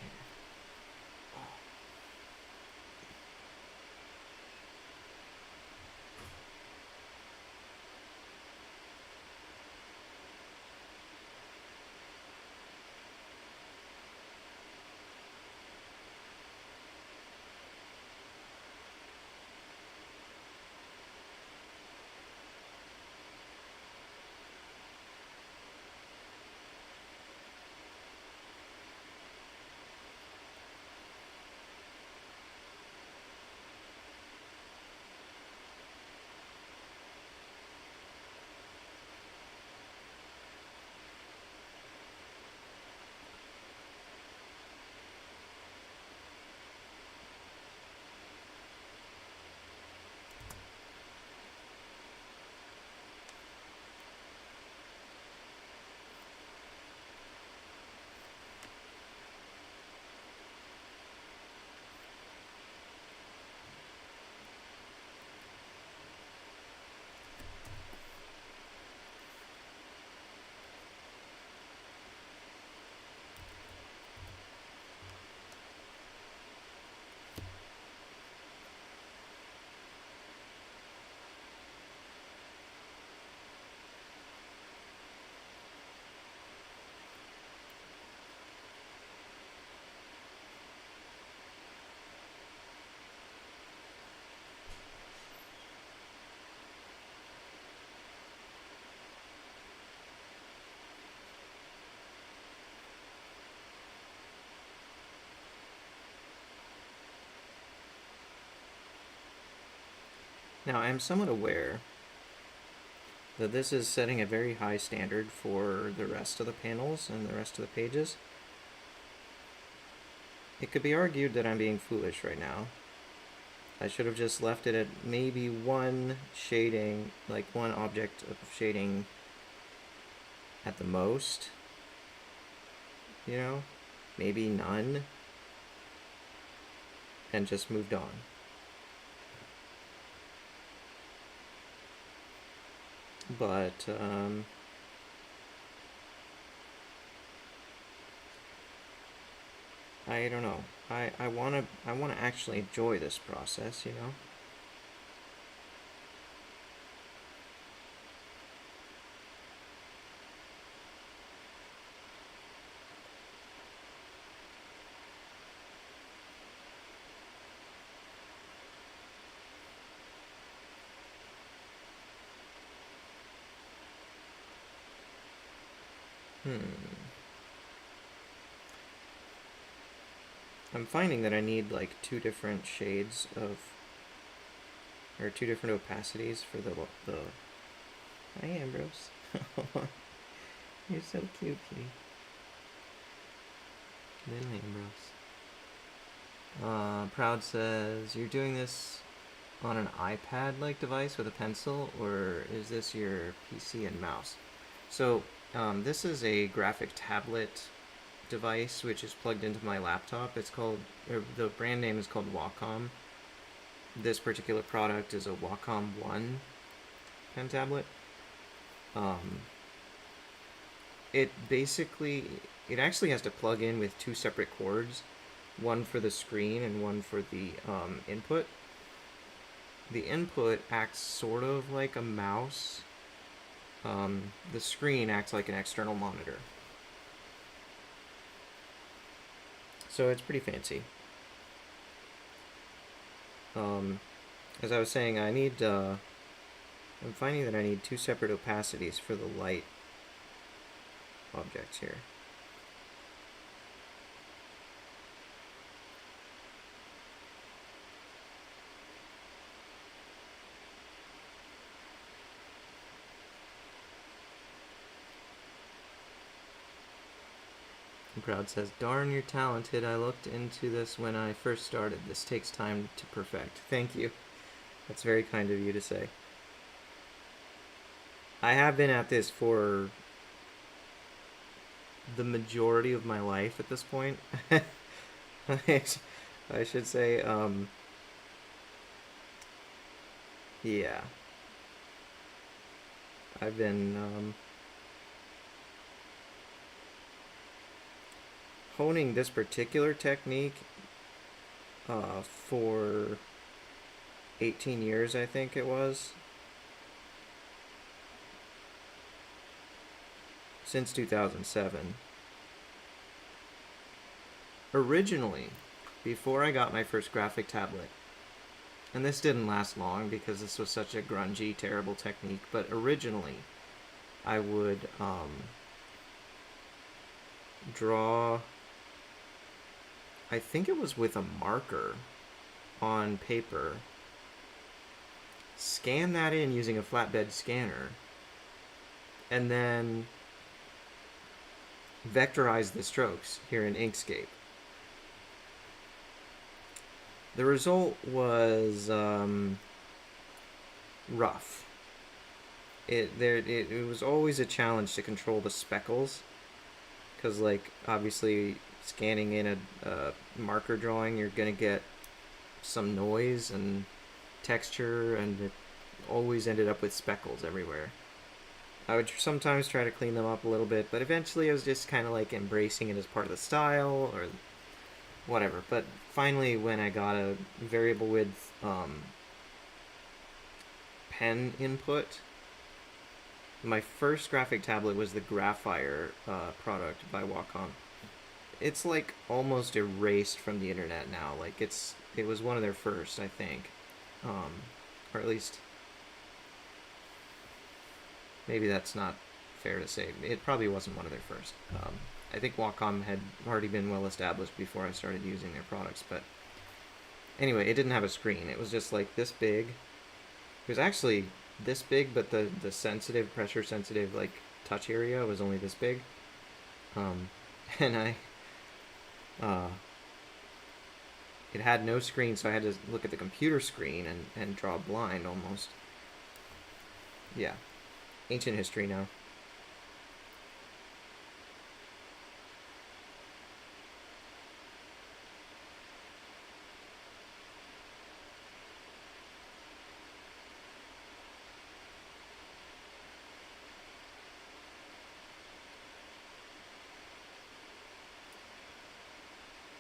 Now, I am somewhat aware that this is setting a very high standard for the rest of the panels and the rest of the pages. It could be argued that I'm being foolish right now. I should have just left it at maybe one shading, like one object of shading at the most. You know? Maybe none. And just moved on. But, I don't know. I wanna actually enjoy this process, you know? Hmm. I'm finding that I need like two different shades of, or two different opacities for the. Hi, Ambrose. You're so cute, kitty. Little Ambrose. Proud says, you're doing this on an iPad-like device with a pencil, or is this your PC and mouse? So, this is a graphic tablet device which is plugged into my laptop. It's called, or the brand name is called Wacom. This particular product is a Wacom 1 pen tablet. It basically, it actually has to plug in with two separate cords, one for the screen and one for the input. The input acts sort of like a mouse. The screen acts like an external monitor. So it's pretty fancy. As I was saying, I'm finding that I need two separate opacities for the light objects here. And Proud says, darn, you're talented. I looked into this when I first started. This takes time to perfect. Thank you. That's very kind of you to say. I have been at this for the majority of my life at this point. I should say, yeah. I've been honing this particular technique for 18 years, I think it was. Since 2007. Originally, before I got my first graphic tablet, and this didn't last long because this was such a grungy, terrible technique, but originally I would draw, I think it was with a marker on paper, scan that in using a flatbed scanner, and then vectorize the strokes here in Inkscape. The result was rough. It was always a challenge to control the speckles, because like obviously scanning in a marker drawing, you're gonna get some noise and texture, and it always ended up with speckles everywhere. I would sometimes try to clean them up a little bit, but eventually I was just kind of like embracing it as part of the style or whatever. But finally, when I got a variable width pen input, my first graphic tablet was the Graphire product by Wacom. It's like almost erased from the internet now. Like it was one of their first, I think, or at least maybe that's not fair to say. It probably wasn't one of their first. I think Wacom had already been well established before I started using their products, but anyway, it didn't have a screen. It was just like this big. It was actually this big, but the sensitive, pressure sensitive, like touch area was only this big. And it had no screen, so I had to look at the computer screen and draw blind almost. Yeah. Ancient history now.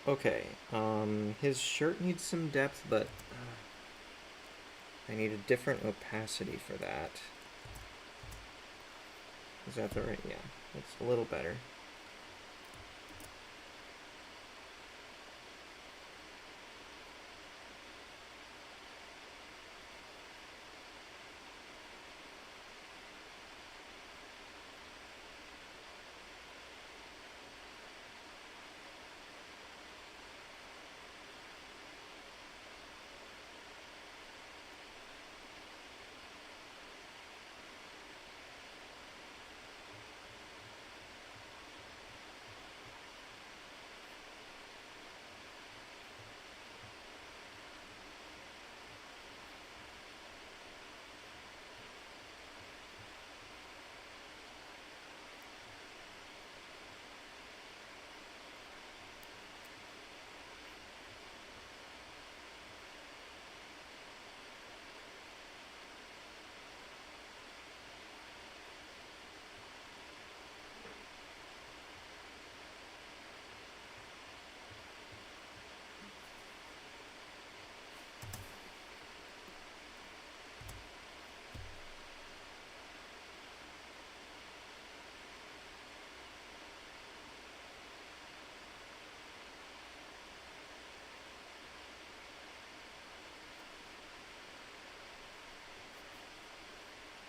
Okay, his shirt needs some depth, but I need a different opacity for that. Is that the right? Yeah, that's a little better.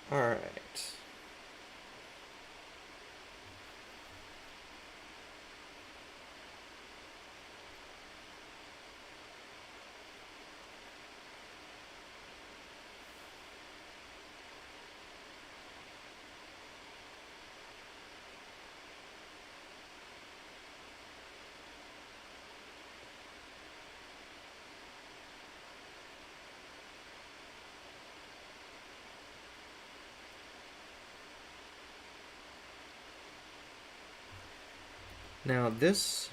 Alright. Now this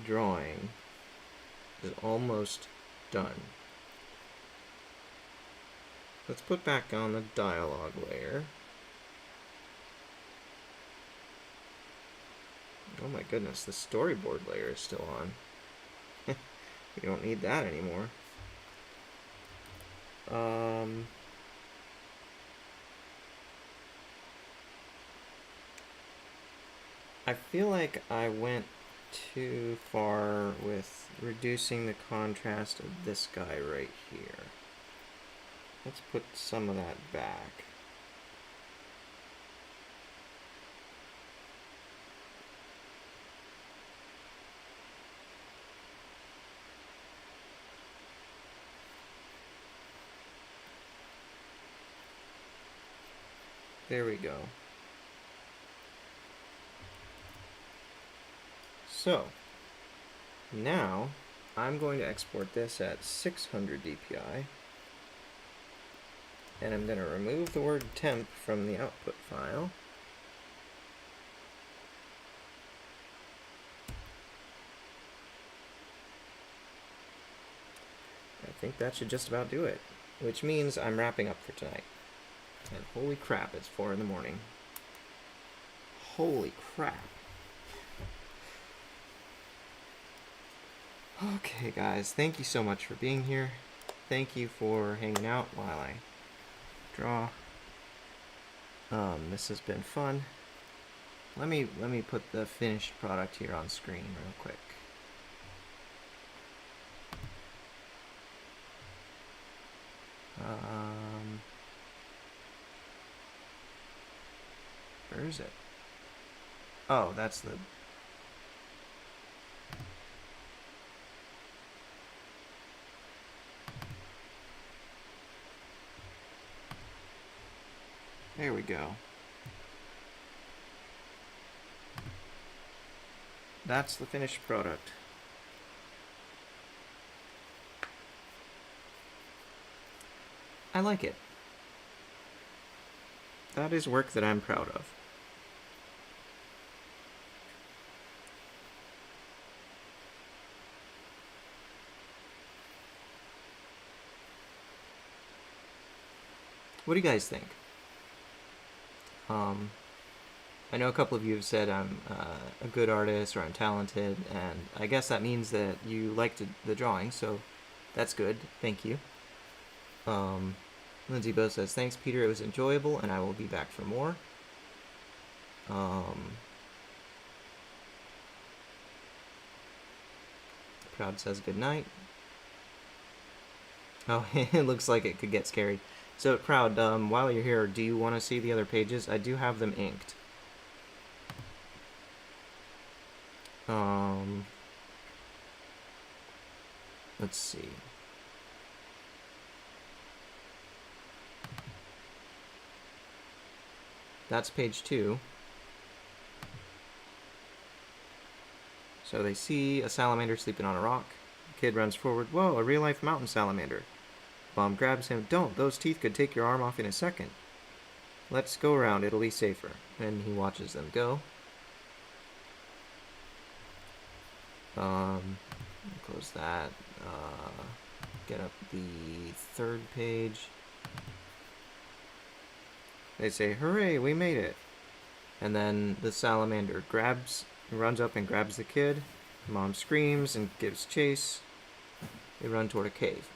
drawing is almost done. Let's put back on the dialogue layer. Oh my goodness, the storyboard layer is still on. We don't need that anymore. I feel like I went too far with reducing the contrast of this guy right here. Let's put some of that back. There we go. So, now I'm going to export this at 600 dpi, and I'm going to remove the word temp from the output file. I think that should just about do it, which means I'm wrapping up for tonight. And holy crap, it's 4 in the morning. Holy crap. Okay, guys, thank you so much for being here. Thank you for hanging out while I draw. This has been fun. Let me put the finished product here on screen real quick. Where is it? Oh, that's the... There we go. That's the finished product. I like it. That is work that I'm proud of. What do you guys think? I know a couple of you have said I'm a good artist or I'm talented, and I guess that means that you liked the drawing, so that's good. Thank you. Lindsay Bo says, thanks, Peter. It was enjoyable, and I will be back for more. Proud says good night. Oh, it looks like it could get scary. So, Proud, while you're here, do you want to see the other pages? I do have them inked. Let's see. That's page 2. So they see a salamander sleeping on a rock. The kid runs forward. Whoa, a real-life mountain salamander. Mom grabs him. Don't, those teeth could take your arm off in a second. Let's go around, it'll be safer. And he watches them go. Close that. Get up the 3rd page. They say, hooray, we made it. And then the salamander runs up and grabs the kid. Mom screams and gives chase. They run toward a cave.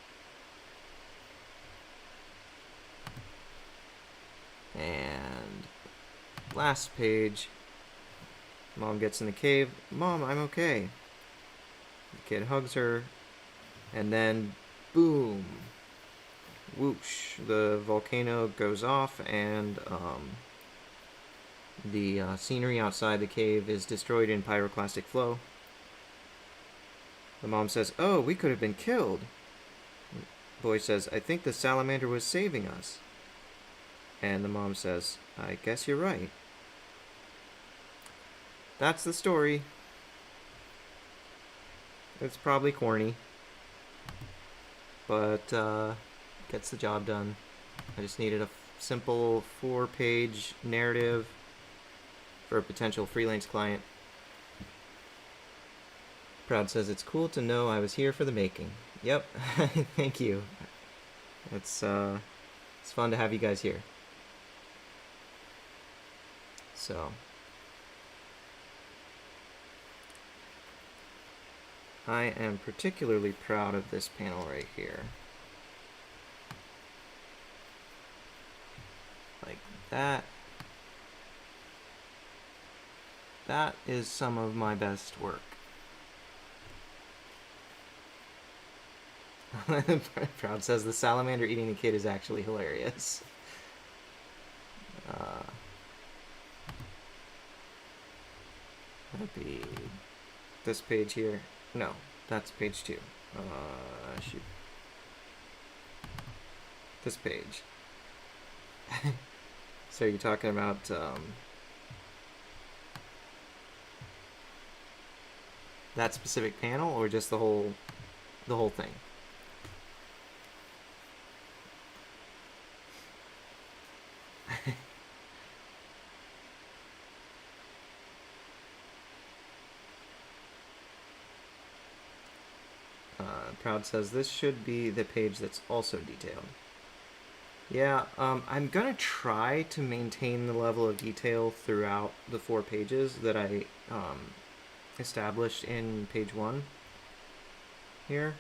And last page. Mom gets in the cave. Mom, I'm okay. The kid hugs her. And then, boom. Whoosh, the volcano goes off, and the scenery outside the cave is destroyed in pyroclastic flow. The mom says, "Oh, we could have been killed." Boy says, "I think the salamander was saving us." And the mom says, "I guess you're right." That's the story. It's probably corny, but gets the job done. I just needed a simple 4-page narrative for a potential freelance client. Proud says, "It's cool to know I was here for the making." Yep, thank you. It's fun to have you guys here. So, I am particularly proud of this panel right here. Like that. That is some of my best work. Proud says the salamander eating the kid is actually hilarious. That'd be this page here. No, that's page 2. Shoot. This page. So you're talking about that specific panel, or just the whole thing? Proud says this should be the page that's also detailed. Yeah, I'm gonna try to maintain the level of detail throughout the 4 pages that I established in page 1 here.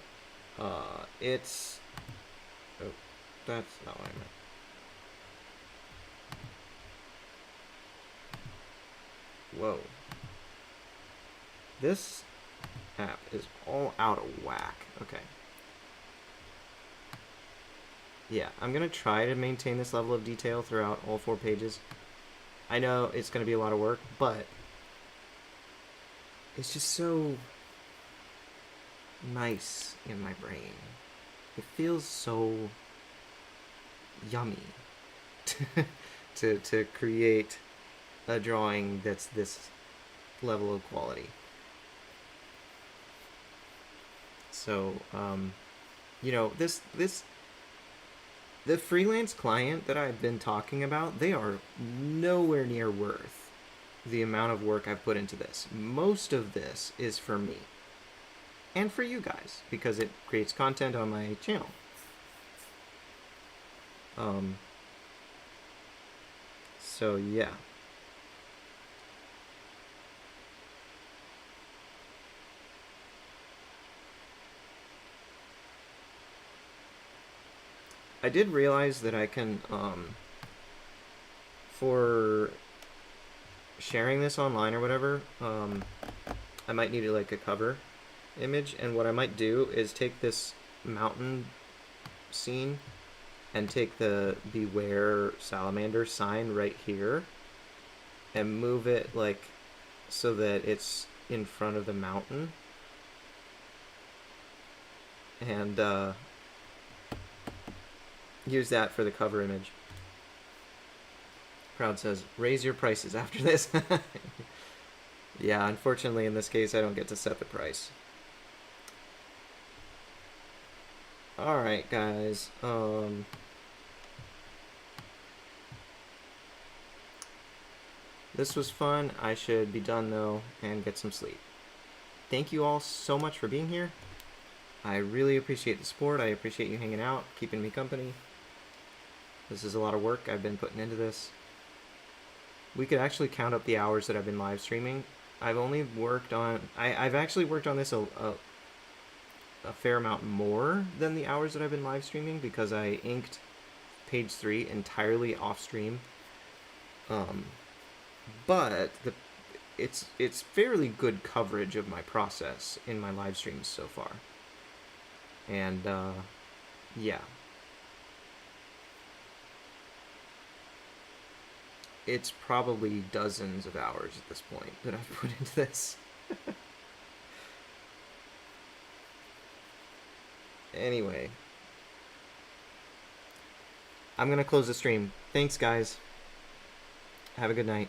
It's... Oh, that's not what I meant. Whoa. This app is all out of whack. Okay. Yeah, I'm going to try to maintain this level of detail throughout all 4 pages. I know it's going to be a lot of work, but it's just so nice in my brain. It feels so yummy to create a drawing that's this level of quality. So, you know, the freelance client that I've been talking about, they are nowhere near worth the amount of work I've put into this. Most of this is for me and for you guys, because it creates content on my channel. So yeah. I did realize that I can, for sharing this online or whatever, I might need like a cover image, and what I might do is take this mountain scene and take the Beware Salamander sign right here and move it like so that it's in front of the mountain, and use that for the cover image. Crowd says, "Raise your prices after this." Yeah, unfortunately in this case I don't get to set the price. Alright guys, this was fun. I should be done though and get some sleep. Thank you all so much for being here. I really appreciate the support. I appreciate you hanging out, keeping me company. This is a lot of work I've been putting into this. We could actually count up the hours that I've been live streaming. I've only worked on... I've actually worked on this a fair amount more than the hours that I've been live streaming, because I inked page 3 entirely off stream. But it's fairly good coverage of my process in my live streams so far. And yeah. it's probably dozens of hours at this point that I've put into this. Anyway, I'm gonna close the stream. Thanks, guys. Have a good night.